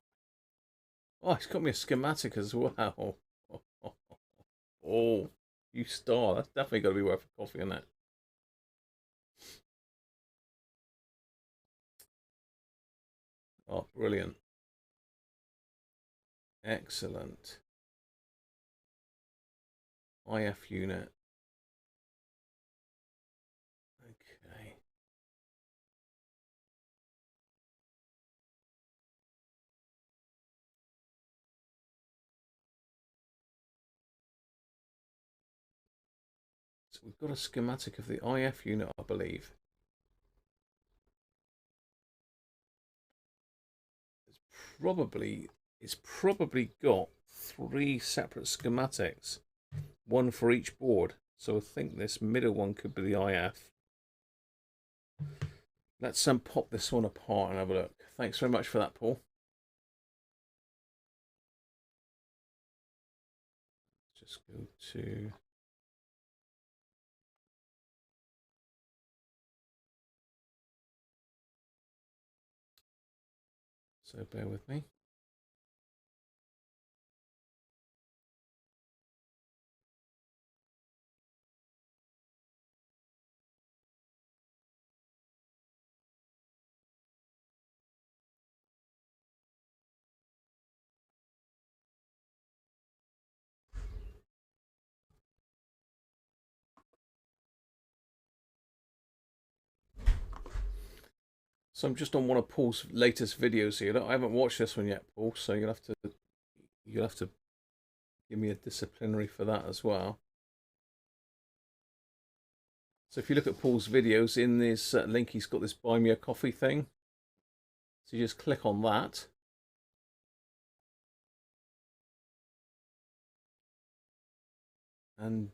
Oh, he's got me a schematic as well. Oh, you star. That's definitely got to be worth a coffee, isn't it? Oh, brilliant. Excellent. IF unit. Okay. So we've got a schematic of the IF unit, I believe. It's probably got 3 separate schematics, one for each board. So I think this middle one could be the IF. Let's pop this one apart and have a look. Thanks very much for that, Paul. Just go to... So bear with me. So I'm just on one of Paul's latest videos here. I haven't watched this one yet, Paul, so you'll have to give me a disciplinary for that as well. So if you look at Paul's videos, in this link he's got this buy me a coffee thing. So you just click on that. And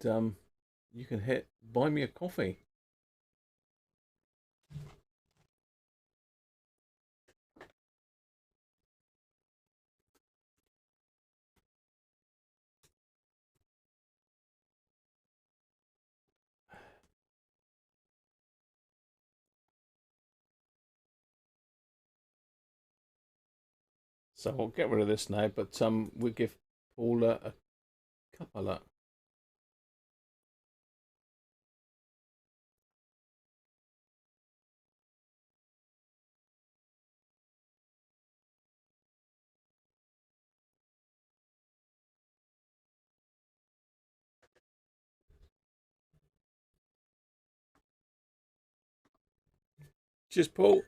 you can hit buy me a coffee. So I'll get rid of this now, but we'll give Paul a cup of that. Cheers, Paul.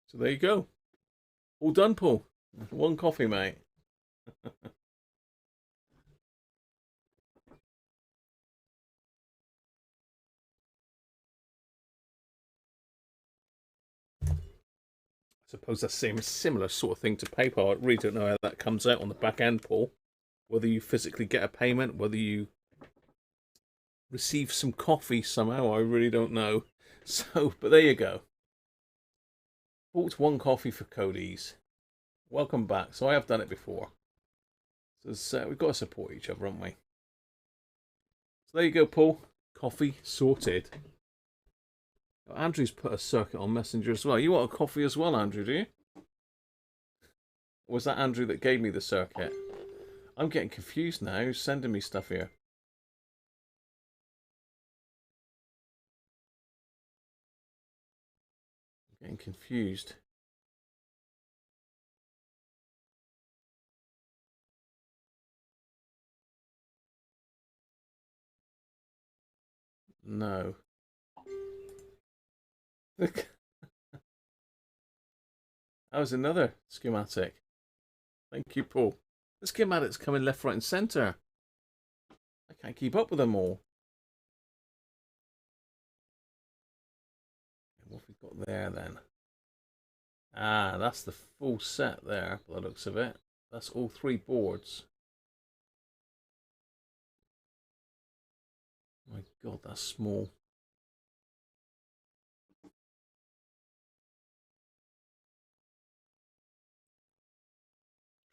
So there you go. All done, Paul. One coffee, mate. I suppose that's a similar sort of thing to PayPal. I really don't know how that comes out on the back end, Paul. Whether you physically get a payment, whether you receive some coffee somehow, I really don't know. So, but there you go. Bought one coffee for Cody's. Welcome back. So I have done it before. So we've got to support each other, haven't we? So there you go, Paul. Coffee sorted. Andrew's put a circuit on Messenger as well. You want a coffee as well, Andrew, do you? Or was that Andrew that gave me the circuit? I'm getting confused now. Who's sending me stuff here? I'm getting confused. No. Look. That was another schematic. Thank you, Paul. The schematics coming left, right, and centre. I can't keep up with them all. What have we got there then? Ah, that's the full set there, by the looks of it. That's all three boards. My God, that's small.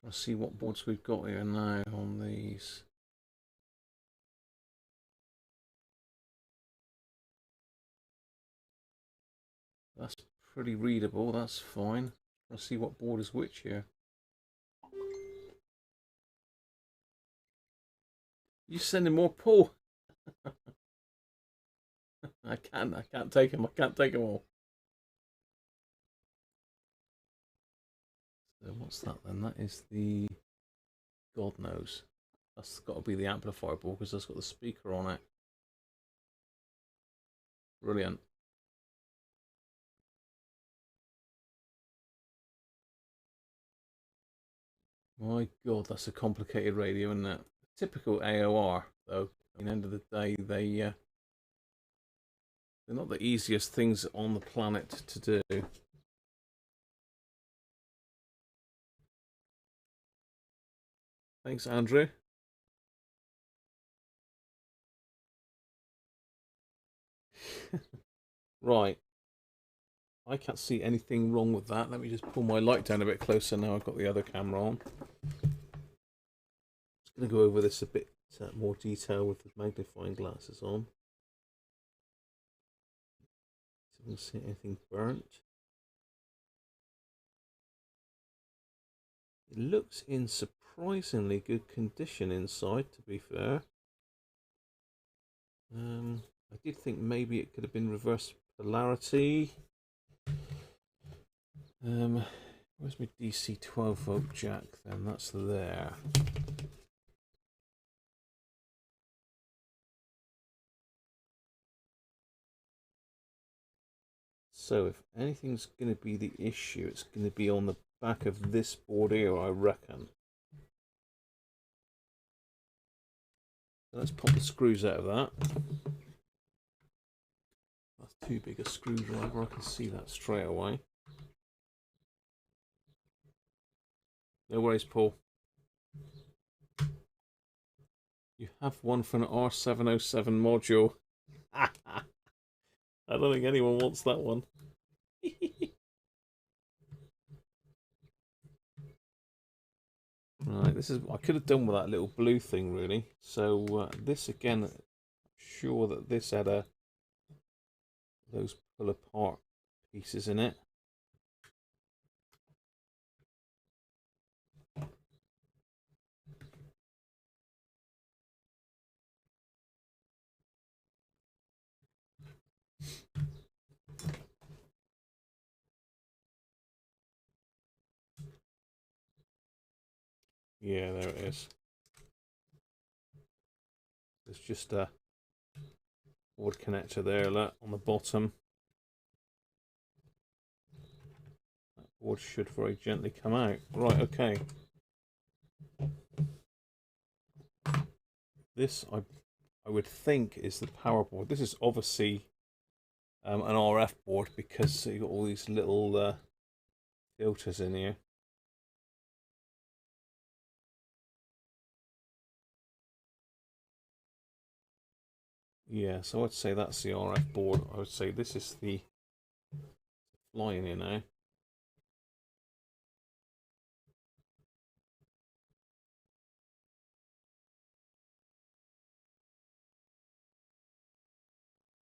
Let's see what boards we've got here now on these. That's pretty readable, that's fine. Let's see what board is which here. You sending more, Paul? I can't take them. I can't take them all. So what's that then? That is the, God knows. That's got to be the amplifier board because that's got the speaker on it. Brilliant. My God, that's a complicated radio, isn't it? Typical AOR, though. At the end of the day, they're not the easiest things on the planet to do. Thanks, Andrew. Right. I can't see anything wrong with that. Let me just pull my light down a bit closer now I've got the other camera on. Just going to go over this a bit more detail with the magnifying glasses on. So I don't see anything burnt. It looks in surprisingly good condition inside, to be fair. I did think maybe it could have been reverse polarity. Where's my DC 12 volt jack then? That's there. So if anything's going to be the issue, it's going to be on the back of this board here, I reckon. So let's pop the screws out of that. That's too big a screwdriver, I can see that straight away. No worries, Paul. You have one for an R707 module. I don't think anyone wants that one. Right, this is, I could have done with that little blue thing really. So this again, I'm sure that this had those pull apart pieces in it. Yeah, there it is. There's just a board connector there, look, on the bottom. That board should very gently come out. Right, okay. This, I would think, is the power board. This is obviously an RF board because you've got all these little filters in here. Yeah, so I'd say that's the RF board. I would say this is the flying in now.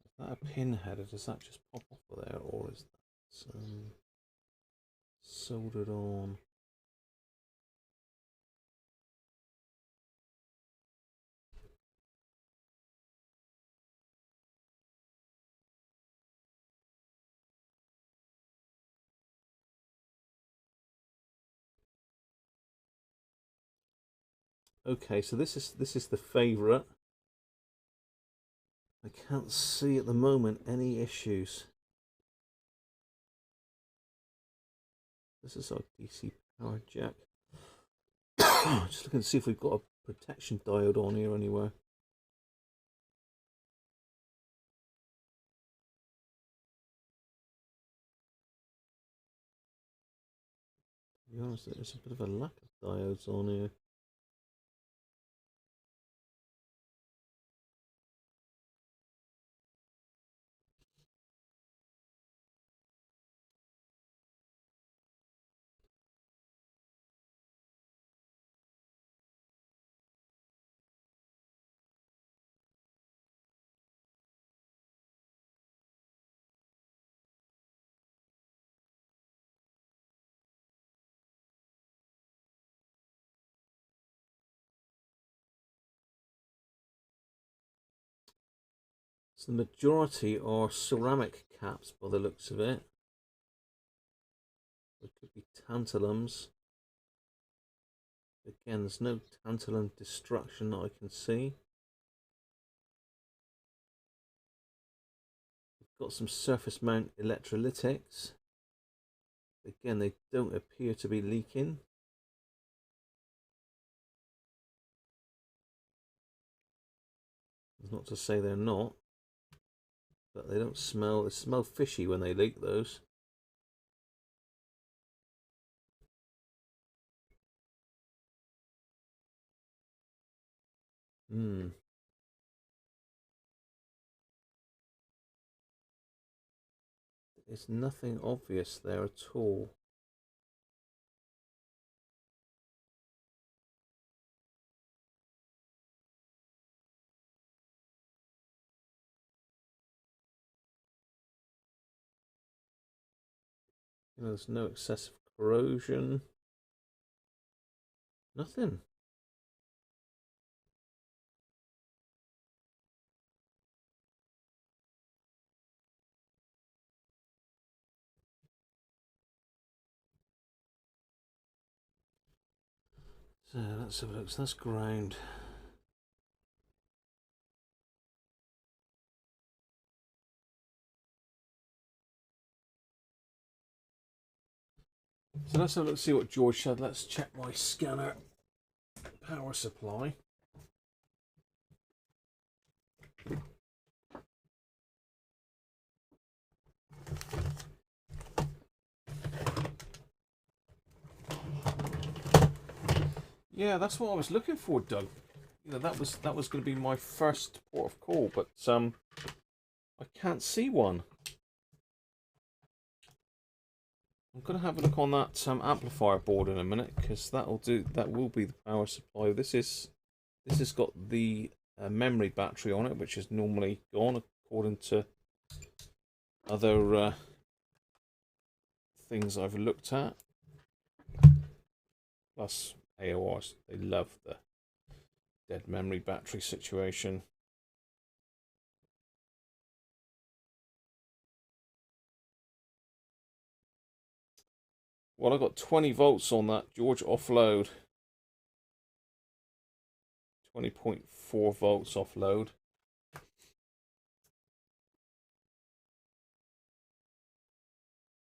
Is that a pin header? Does that just pop off of there, or is that soldered on? Okay, so this is the favorite. I can't see at the moment any issues. This is our DC power jack. Just looking to see if we've got a protection diode on here anywhere. To be honest, there's a bit of a lack of diodes on here. So the majority are ceramic caps by the looks of it. There could be tantalums. Again, there's no tantalum destruction that I can see. We've got some surface mount electrolytics. Again, they don't appear to be leaking. It's not to say they're not, but they don't smell. They smell fishy when they leak those. There's nothing obvious there at all. You know, there's no excessive corrosion. Nothing. So let's have a look. So that's ground. So let's have a look, see what George said. Let's check my scanner power supply. Yeah, that's what I was looking for, Doug. You know, that was going to be my first port of call, but I can't see one. I'm going to have a look on that amplifier board in a minute, because that will be the power supply. This has got the memory battery on it, which is normally gone according to other things I've looked at. Plus AORs, they love the dead memory battery situation. Well, I got 20 volts on that George offload. 20.4 volts offload.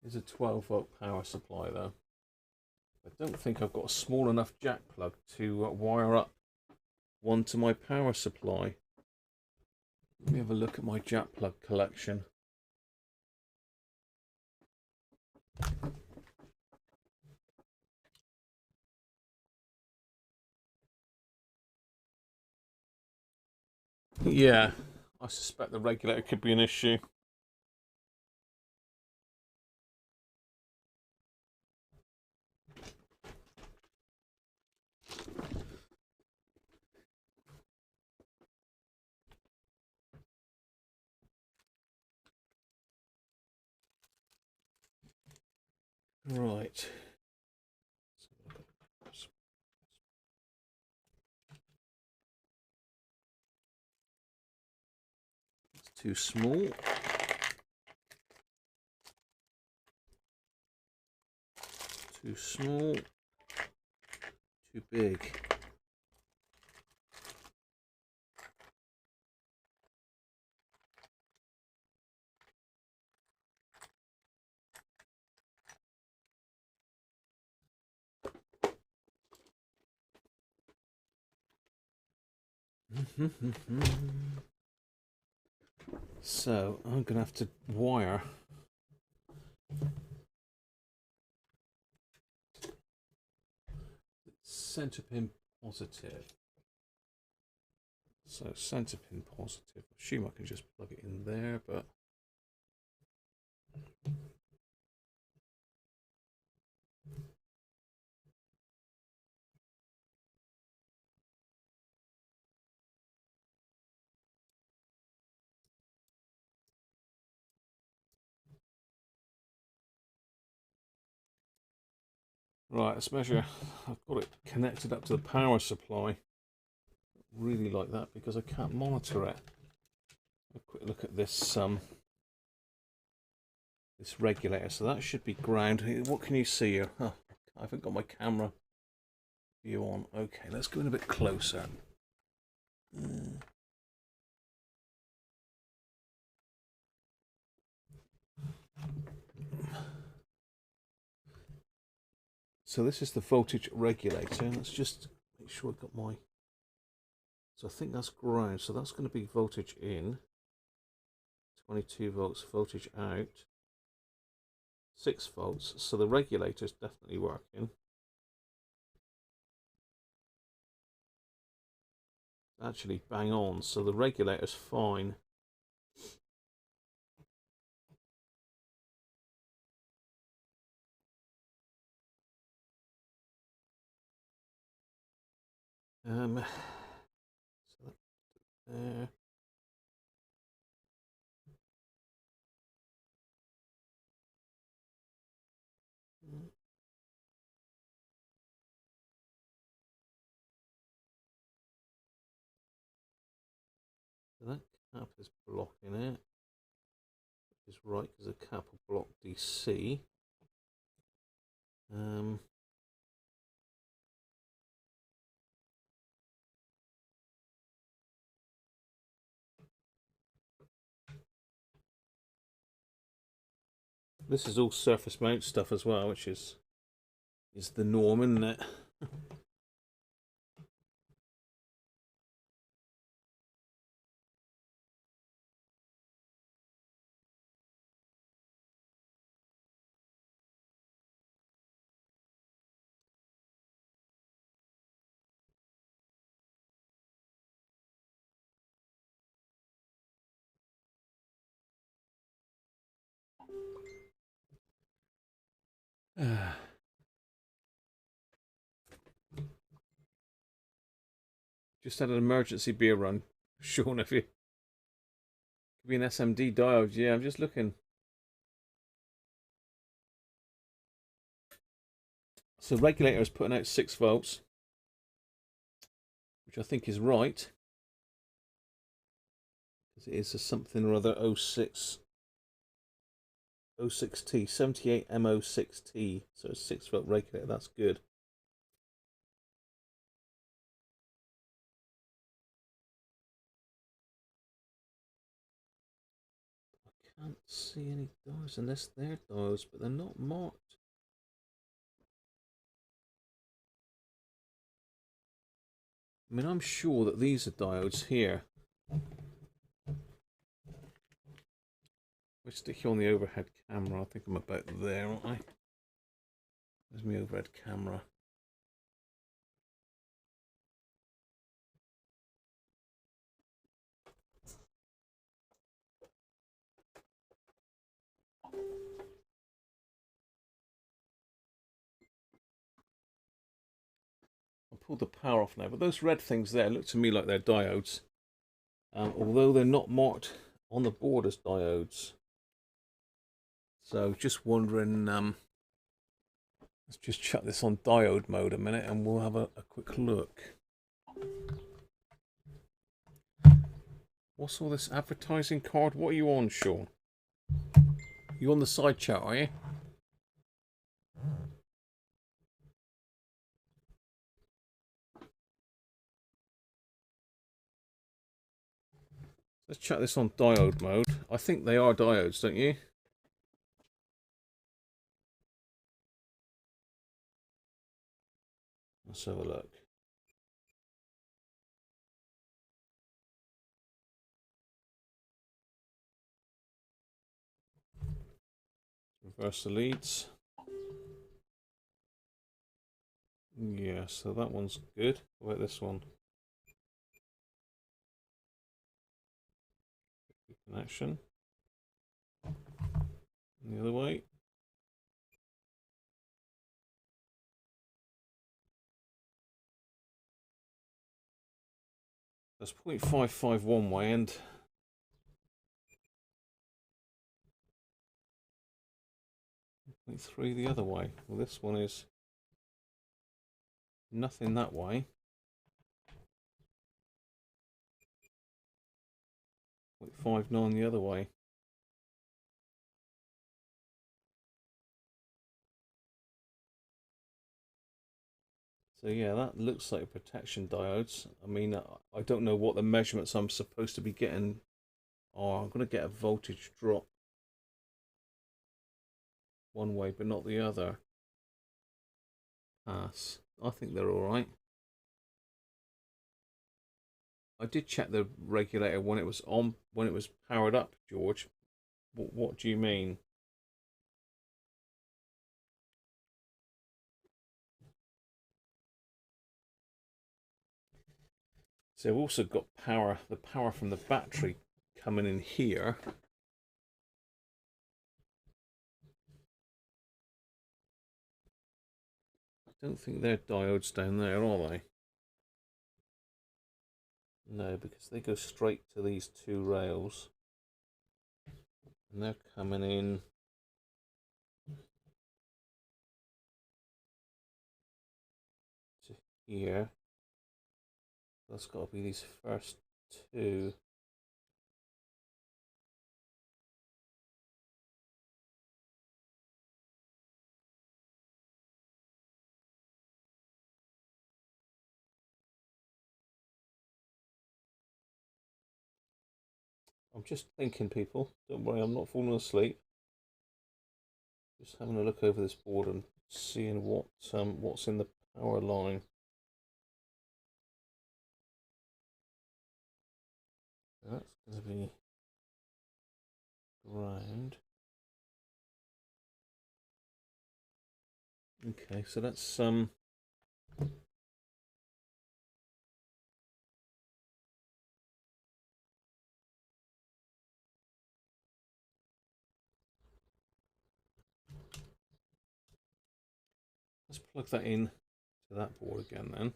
There's a 12 volt power supply though. I don't think I've got a small enough jack plug to wire up one to my power supply. Let me have a look at my jack plug collection. Yeah, I suspect the regulator could be an issue. Right. It's too small. Too small. Too big. So I'm gonna have to wire center pin positive. So center pin positive. I assume I can just plug it in there, but right, let's measure. I've got it connected up to the power supply. Really like that because I can't monitor it. A quick look at this this regulator. So that should be ground. What can you see here? Oh, I haven't got my camera view on. Okay, let's go in a bit closer. So this is the voltage regulator. Let's just make sure I've got my... So I think that's ground. So that's going to be voltage in. 22 volts, voltage out. 6 volts. So the regulator is definitely working. Actually bang on. So the regulator's fine. So that there. So that cap is blocking it. Which is right because the cap will block DC. This is all surface mount stuff as well, which is the norm, isn't it? Just had an emergency beer run. Sean, if you could be an SMD diode. Yeah, I'm just looking. So regulator is putting out 6 volts, which I think is right. Because it is a something or other 06T, 78 M06T. So a 6 volt regulator, that's good. Can't see any diodes unless they're diodes, but they're not marked. I mean, I'm sure that these are diodes here. We stick you on the overhead camera. I think I'm about there, aren't I? There's my overhead camera. I'll pull the power off now, but those red things there look to me like they're diodes, although they're not marked on the board as diodes. So just wondering, let's just chuck this on diode mode a minute and we'll have a quick look. What's all this advertising card? What are you on, Sean? You on the side chat, are you? Let's chuck this on diode mode. I think they are diodes, don't you? Let's have a look. Reverse the leads. Yeah, so that one's good. What about this one? Connection. And the other way. That's 0.55 one way and 0.3 the other way. Well, this one is nothing that way. 0.59 the other way. So yeah, that looks like protection diodes. I mean, I don't know what the measurements I'm supposed to be getting are. I'm going to get a voltage drop one way, but not the other. Pass. I think they're all right. I did check the regulator when it was on, when it was powered up, George. What do you mean? So we've also got power, the power from the battery coming in here. I don't think they're diodes down there, are they? No, because they go straight to these two rails. And they're coming in to here. That's got to be these first two. I'm just thinking, people. Don't worry, I'm not falling asleep. Just having a look over this board and seeing what's in the power line. That's going to be ground. Okay, so that's let's plug that in to that board again then.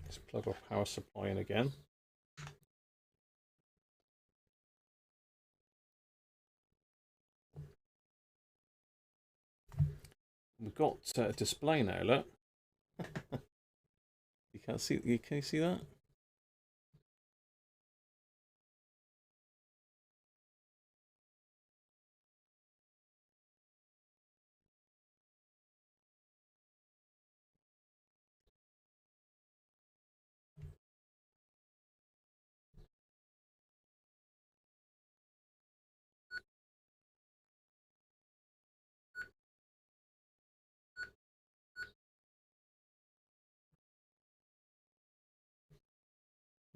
Let's plug our power supply in again. We've got a display now, look. You can't see, can you see that?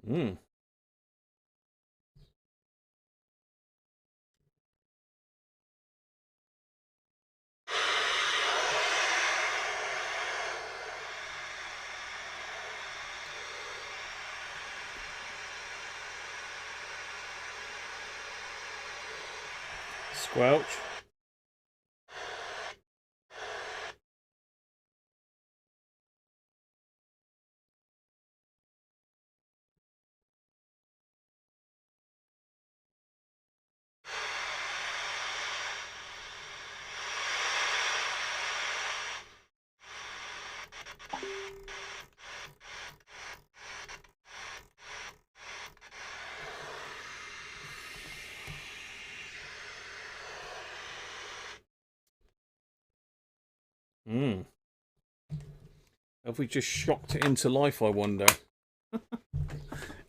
Hmm. Squelch. Hmm. Have we just shocked it into life, I wonder?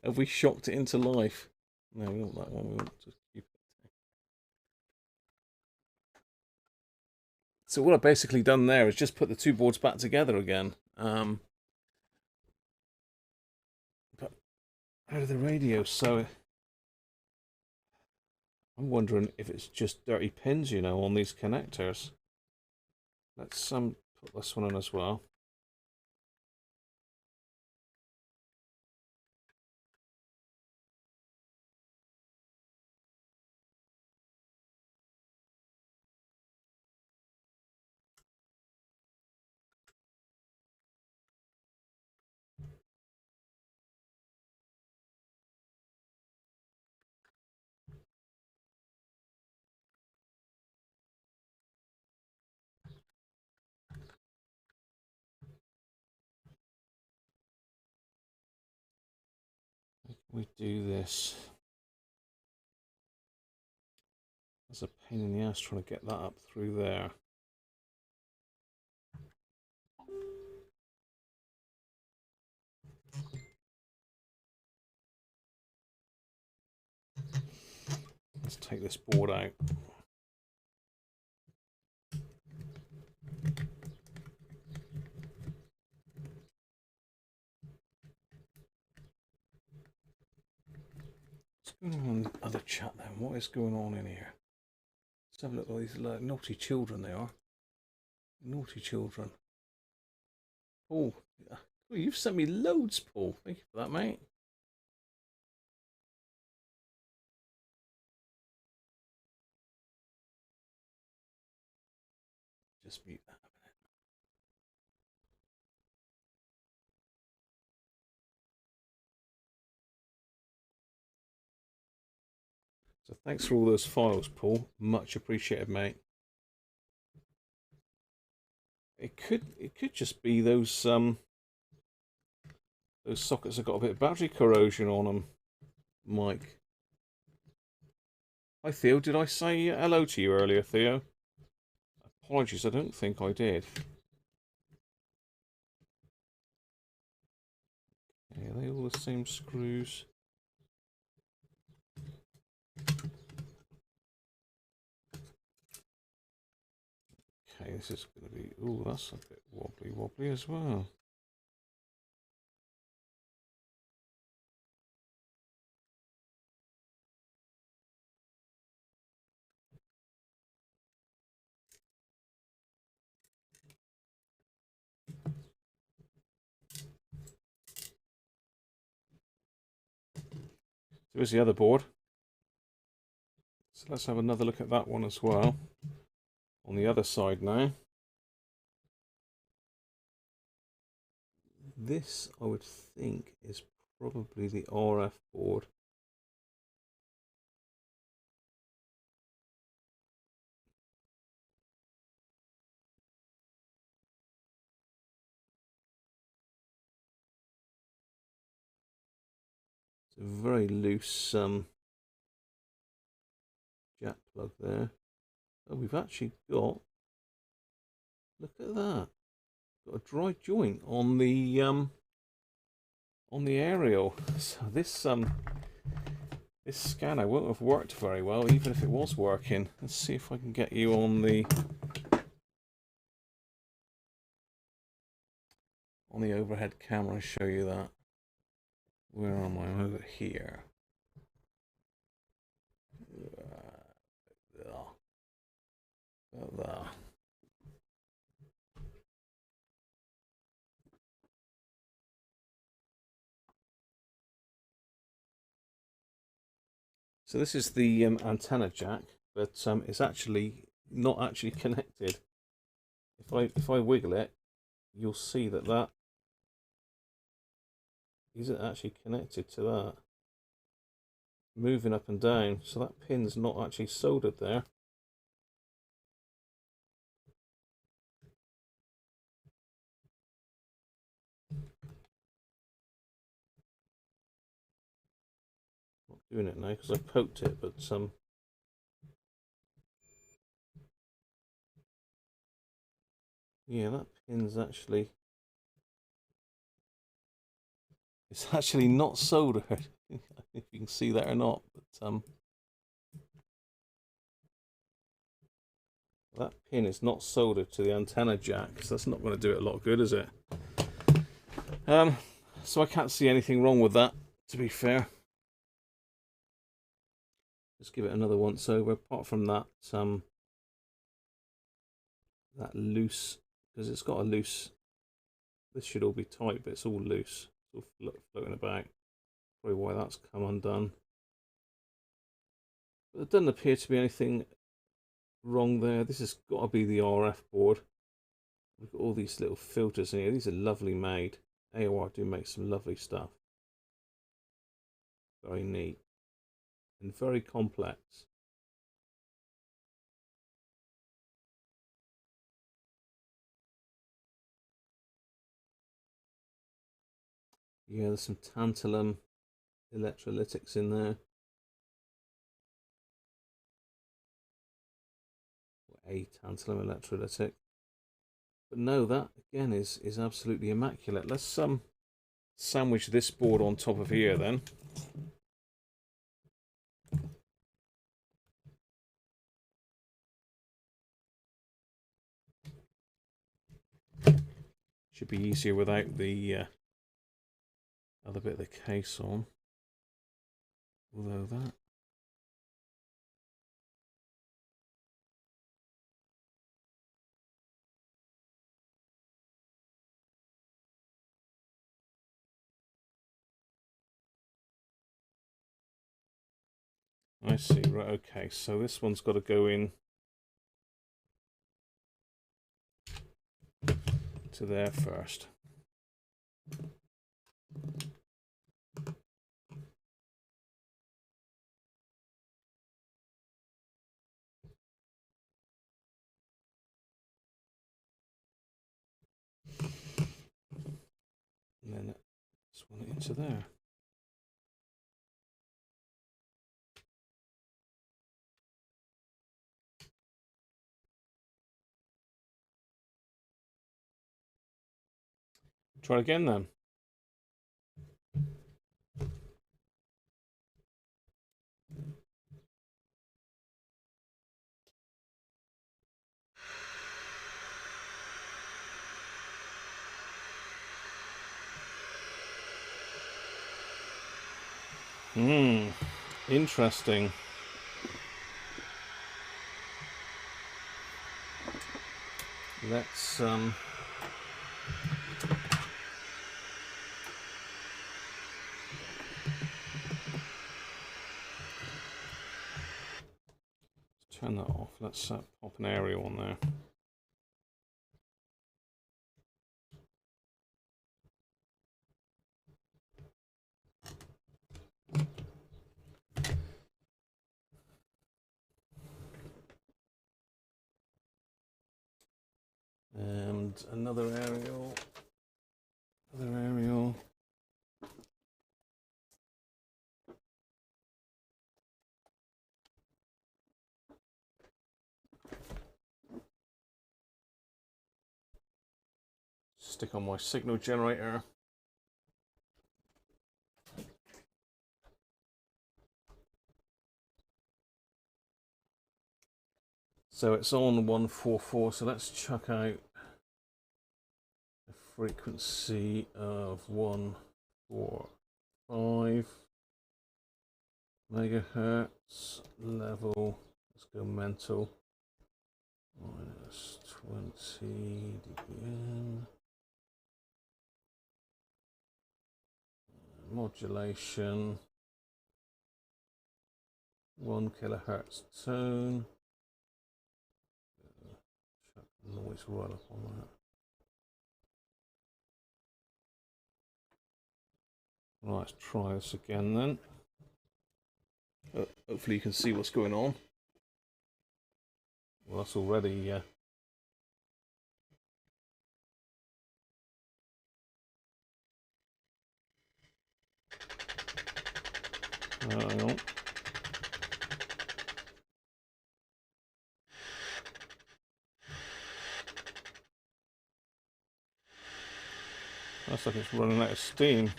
Have we shocked it into life? No, we want that one. We want to keep it. So what I've basically done there is just put the two boards back together again. But out of the radio, so I'm wondering if it's just dirty pins, you know, on these connectors. Let's put this one in as well. We do this. There's a pain in the ass trying to get that up through there. Let's take this board out. What's going on in the other chat then? What is going on in here? Let's have a look at these naughty children they are. Naughty children. Paul, you've sent me loads, Paul. Thank you for that, mate. Just mute that a minute. So thanks for all those files, Paul. Much appreciated, mate. It could just be those sockets have got a bit of battery corrosion on them, Mike. Hi Theo, did I say hello to you earlier, Theo? Apologies, I don't think I did. Okay, are they all the same screws? Okay, this is going to be... Oh, that's a bit wobbly as well. So here's the other board. So let's have another look at that one as well. On the other side now. This, I would think, is probably the RF board. It's a very loose jack plug there. Oh, we've actually got... Look at that. Got a dry joint on the aerial. So this scanner won't have worked very well, even if it was working. Let's see if I can get you on the overhead camera and show you that. Where am I? I'm over here. There. So this is the antenna jack, but it's actually not actually connected. If I wiggle it, you'll see that that isn't actually connected to that. Moving up and down, so that pin's not actually soldered there. Not doing it now because I poked it, but yeah, that pin's actually, it's actually not soldered. If you can see that or not, but that pin is not soldered to the antenna jack, so that's not going to do it a lot of good, is it? So I can't see anything wrong with that, to be fair. Just give it another once over. Apart from that, that loose, because it's got a loose. This should all be tight, but it's all loose. It's all floating about. Probably why that's come undone. But there doesn't appear to be anything wrong there. This has got to be the RF board. We've got all these little filters in here. These are lovely made. AOR do make some lovely stuff. Very neat. And very complex. Yeah, there's some tantalum electrolytics in there. A tantalum electrolytic. But no, that again is absolutely immaculate. Let's sandwich this board on top of here then. Should be easier without the other bit of the case on. Although that. I see, right, okay, so this one's got to go in to there first. And then this one into there. Try it again then. Interesting. Let's turn that off. Let's pop an aerial on there. And another aerial. Another aerial. Stick on my signal generator. So it's on 144, so let's chuck out a frequency of 144. 5 megahertz level. Let's go mental. Minus 20 dBn. Modulation. 1 kilohertz tone. Chuck the noise right up on that. Right, let's try this again then. Hopefully you can see what's going on. Well, that's already hang on. Looks like it's running out of steam.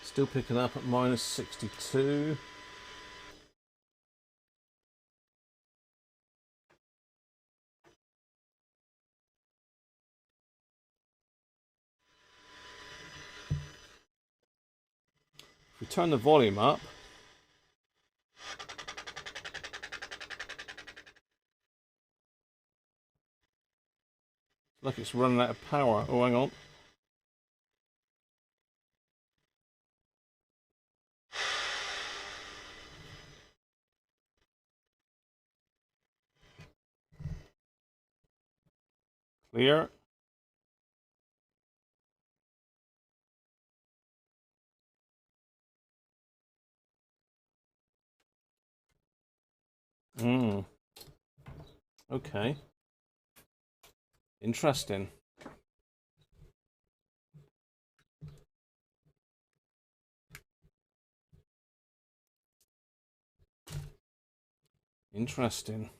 Still picking up at minus 62. If we turn the volume up, it's like it's running out of power. Oh, hang on. Clear. Okay. Interesting. Interesting.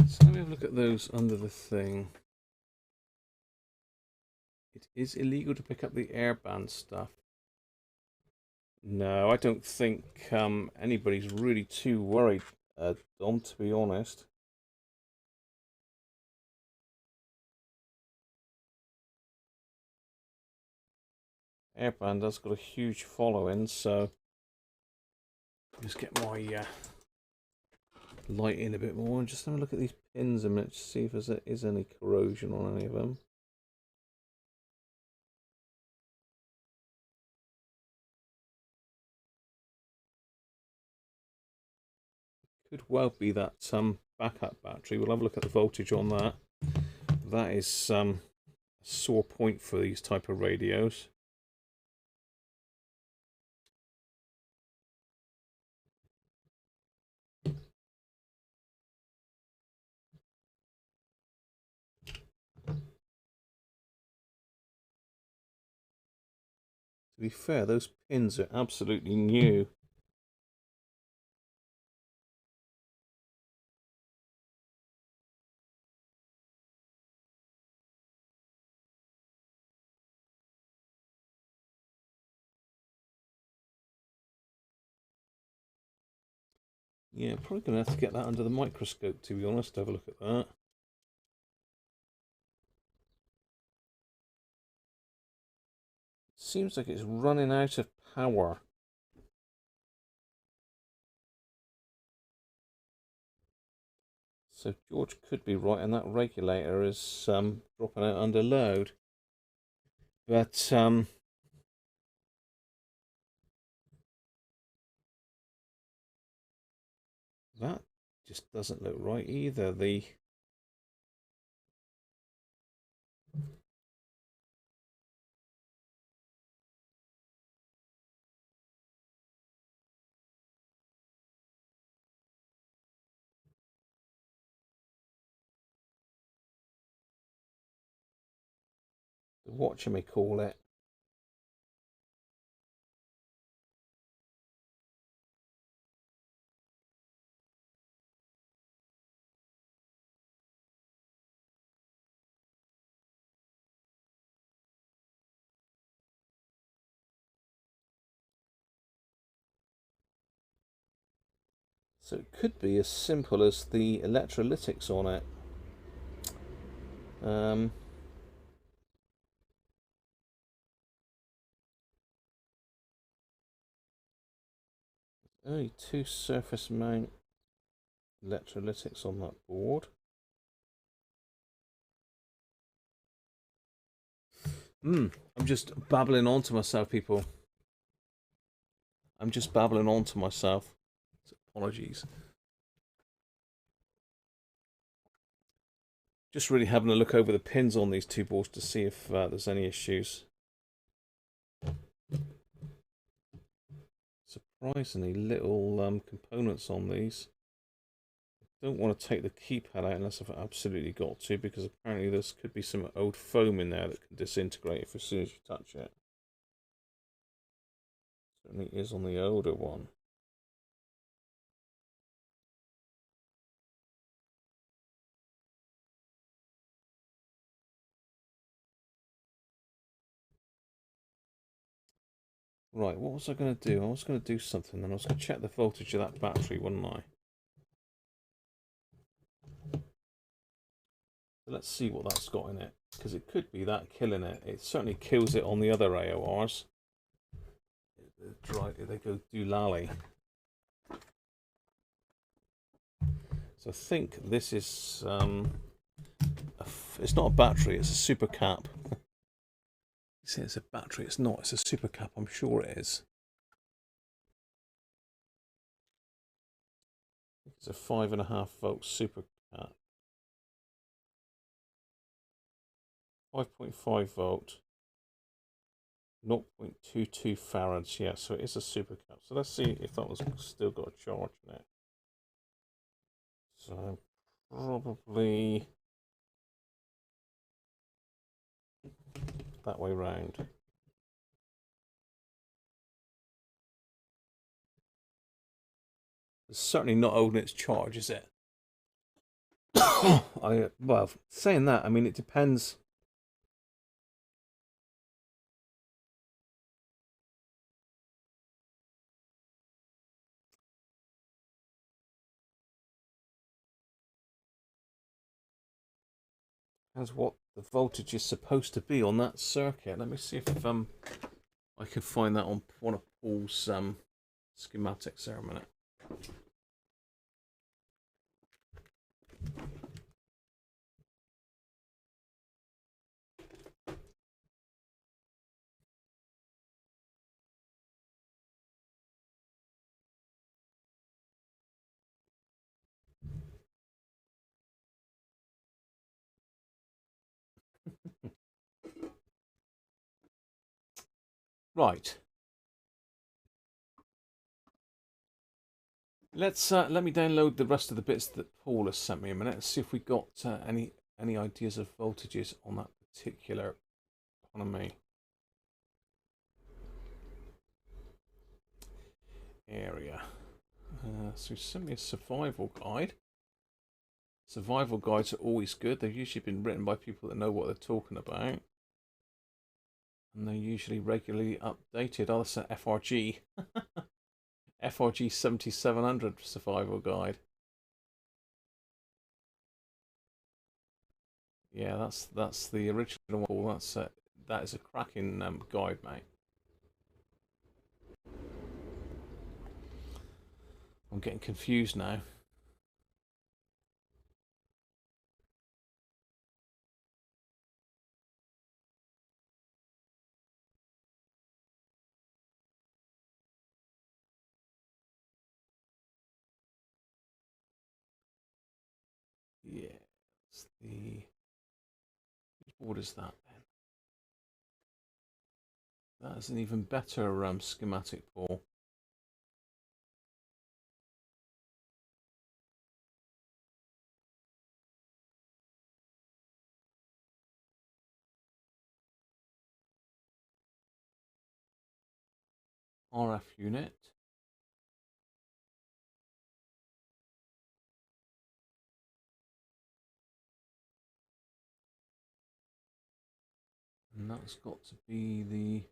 So let me have a look at those under the thing. It is illegal to pick up the airband stuff. No, I don't think anybody's really too worried, Dom, to be honest. Airband has got a huge following, so just get my light in a bit more and just have a look at these pins a minute to see if there is any corrosion on any of them. Could well be that backup battery. We'll have a look at the voltage on that. That is a sore point for these type of radios. To be fair, those pins are absolutely new. Yeah, probably going to have to get that under the microscope, to be honest, to have a look at that. Seems like it's running out of power. So George could be right, and that regulator is dropping out under load. But that just doesn't look right either. What you may call it. So it could be as simple as the electrolytics on it. Only 2 surface mount electrolytics on that board. I'm just babbling on to myself, people. I'm just babbling on to myself. So apologies. Just really having a look over the pins on these 2 boards to see if there's any issues. Surprisingly little components on these. Don't want to take the keypad out unless I've absolutely got to, because apparently there could be some old foam in there that can disintegrate as soon as you touch it. Certainly is on the older one. Right, what was I going to do? I was going to do something, then I was going to check the voltage of that battery, wasn't I? So let's see what that's got in it, because it could be that killing it. It certainly kills it on the other AORs. They go doolally. So I think this is it's not a battery, it's a super cap. You say it's a battery, it's not, it's a super cap, I'm sure it is. It's a 5.5 volt super cap. 5.5 volt. 0.22 farads, yeah, so it is a super cap. So let's see if that was still got a charge in it. So probably that way round. It's certainly not holding its charge, is it? Well, saying that, I mean, it depends. Depends what the voltage is supposed to be on that circuit. Let me see if I can find that on one of Paul's schematics there a minute. Right. Let's let me download the rest of the bits that Paul has sent me a minute and see if we got any ideas of voltages on that particular economy area. So send me a survival guide. Survival guides are always good. They've usually been written by people that know what they're talking about. And they're usually regularly updated. Oh, that's an FRG. FRG 7700 survival guide. Yeah, that's the original one. That is a cracking guide, mate. I'm getting confused now. Yeah, it's the... What is that then? That is an even better schematic, Paul. RF unit. And that's got to be the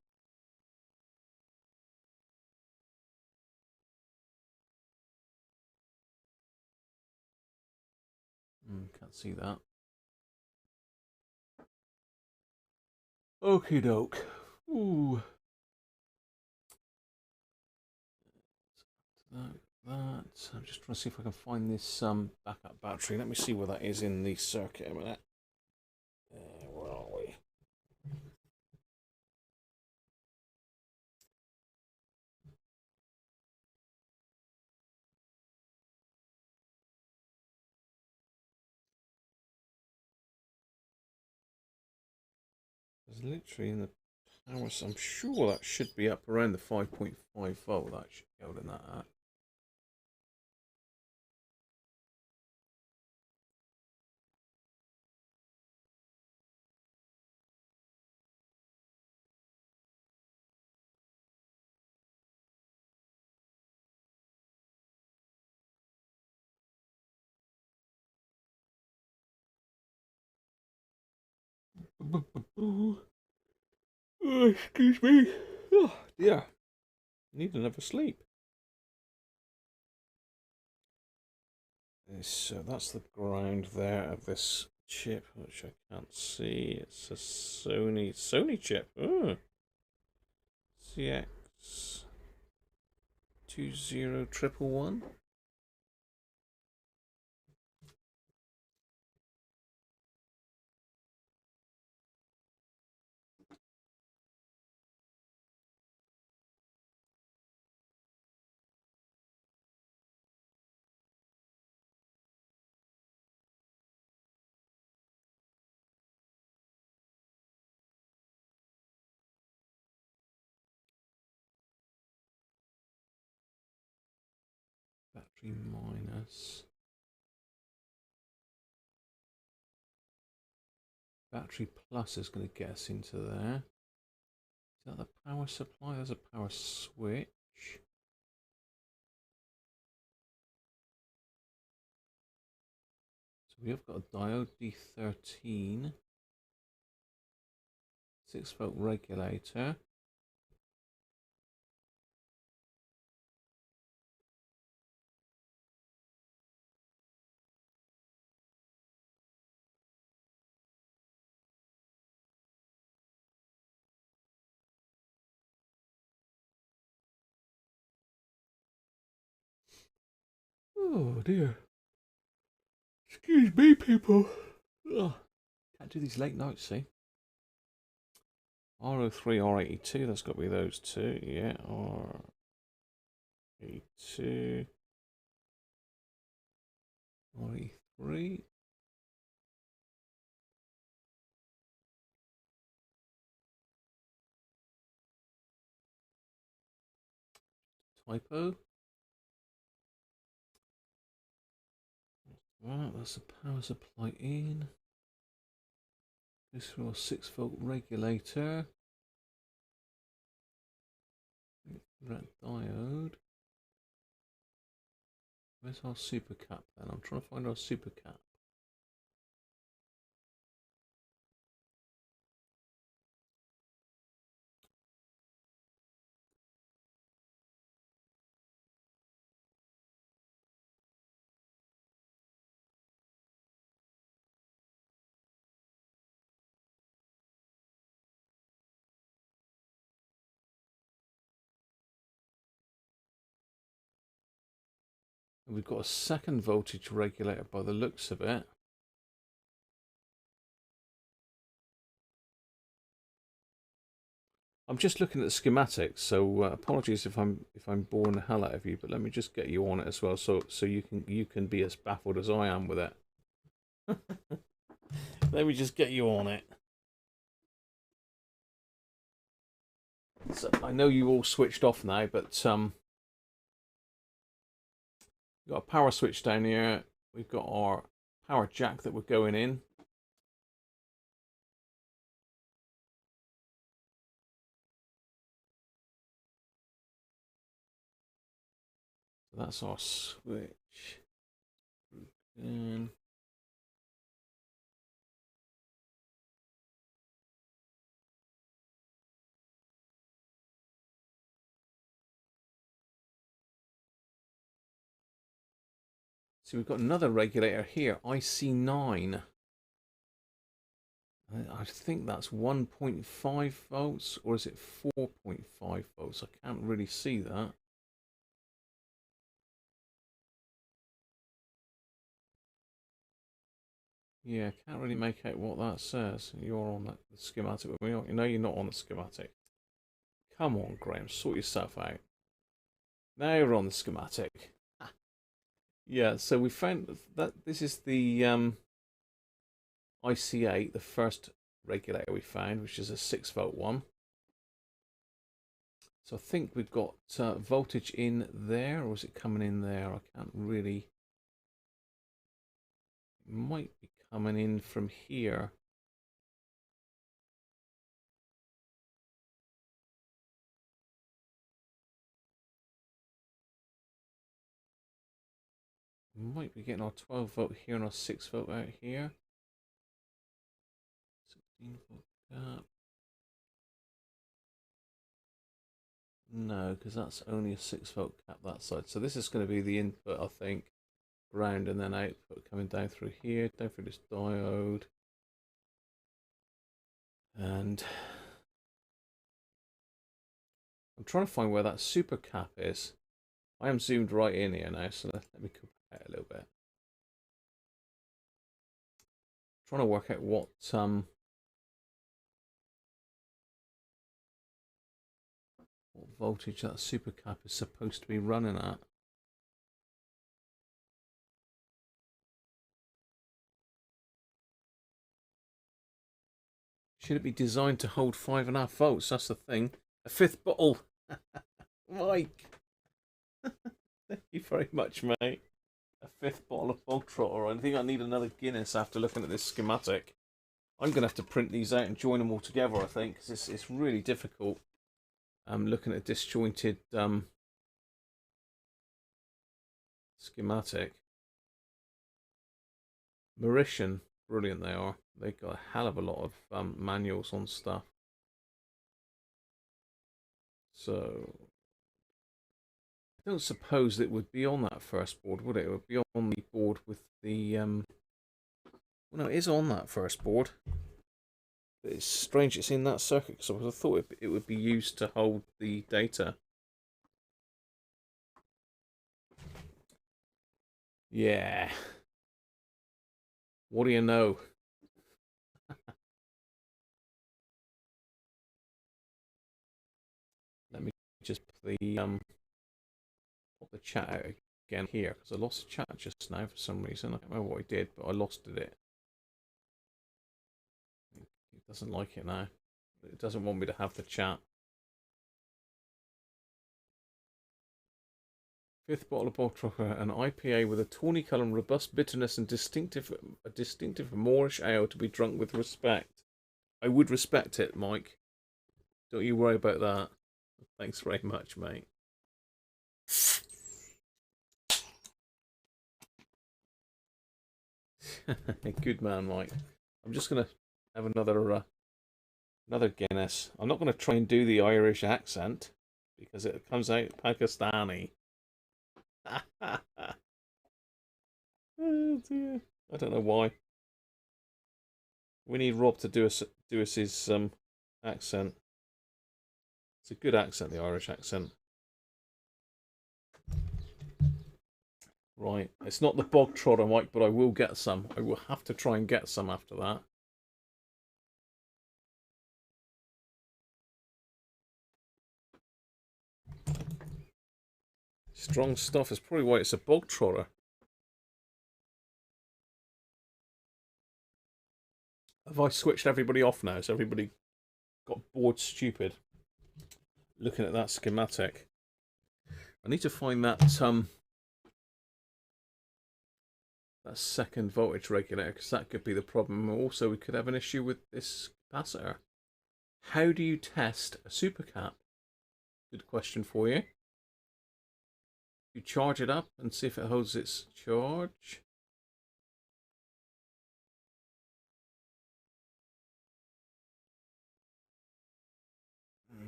can't see that. Okie doke. Ooh. That. I'm just trying to see if I can find this backup battery. Let me see where that is in the circuit a minute. Where are we? It's literally in the power. I'm sure that should be up around the 5.5 volt. That should be holding that at. Oh, excuse me. Oh, dear. Need another sleep. So that's the ground there of this chip, which I can't see. It's a Sony chip. Oh. CX 20111. Battery minus. Battery plus is going to get us into there. Is that the power supply? There's a power switch. So we have got a diode D13. 6-volt regulator. Oh dear. Excuse me, people. Ugh. Can't do these late nights, see? R03, R82, that's got to be those two. Yeah, R82, R83. Typo. Right, that's the power supply in. This for a 6-volt regulator. That diode. Where's our super cap then? I'm trying to find our super cap. And we've got a second voltage regulator by the looks of it. I'm just looking at the schematics, so apologies if I'm boring the hell out of you, but let me just get you on it as well, so you can be as baffled as I am with it. Let me just get you on it. So I know you all switched off now, but we've got a power switch down here. We've got our power jack that we're going in. So that's our switch. And so we've got another regulator here, IC9. I think that's 1.5 volts, or is it 4.5 volts? I can't really see that. Yeah, can't really make out what that says. You're on the schematic with me, aren't you? No, you're not on the schematic. Come on, Graham, sort yourself out. Now you're on the schematic. Yeah, so we found that this is the IC8, the first regulator we found, which is a 6-volt one. So I think we've got voltage in there, or is it coming in there? I can't really. It might be coming in from here. We might be getting our 12-volt here and our 6-volt out here. 16-volt cap. No, because that's only a 6-volt cap that side. So this is going to be the input, I think. Ground and then output coming down through here, down through this diode. And I'm trying to find where that super cap is. I am zoomed right in here now, so let me compare it a little bit. Trying to work out what voltage that super cap is supposed to be running at. Should it be designed to hold 5.5 volts? That's the thing. A 5th bottle. Mike. Thank you very much, mate. A 5th bottle of bog trotter. I think I need another Guinness after looking at this schematic. I'm going to have to print these out and join them all together, I think, because it's really difficult looking at a disjointed schematic. Mauritian, brilliant they are. They've got a hell of a lot of manuals on stuff. So I don't suppose it would be on that first board, would it? It would be on the board with the well, no, it is on that first board. But it's strange it's in that circuit, because I thought it would be used to hold the data. Yeah. What do you know? Let me just put the chat out again here, because I lost the chat just now for some reason. I don't know what I did, but I lost it. It doesn't like it now. It doesn't want me to have the chat. 5th bottle of bog trotter, an IPA with a tawny colour and robust bitterness and a distinctive Moorish ale to be drunk with respect. I would respect it, Mike. Don't you worry about that. Thanks very much, mate. Good man, Mike. I'm just gonna have another Guinness. I'm not gonna try and do the Irish accent because it comes out Pakistani. Oh dear. I don't know why. We need Rob to do us his accent. It's a good accent, the Irish accent. Right, it's not the bog trotter, Mike, but I will get some. I will have to try and get some after that. Strong stuff is probably why it's a bog trotter. Have I switched everybody off now? So everybody got bored stupid looking at that schematic. I need to find that that second voltage regulator, because that could be the problem. Also, we could have an issue with this capacitor. How do you test a supercap? Good question for you. You charge it up and see if it holds its charge.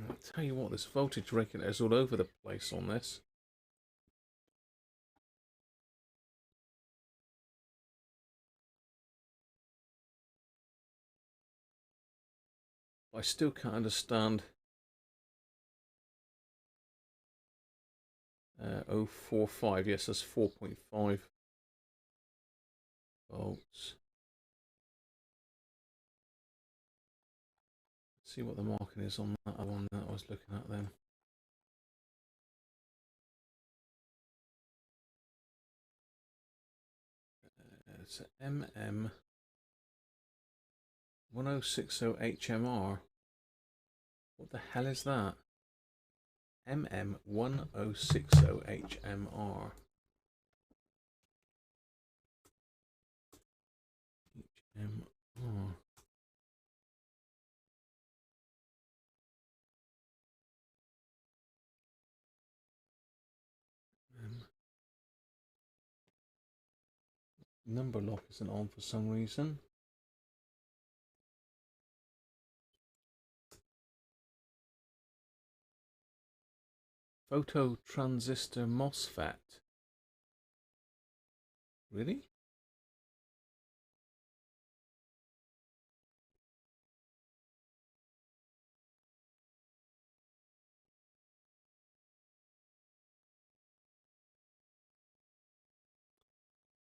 I'll tell you what, this voltage regulator is all over the place on this. I still can't understand 0.45, yes, that's 4.5 volts. Let's see what the marking is on that one that I was looking at then. It's MM 1060 HMR. What the hell is that? MM 1060 HMR. HMR. Number lock isn't on for some reason. Photo transistor MOSFET. Really?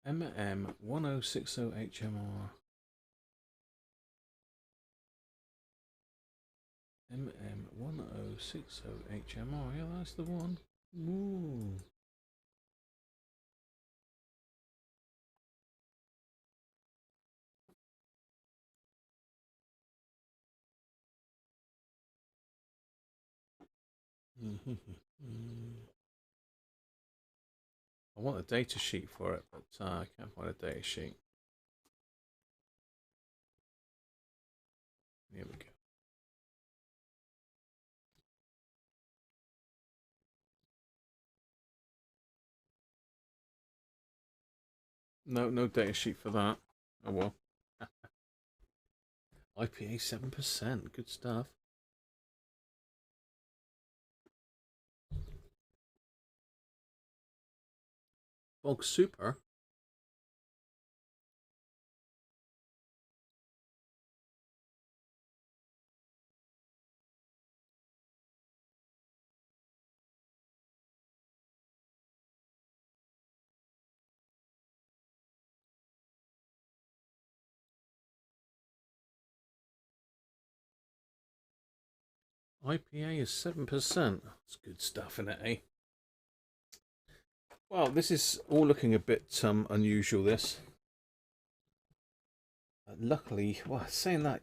MM 1060 HMR. MM 1060 HMR. Yeah, that's the one. Ooh. I want a data sheet for it, but I can't find a data sheet. Here we go. No data sheet for that. Oh well. IPA 7%. Good stuff. Bog Super. IPA is 7%. That's good stuff, isn't it, eh? Well, this is all looking a bit unusual, this. Luckily, well, saying that,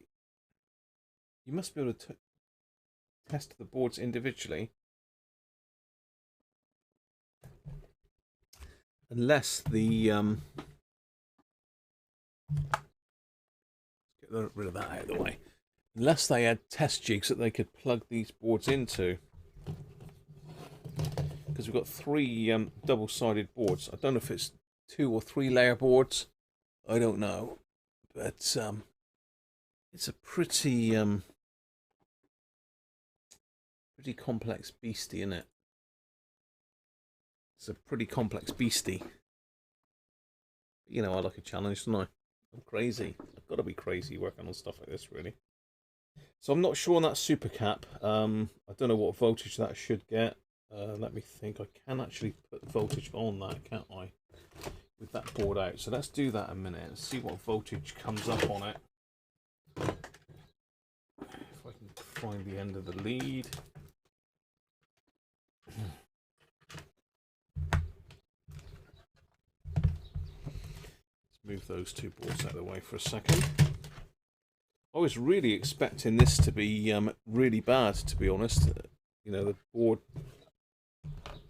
you must be able to test the boards individually. Unless the... let's get rid of that out of the way. Unless they had test jigs that they could plug these boards into. Because we've got three double-sided boards. I don't know if it's 2 or 3 layer boards. I don't know. But it's a pretty pretty complex beastie, isn't it? It's a pretty complex beastie. You know, I like a challenge, don't I? I'm crazy. I've got to be crazy working on stuff like this, really. So I'm not sure on that super cap. I don't know what voltage that should get. Let me think. I can actually put voltage on that, can't I? With that board out. So let's do that a minute and see what voltage comes up on it. If I can find the end of the lead. Let's move those two boards out of the way for a second. I was really expecting this to be really bad, to be honest. You know, the board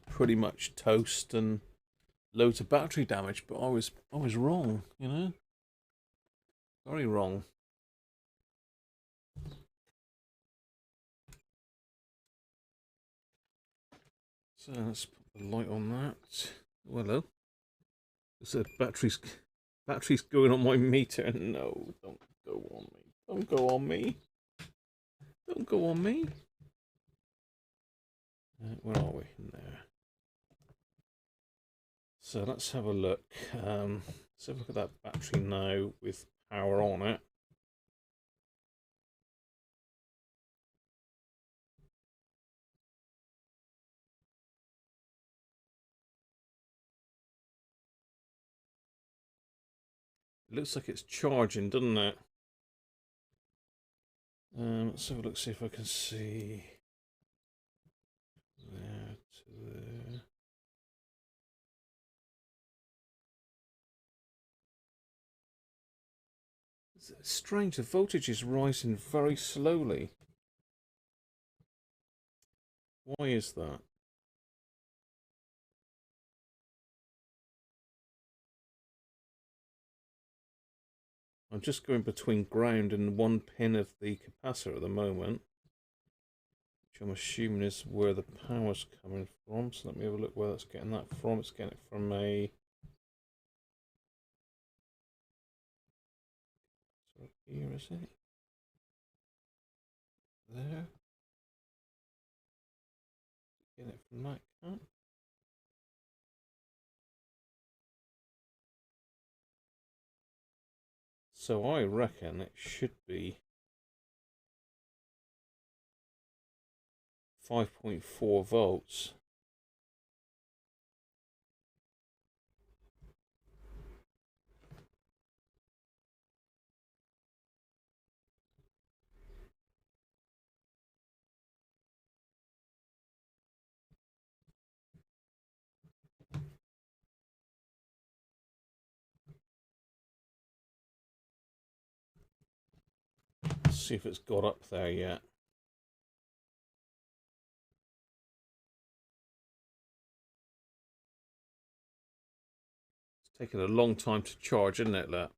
pretty much toast and loads of battery damage, but I was wrong, you know. Very wrong. So let's put the light on that. Oh, hello. It said battery's going on my meter. No, don't go on me. Don't go on me. Don't go on me. Where are we? In there. So let's have a look. Let's have a look at that battery now with power on it. It looks like it's charging, doesn't it? Let's have a look, see if I can see. There to there. It's strange, the voltage is rising very slowly. Why is that? I'm just going between ground and one pin of the capacitor at the moment, which I'm assuming is where the power's coming from. So let me have a look where that's getting that from. It's getting it from a... So here, is it? There. Getting it from that cap. So I reckon it should be 5.4 volts. Let's see if it's got up there yet. It's taking a long time to charge, isn't it, that?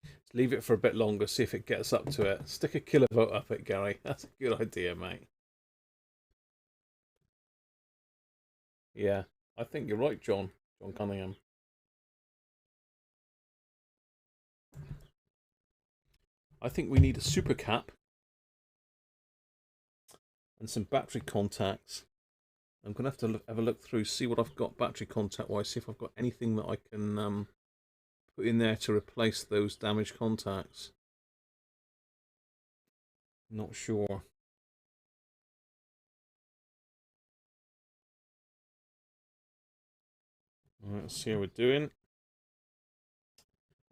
Let's leave it for a bit longer, see if it gets up to it. Stick a kilovolt up it, Gary. That's a good idea, mate. Yeah, I think you're right, John Cunningham. I think we need a super cap and some battery contacts. I'm going to have a look through, see what I've got battery contact wise, see if I've got anything that I can put in there to replace those damaged contacts. Not sure. Alright, let's see how we're doing.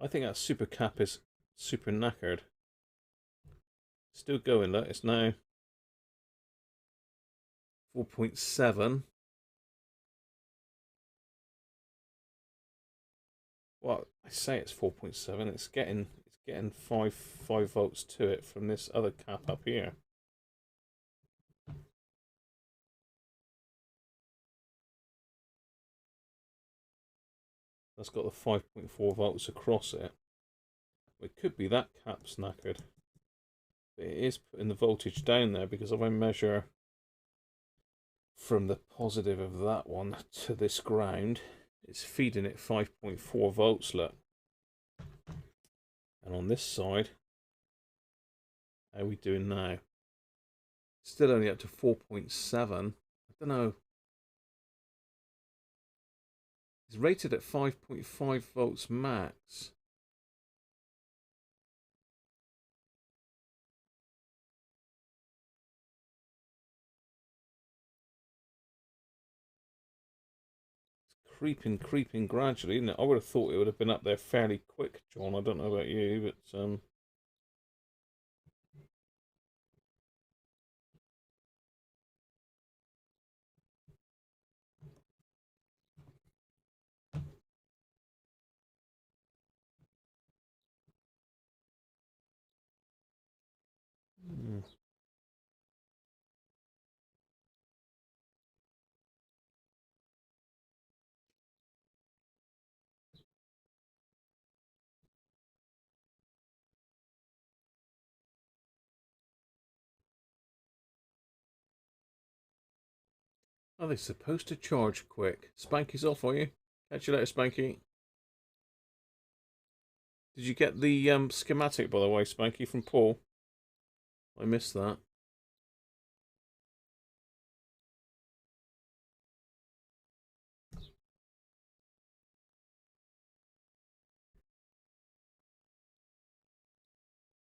I think that super cap is super knackered. Still going, look, it's now 4.7. Well, I say it's 4.7. It's getting 5 volts to it from this other cap up here. That's got the 5.4 volts across it. It could be that cap's knackered. But it is putting the voltage down there, because if I measure from the positive of that one to this ground, it's feeding it 5.4 volts, look. And on this side, how are we doing now? Still only up to 4.7. I don't know. It's rated at 5.5 volts max. Creeping gradually, isn't it? I would have thought it would have been up there fairly quick, John. I don't know about you, but Are they supposed to charge quick? Spanky's off, are you? Catch you later, Spanky. Did you get the schematic, by the way, Spanky, from Paul? I missed that.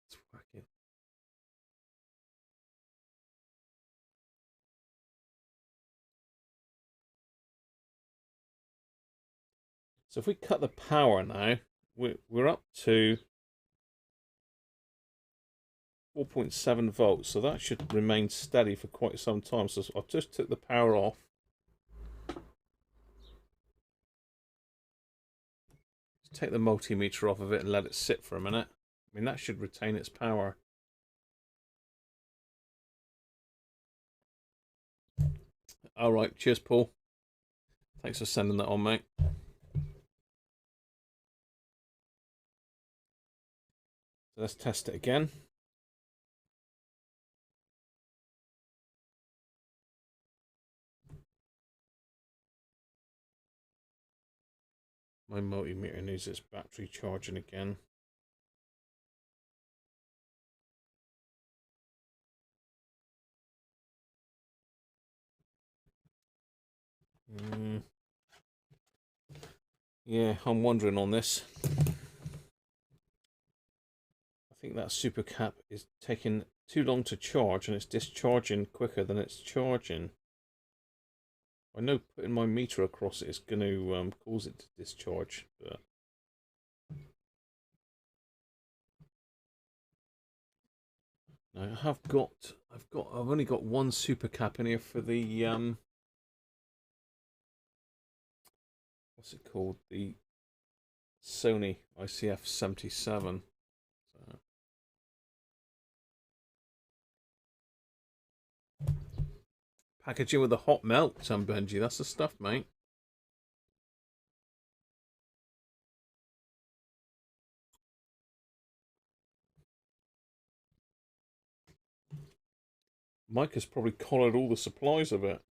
It's working. So if we cut the power now, we're up to 4.7 volts, so that should remain steady for quite some time. So I've just took the power off. Just take the multimeter off of it and let it sit for a minute. I mean, that should retain its power. All right, cheers, Paul. Thanks for sending that on, mate. So let's test it again. My multimeter needs its battery charging again. Yeah, I'm wondering on this. I think that super cap is taking too long to charge and it's discharging quicker than it's charging. I know putting my meter across it is going to cause it to discharge, but no, I've only got one super cap in here for the what's it called? The Sony ICF-77. So. Packaging with a hot melt, Benji. That's the stuff, mate. Mike has probably collared all the supplies of it.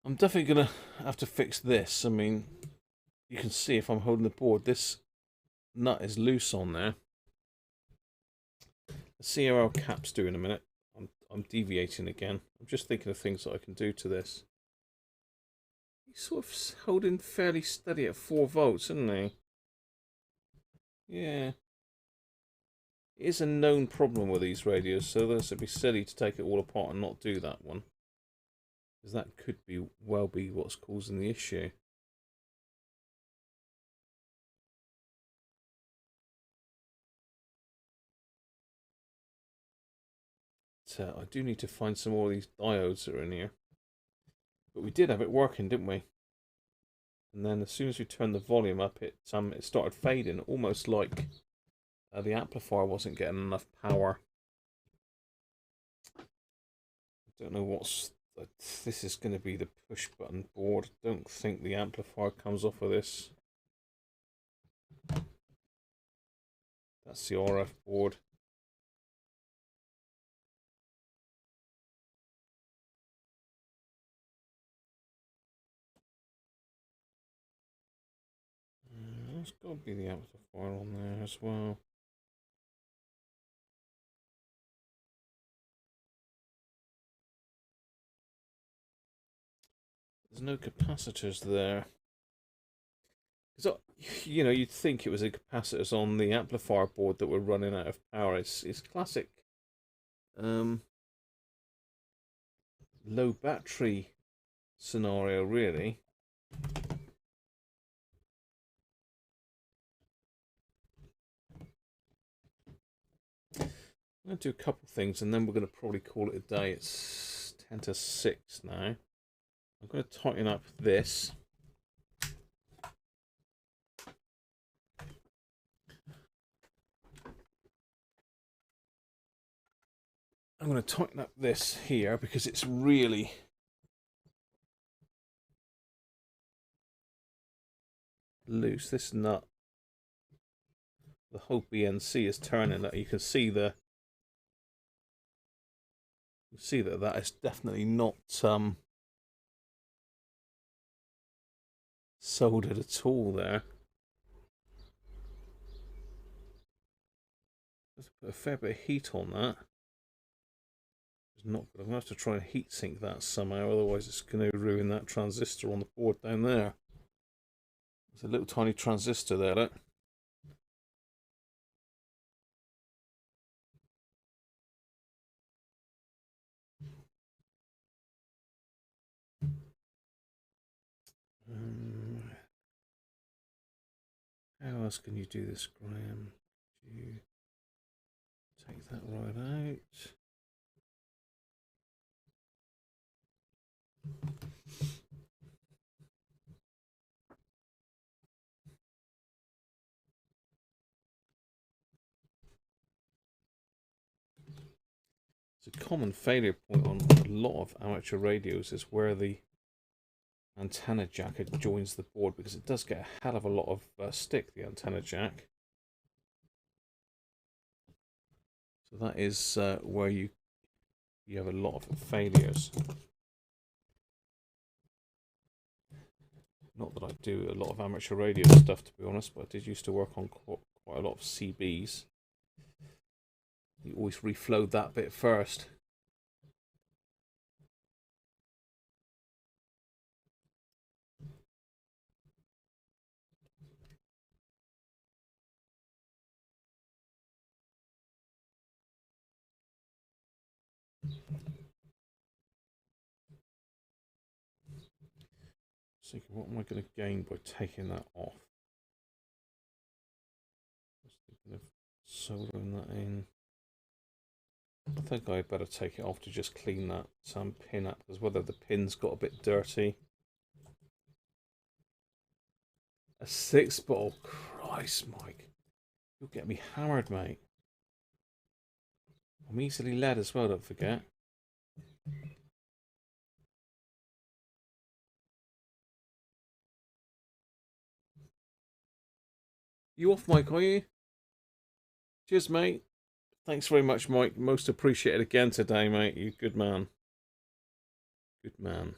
I'm definitely going to have to fix this. I mean, you can see if I'm holding the board, this nut is loose on there. Let's see how our caps do in a minute. I'm deviating again. I'm just thinking of things that I can do to this. He's sort of holding fairly steady at 4 volts, isn't he? Yeah. It is a known problem with these radios, so it'd be silly to take it all apart and not do that one. Because that could well be what's causing the issue. So I do need to find some more of these diodes that are in here. But we did have it working, didn't we? And then as soon as we turned the volume up, it started fading, almost like the amplifier wasn't getting enough power. I don't know what's... This is going to be the push button board. I don't think the amplifier comes off of this. That's the RF board. There's got to be the amplifier on there as well. There's no capacitors there. Because, you know, you'd think it was the capacitors on the amplifier board that were running out of power. It's classic low battery scenario, really. I'm going to do a couple of things and then we're going to probably call it a day. It's 10 to 6 now. I'm going to tighten up this. I'm going to tighten up this here because it's really loose. This nut the whole BNC is turning. That you can see that is definitely not soldered at all there. Let's put a fair bit of heat on that. It's not good. I'm going to have to try and heat sink that somehow, otherwise it's going to ruin that transistor on the board down there. There's a little tiny transistor there, look. How else can you do this, Graham? You take that right out. It's a common failure point on a lot of amateur radios is where the antenna jack joins the board, because it does get a hell of a lot of stick, the antenna jack. So that is where you have a lot of failures. Not that I do a lot of amateur radio stuff, to be honest, but I did used to work on quite a lot of CBs. You always reflow that bit first. So what am I going to gain by taking that off? Just thinking of soldering that in. I think I'd better take it off to just clean that pin up, because whether the pin's got a bit dirty. A 6-ball, Christ, Mike, you'll get me hammered, mate. I'm easily led as well, don't forget. You off, Mike, are you? Cheers, mate. Thanks very much, Mike. Most appreciated again today, mate. You good man. Good man.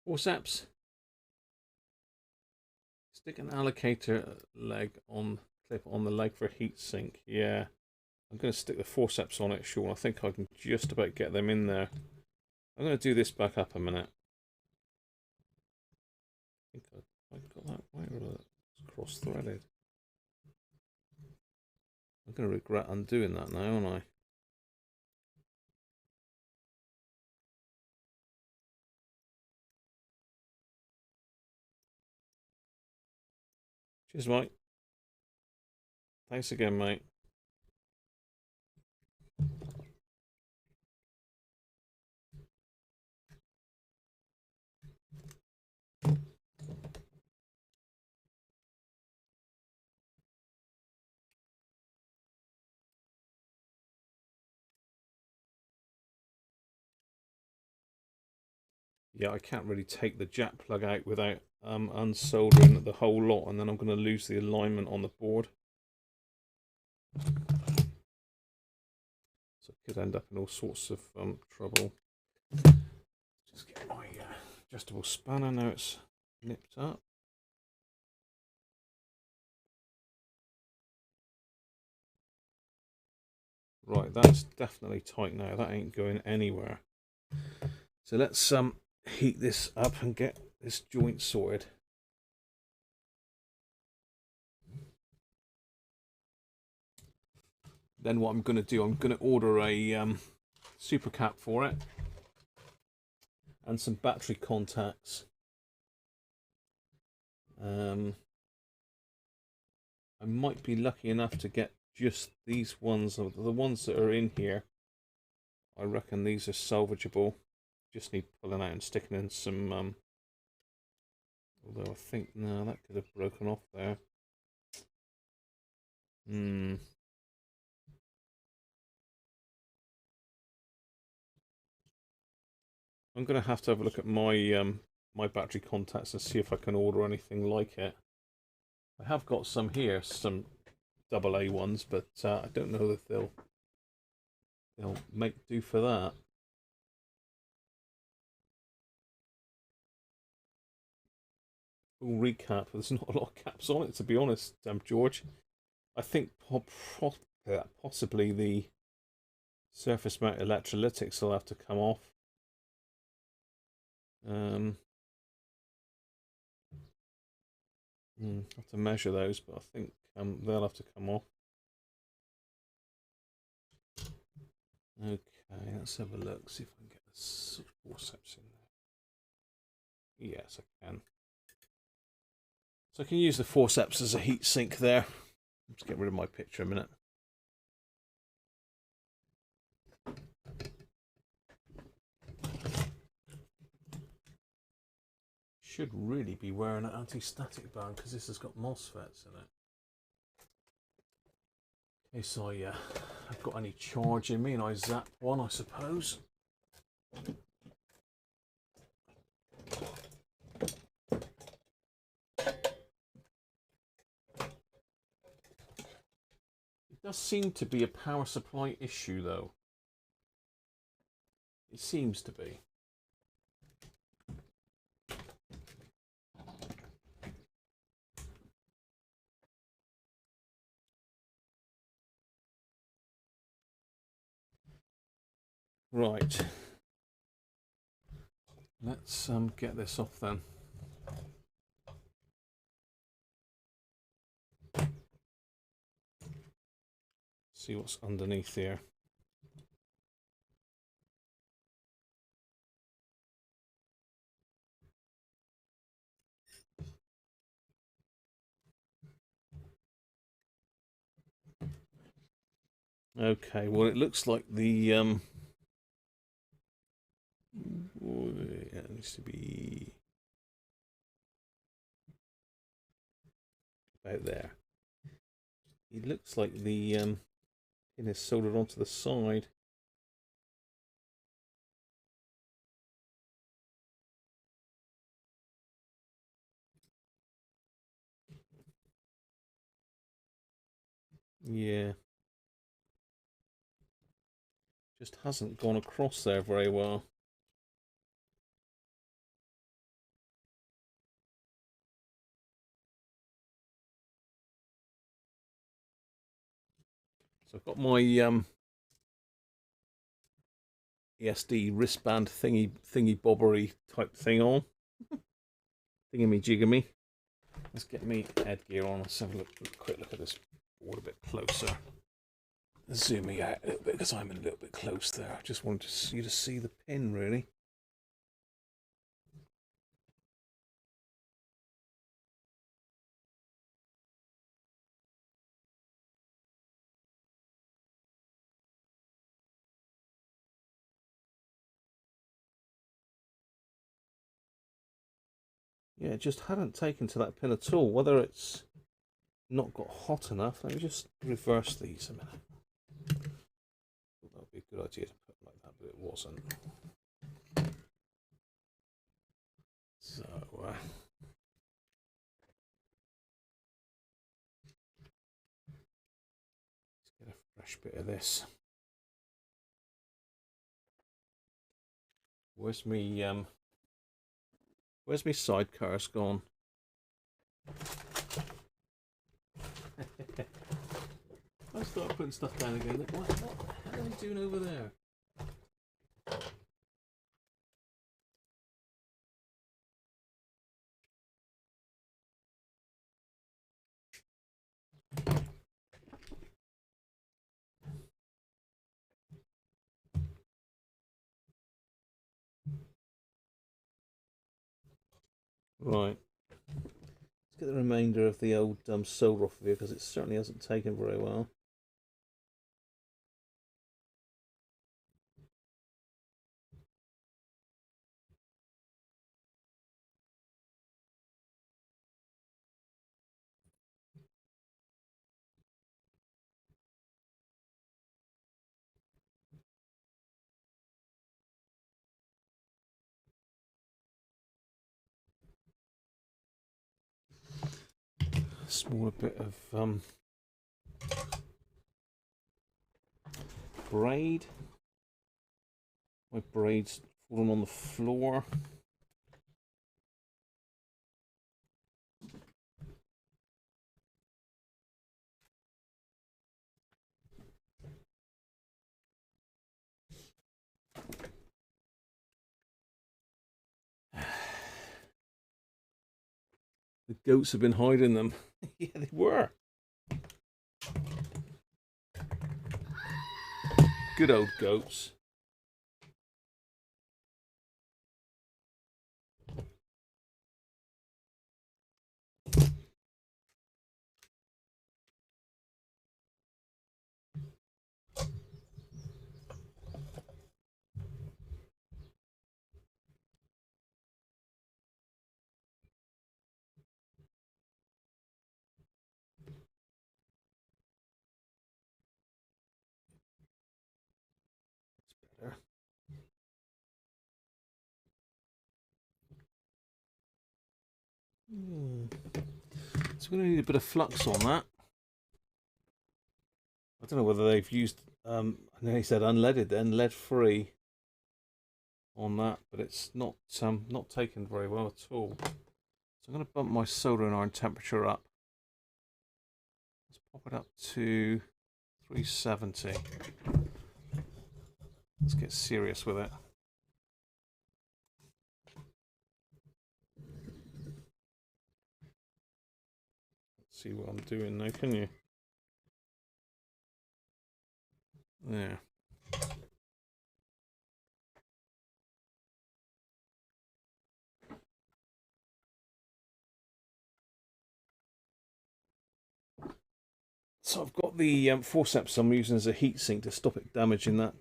Forceps. Stick an allocator leg on clip on the leg for a heat sink. Yeah, I'm going to stick the forceps on it, Sean. I think I can just about get them in there. I'm going to do this back up a minute. I think I got that right, or it's cross-threaded. I'm going to regret undoing that now, aren't I? Cheers, Mike. Thanks again, mate. Yeah, I can't really take the jack plug out without unsoldering the whole lot, and then I'm going to lose the alignment on the board. So I could end up in all sorts of trouble. Just get my adjustable spanner, now it's nipped up. Right, that's definitely tight now. That ain't going anywhere. So let's heat this up and get this joint sorted. Then what I'm going to do, I'm going to order a super cap for it and some battery contacts. I might be lucky enough to get just these ones, the ones that are in here. I reckon these are salvageable. Just need pulling out and sticking in some Although I think, no, that could have broken off there. I'm going to have a look at my my battery contacts and see if I can order anything like it. I have got some here, some AA ones, but I don't know if they'll make do for that. Full recap. There's not a lot of caps on it, to be honest, George. I think possibly the surface mount electrolytics will have to come off. Have to measure those, but I think they'll have to come off. Okay, let's have a look, see if I can get the forceps in there. Yes, I can. So I can use the forceps as a heat sink there. Let's get rid of my picture a minute. Should really be wearing an anti-static band because this has got MOSFETs in it. In case I've got any charge in me and I zap one, I suppose. It does seem to be a power supply issue though. It seems to be. Right. Let's get this off then. See what's underneath here. Okay, well it looks like the it needs to be about there. It looks like the pin is soldered onto the side. Yeah. Just hasn't gone across there very well. So I've got my ESD wristband thingy bobbery type thing on. Thingamy jiggamy. Let's get me headgear on. Let's have a quick look at this board a bit closer. Zooming out a little bit because I'm a little bit close there. I just wanted you to see the pin really. Yeah, it just hadn't taken to that pin at all. Whether it's not got hot enough. Let me just reverse these a minute. That would be a good idea to put it like that, but it wasn't. So, let's get a fresh bit of this. Where's me sidecars gone? I start putting stuff down again. What the hell are we doing over there? Right. Let's get the remainder of the old solder off of here because it certainly hasn't taken very well. smaller bit of braid. My braid's fallen on the floor. The goats have been hiding them. Yeah, they were. Good old goats. Better. So we're going to need a bit of flux on that. I don't know whether they've used, I know he said unleaded then, lead-free on that, but it's not taken very well at all. So I'm going to bump my soldering iron temperature up. Let's pop it up to 370. Let's get serious with it. Let's see what I'm doing now, can you? There. So I've got the forceps I'm using as a heatsink to stop it damaging that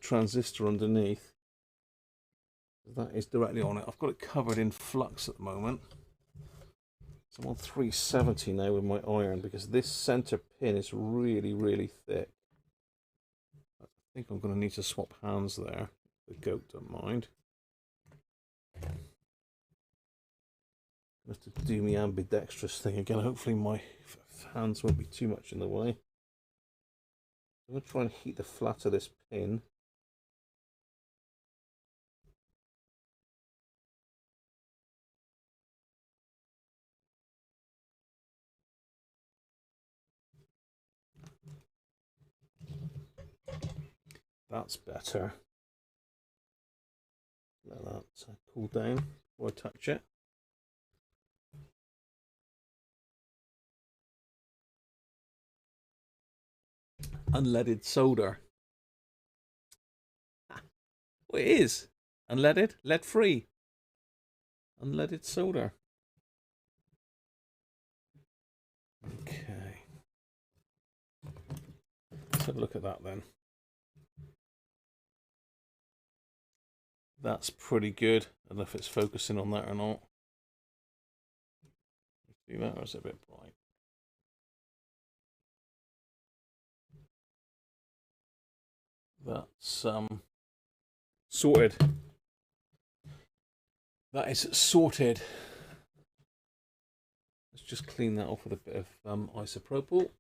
transistor underneath. That is directly on it. I've got it covered in flux at the moment. So I'm on 370 now with my iron because this center pin is really, really thick. I think I'm going to need to swap hands there. The goat don't mind. I have to do my ambidextrous thing again. Hopefully my hands won't be too much in the way. I'm going to try and heat the flat of this pin. That's better. Let that cool down before I touch it. Unleaded solder. Well, it is unleaded, lead-free. Unleaded solder. Okay. Let's have a look at that then. That's pretty good. I don't know if it's focusing on that or not. See that, or is it a bit bright? That's sorted. That is sorted. Let's just clean that off with a bit of isopropyl.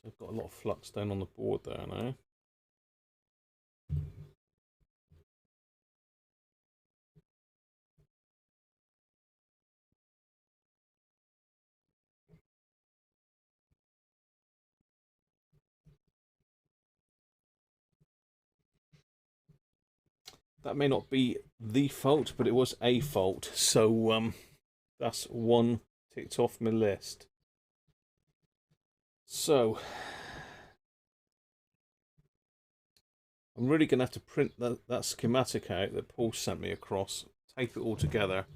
I've got a lot of flux down on the board there now. That may not be the fault, but it was a fault. So that's one ticked off my list. So I'm really going to have to print that schematic out that Paul sent me across, tape it all together,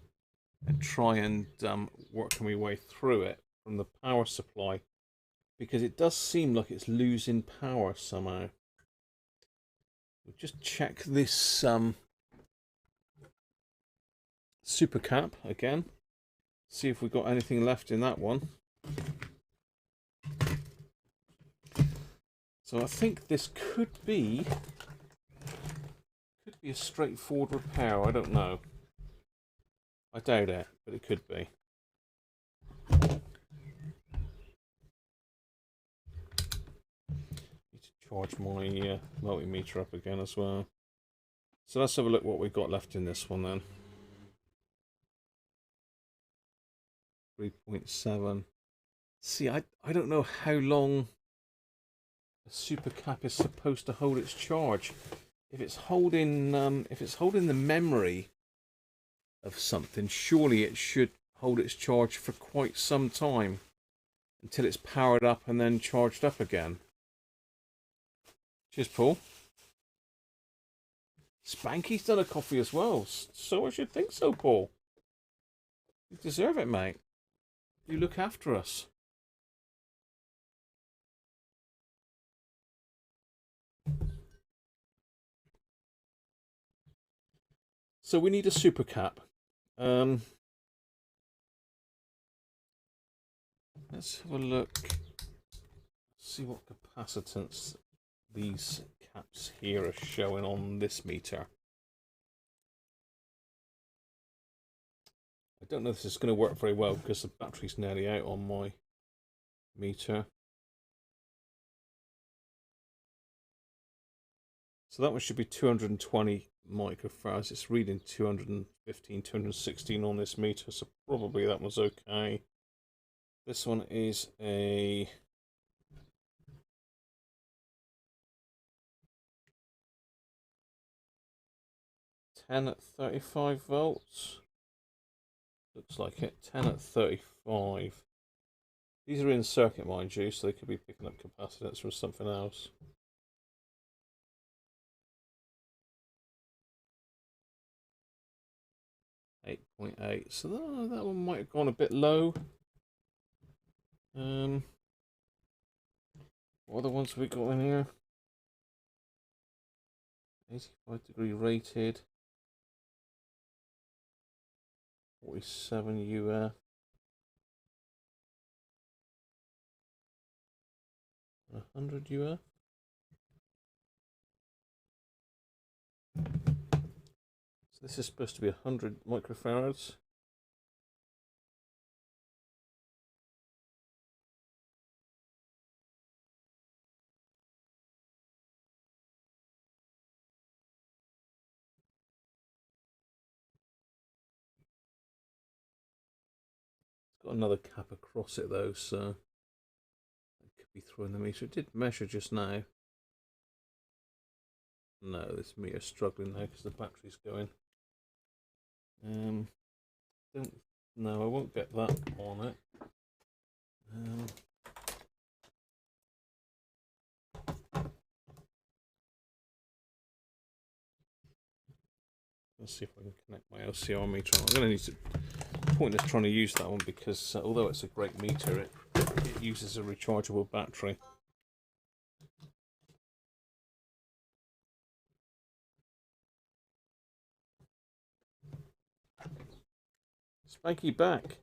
and try and work my way through it from the power supply, because it does seem like it's losing power somehow. We'll just check this super cap again, see if we've got anything left in that one. So So I think this could be a straightforward repair. I don't know. I doubt it, but it could be. Need to charge my multimeter up again as well. So let's have a look what we've got left in this one then. 3.7. See, I don't know how long a super cap is supposed to hold its charge. If it's holding the memory of something, surely it should hold its charge for quite some time until it's powered up and then charged up again. Cheers, Paul. Spanky's done a coffee as well, so I should think so, Paul. You deserve it, mate. You look after us. So we need a super cap. Let's have a look. See what capacitance these caps here are showing on this meter. I don't know if this is going to work very well because the battery's nearly out on my meter. So that one should be 220 microfarads. It's reading 215, 216 on this meter, so probably that was okay. This one is a 10 at 35 volts. Looks like it. 10 at 35. These are in circuit, mind you, so they could be picking up capacitance from something else. .8. So that one might have gone a bit low. What other ones have we got in here? 85 degree rated. 47 UF. 100 UF. So this is supposed to be 100 microfarads. It's got another cap across it though, so it could be throwing the meter. It did measure just now. No, this meter's struggling now because the battery's going. No, I won't get that on it. Let's see if I can connect my LCR meter. I'm going to need to pointless trying to use that one because although it's a great meter, it uses a rechargeable battery. Spanky back.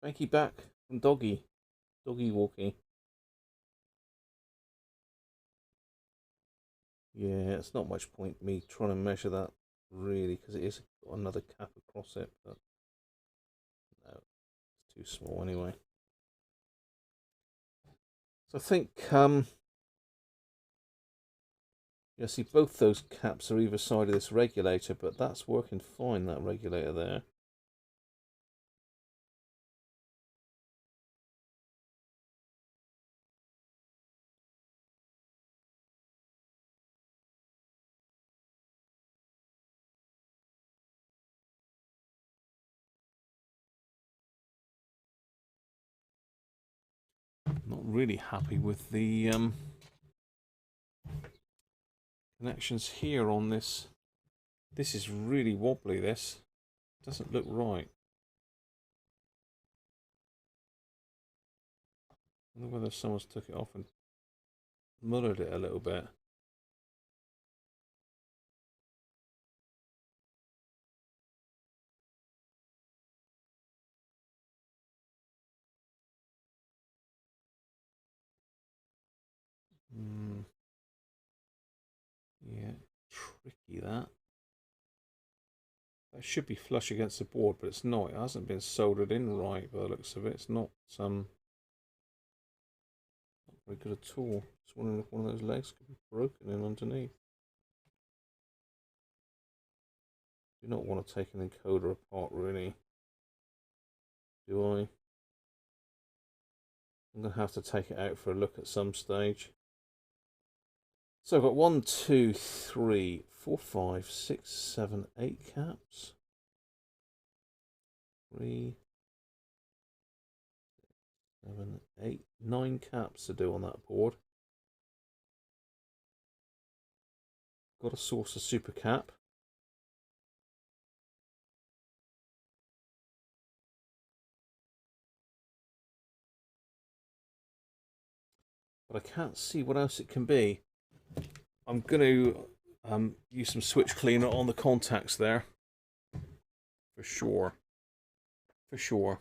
Spanky back from doggy walkie. Yeah, it's not much point me trying to measure that really because it is got another cap across it, but no, it's too small anyway. So I think you see both those caps are either side of this regulator, but that's working fine, that regulator there. Not really happy with the connections here on this. This is really wobbly, this. Doesn't look right. I wonder whether someone's took it off and muddled it a little bit. Yeah, tricky that. That should be flush against the board, but it's not. It hasn't been soldered in right by the looks of it. It's not not very good at all. Just wondering if one of those legs could be broken in underneath. Do not want to take an encoder apart, really. Do I? I'm going to have to take it out for a look at some stage. So I've got 1, 2, 3, 4, 5, 6, 7, 8 caps. 3, 7, 8, 9 caps to do on that board. Got to source a super cap. But I can't see what else it can be. I'm going to use some switch cleaner on the contacts there. For sure. For sure.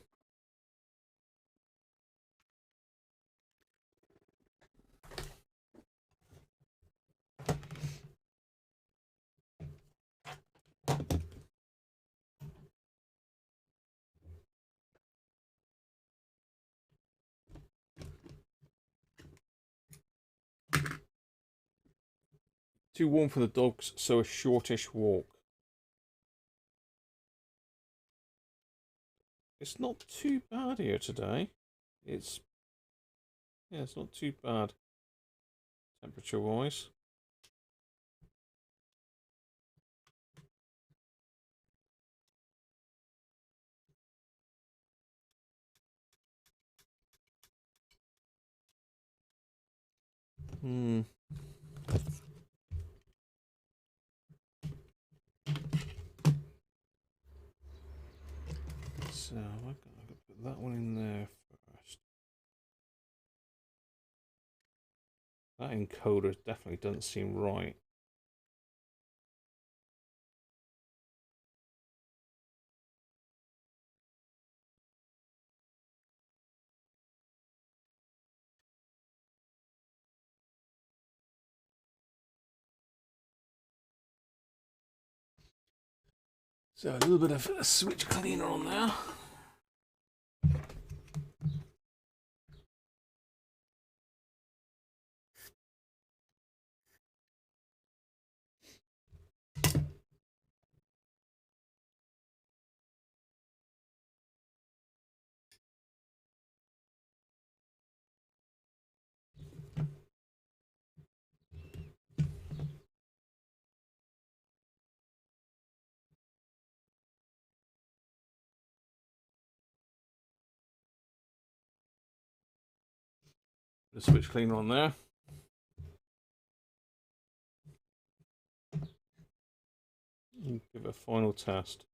Too warm for the dogs, so a shortish walk. It's not too bad here today. It's not too bad temperature wise. So I've got to put that one in there first. That encoder definitely doesn't seem right. So a little bit of a switch cleaner on there. The switch cleaner on there. And give it a final test.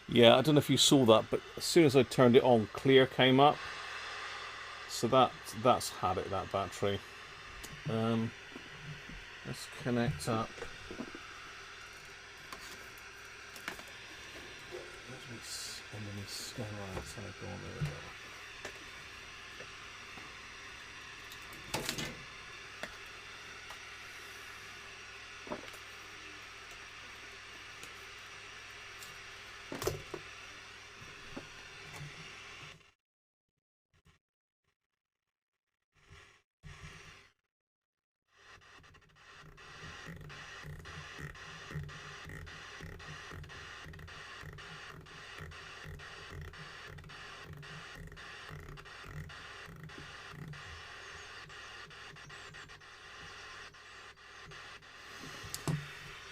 Yeah, I don't know if you saw that, but as soon as I turned it on, clear came up. So that's had it, that battery. Let's connect up. Let me scan around so I go on there.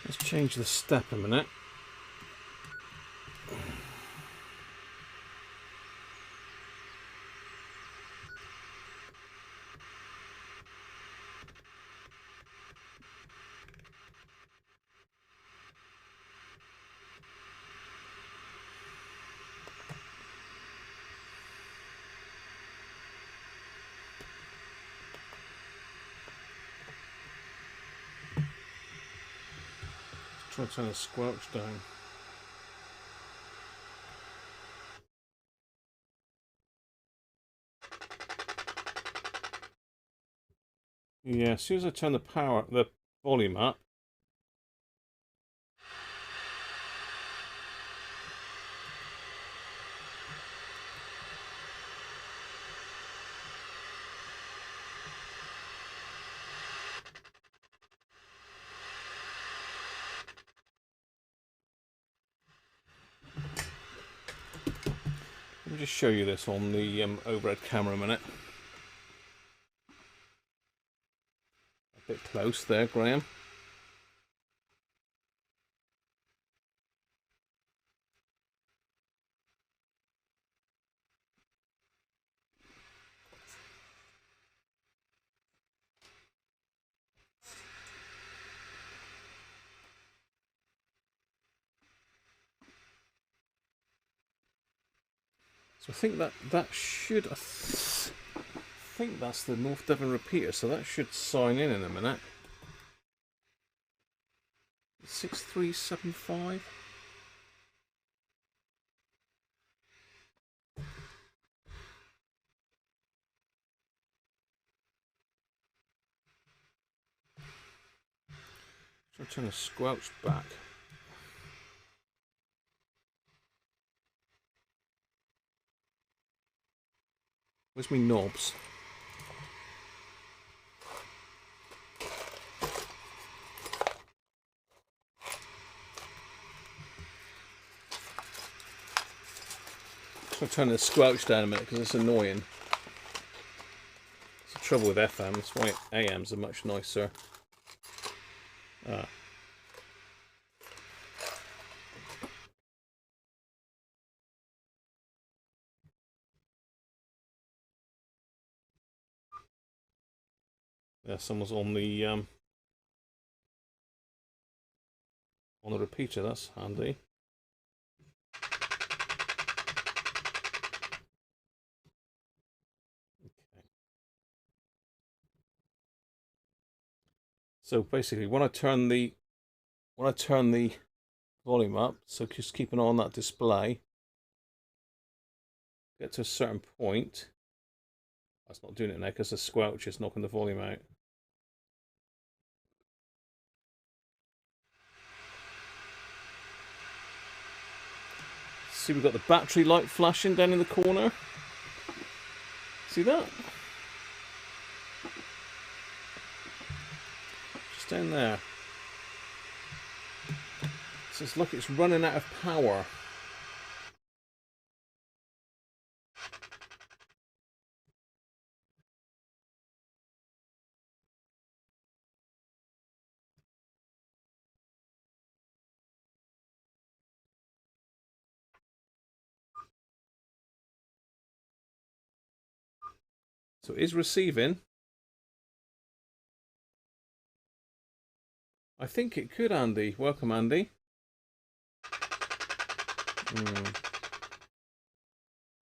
Let's change the step a minute. Try to turn the squelch down. Yeah, as soon as I turn the volume up. Let me just show you this on the overhead camera a minute. A bit close there, Graham. So I think that should, I think that's the North Devon repeater, so that should sign in a minute. 6375. Try to turn the squelch back. Where's my knobs? Try to turn the squelch down a minute because it's annoying. It's the trouble with FM, that's why AMs are much nicer. Yeah, someone's on the repeater, that's handy. Okay. So basically when I turn the volume up, so just keep an eye on that display. Get to a certain point. That's not doing it now because the squelch is knocking the volume out. See, we've got the battery light flashing down in the corner. See that? Just down there. So it's like it's running out of power. So it is receiving. I think it could, Andy. Welcome, Andy.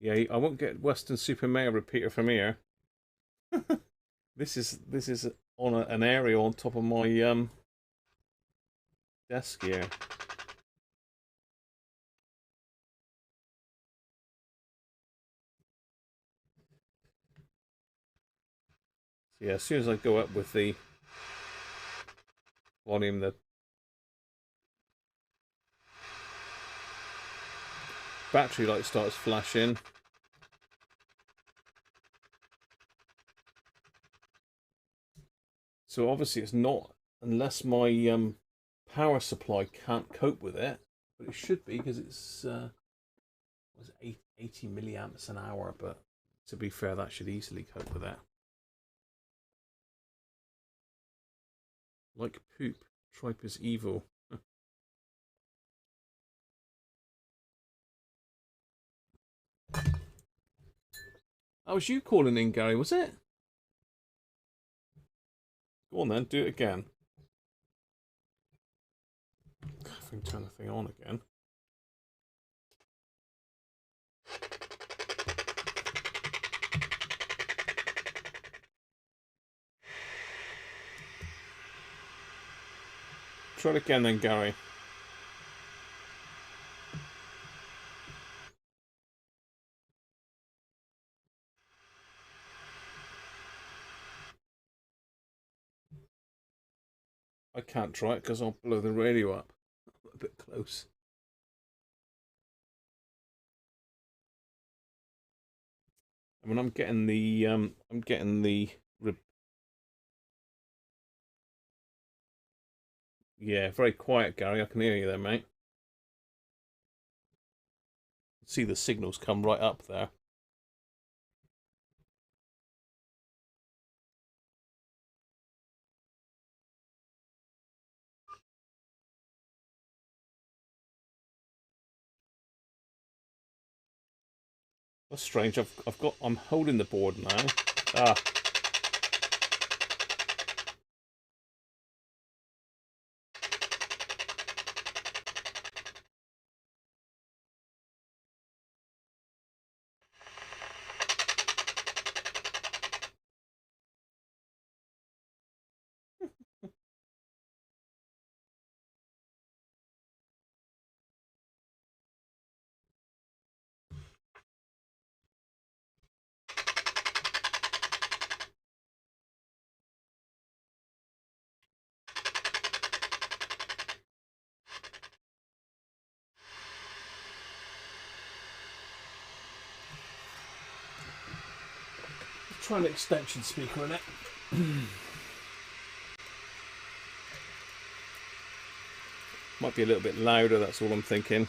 Yeah, I won't get Western Super Male repeater from here. This is on an area on top of my desk here. So yeah, as soon as I go up with the volume, the battery light starts flashing. So obviously it's not, unless my power supply can't cope with it, but it should be because it's was 80 milliamps an hour, but to be fair, that should easily cope with that. Like poop, tripe is evil. That was you calling in, Gary, was it? Go on then, do it again. I can turn the thing on again. Try it again then, Gary. I can't try it because I'll blow the radio up. A bit close. I mean, I'm getting the yeah, very quiet, Gary. I can hear you there, mate. See the signals come right up there. That's strange. I'm holding the board now. Ah. Try an extension speaker in it. Might be a little bit louder, that's all I'm thinking.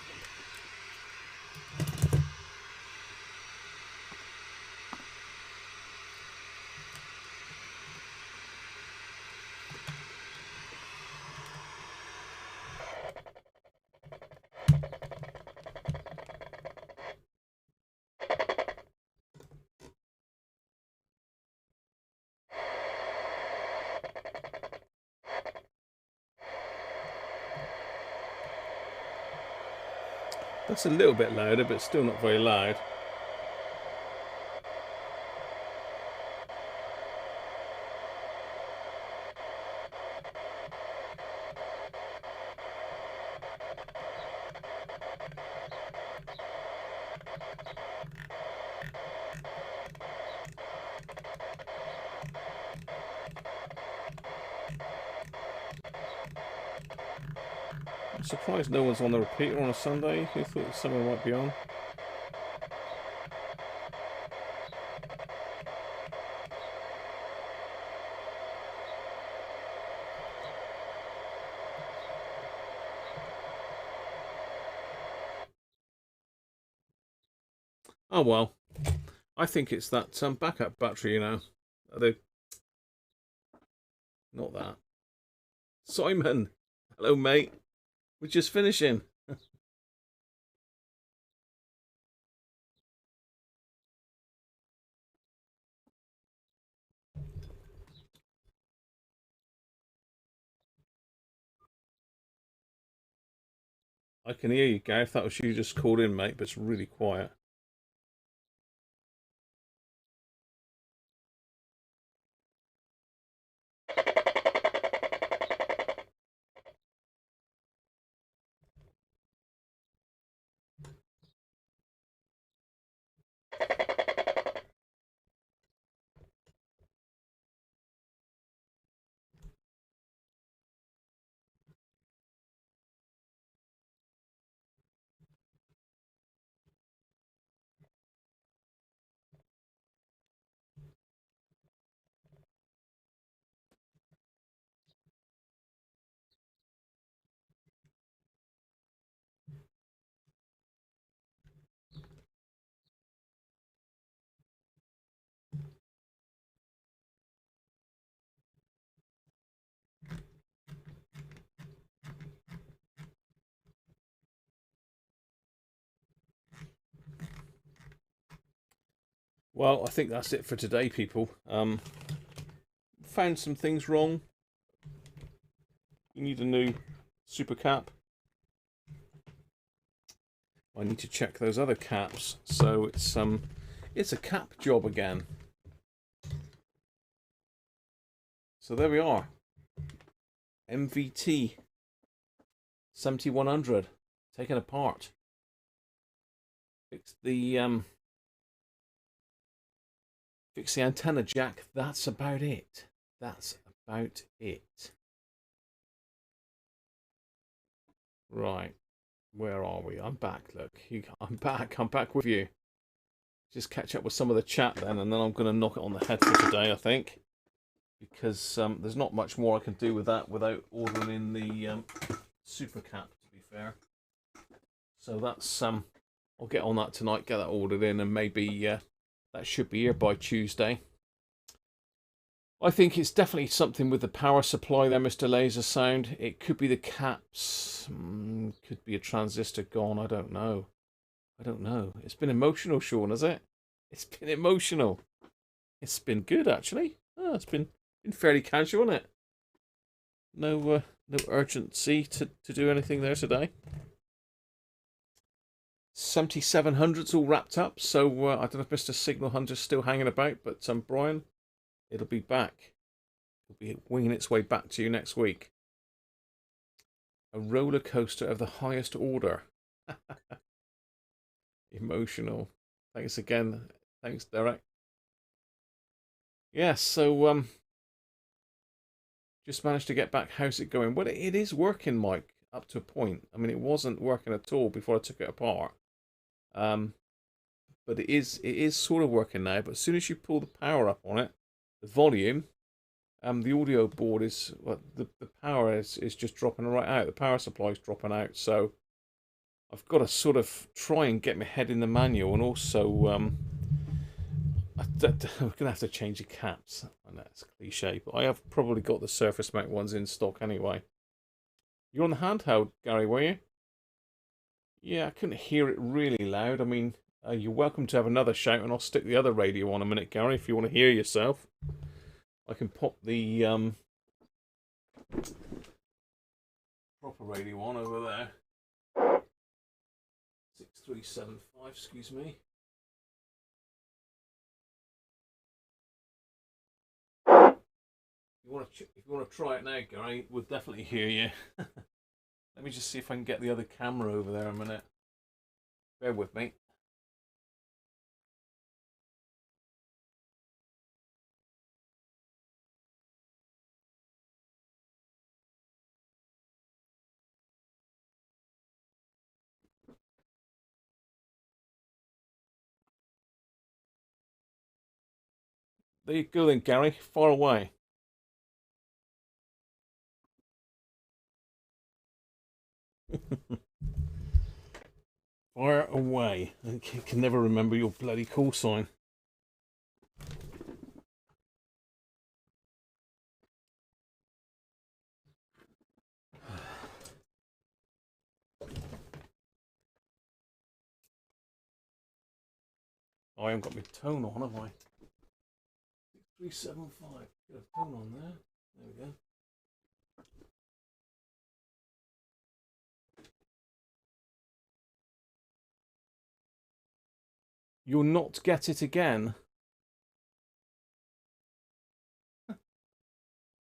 That's a little bit louder, but still not very loud. I'm surprised no one's on the repeater on a Sunday. Who thought someone might be on? Oh well, I think it's that backup battery, you know. Not that. Simon, hello mate. We're just finishing. I can hear you, Gareth. That was you just called in, mate, but it's really quiet. Well, I think that's it for today, people. Found some things wrong. You need a new super cap. I need to check those other caps. So it's a cap job again. So there we are. MVT 7100 taken apart. Fix the antenna jack. That's about it. That's about it. Right. Where are we? I'm back, look. I'm back with you. Just catch up with some of the chat then, and then I'm going to knock it on the head for today, I think. Because there's not much more I can do with that without ordering in the super cap, to be fair. So that's I'll get on that tonight, get that ordered in, and maybe that should be here by Tuesday. I think it's definitely something with the power supply there, Mr. Laser Sound. It could be the caps, could be a transistor gone, I don't know. It's been emotional, Sean, has it? It's been emotional. It's been good, actually. Oh, it's been fairly casual, hasn't it? No urgency to do anything there today. 7700's all wrapped up, so I don't know if Mr. Signal Hunter's still hanging about, but Brian, it'll be back. It'll be winging its way back to you next week. A roller coaster of the highest order. Emotional. Thanks again. Thanks, Derek. Yeah, so just managed to get back. How's it going? Well, it is working, Mike, up to a point. I mean, it wasn't working at all before I took it apart. But it is sort of working now. But as soon as you pull the power up on it, the volume, the audio board is the power is just dropping right out. The power supply is dropping out. So I've got to sort of try and get my head in the manual, and also I'm gonna have to change the caps. I know it's cliche, but I have probably got the surface mount ones in stock anyway. You're on the handheld, Gary, were you? Yeah, I couldn't hear it really loud. I mean, you're welcome to have another shout, and I'll stick the other radio on a minute, Gary, if you want to hear yourself. I can pop the proper radio on over there. 6375, excuse me. If you want to try it now, Gary, we'll definitely hear you. Let me just see if I can get the other camera over there a minute. Bear with me. There you go then, Gary. Far away. Far away. I can never remember your bloody call sign. Oh, I haven't got my tone on, have I? 375. Get a tone on there. There we go. You'll not get it again.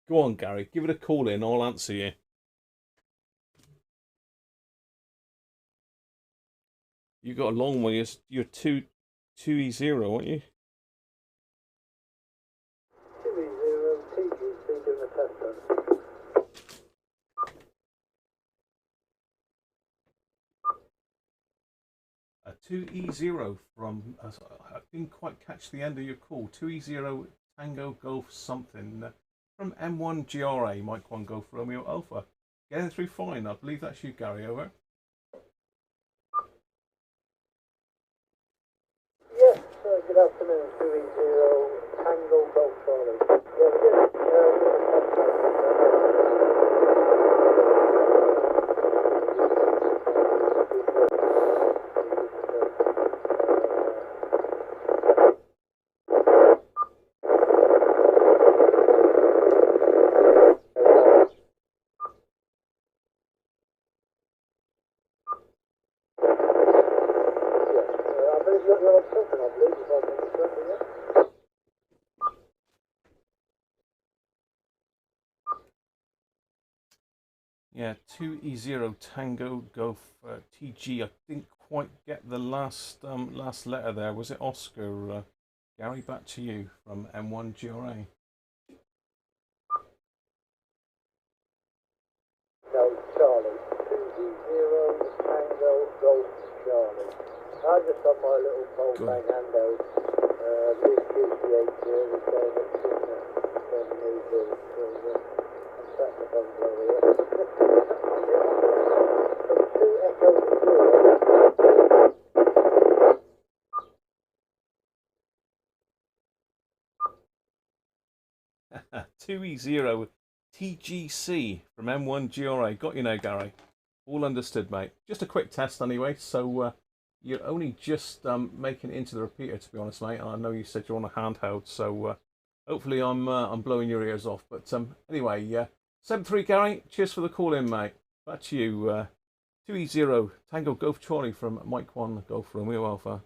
Go on, Gary. Give it a call in. I'll answer you. You got a long one. You're 2E0, aren't you? 2E0, TGC doing the test run. A 2E0 from... I didn't quite catch the end of your call. 2E0 Tango Golf something. From M1 GRA, Mike 1 Golf Romeo Alpha. Getting through fine. I believe that's you, Gary, over. Yes, good afternoon, 2E0 Tango Golf Charlie. Yeah, we're good. Yeah, 2E0 Tango Golf TG. I didn't quite get the last letter there. Was it Oscar? Gary, back to you from M1 GRA. No, Charlie. 2E0 I just got my little Volkswagen handout. This QC8 here was saying it's in the new build, so I'm sat in the bungalow here. So the 2 Echo Zero. 2E0 TGC from M1 GRA. Got you now, Gary. All understood, mate. Just a quick test anyway, so you're only just making it into the repeater, to be honest, mate. I know you said you're on a handheld, so hopefully I'm blowing your ears off. But anyway, 7-3 Gary, cheers for the call in, mate. Back to you. 2E0 Tango Golf Charlie from Mike 1 Golf Romeo Alpha.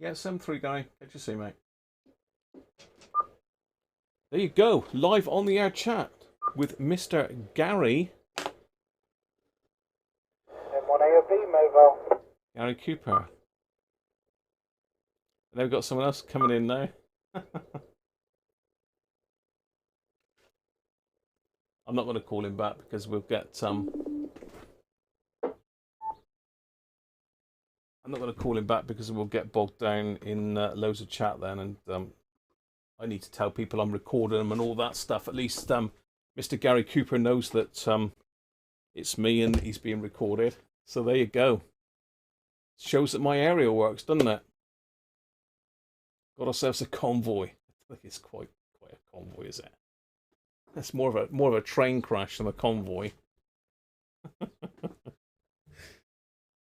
Yeah, 7-3 Gary. Catch you soon, mate. There you go. Live on the air chat with Mr. Gary. M1AOB mobile. Gary Cooper. And they've got someone else coming in now. I'm not going to call him back because we'll get I'm not going to call him back because we'll get bogged down in loads of chat then, and I need to tell people I'm recording them and all that stuff. At least Mr. Gary Cooper knows that it's me and he's being recorded. So there you go. Shows that my aerial works, doesn't it? Got ourselves a convoy. I think it's quite a convoy, is it? That's more of a train crash than a convoy.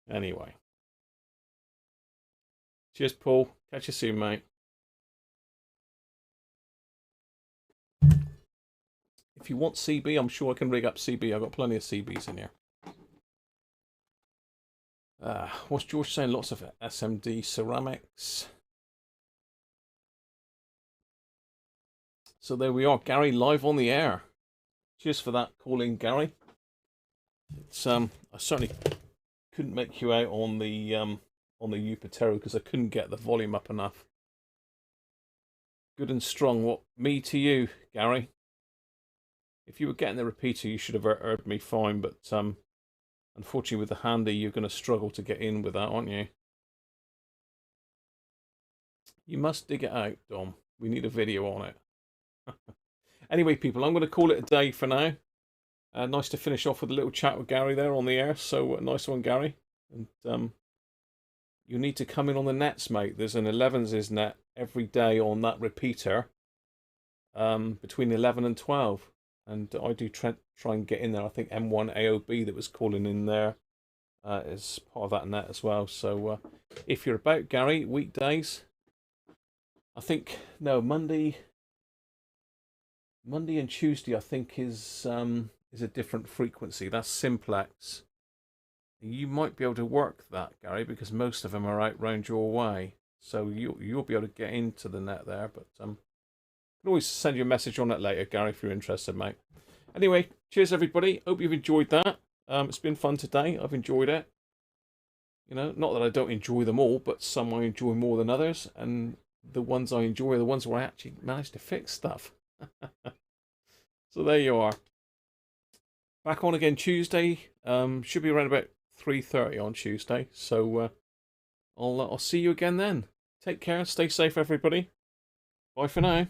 Anyway. Cheers, Paul. Catch you soon, mate. If you want CB, I'm sure I can rig up CB. I've got plenty of CBs in here. What's George saying? Lots of SMD ceramics. So there we are, Gary, live on the air. Cheers for that call in, Gary. It's I certainly couldn't make you out on the Yupiteru because I couldn't get the volume up enough. Good and strong. What me to you, Gary? If you were getting the repeater, you should have heard me fine, but unfortunately with the handy, you're going to struggle to get in with that, aren't you? You must dig it out, Dom. We need a video on it. Anyway, people, I'm going to call it a day for now. Nice to finish off with a little chat with Gary there on the air. So nice one, Gary. And you need to come in on the nets, mate. There's an 11s net every day on that repeater between 11 and 12. And I do try and get in there. I think M1 AOB that was calling in there is part of that net as well. So if you're about, Gary, weekdays, I think, no, Monday and Tuesday, I think, is a different frequency. That's simplex. You might be able to work that, Gary, because most of them are out round your way. So you'll be able to get into the net there. But I can always send you a message on that later, Gary, if you're interested, mate. Anyway, cheers, everybody. Hope you've enjoyed that. It's been fun today. I've enjoyed it. You know, not that I don't enjoy them all, but some I enjoy more than others. And the ones I enjoy are the ones where I actually managed to fix stuff. So there you are. Back on again Tuesday. Should be around about 3:30 on Tuesday. So I'll see you again then. Take care. Stay safe, everybody. Bye for now.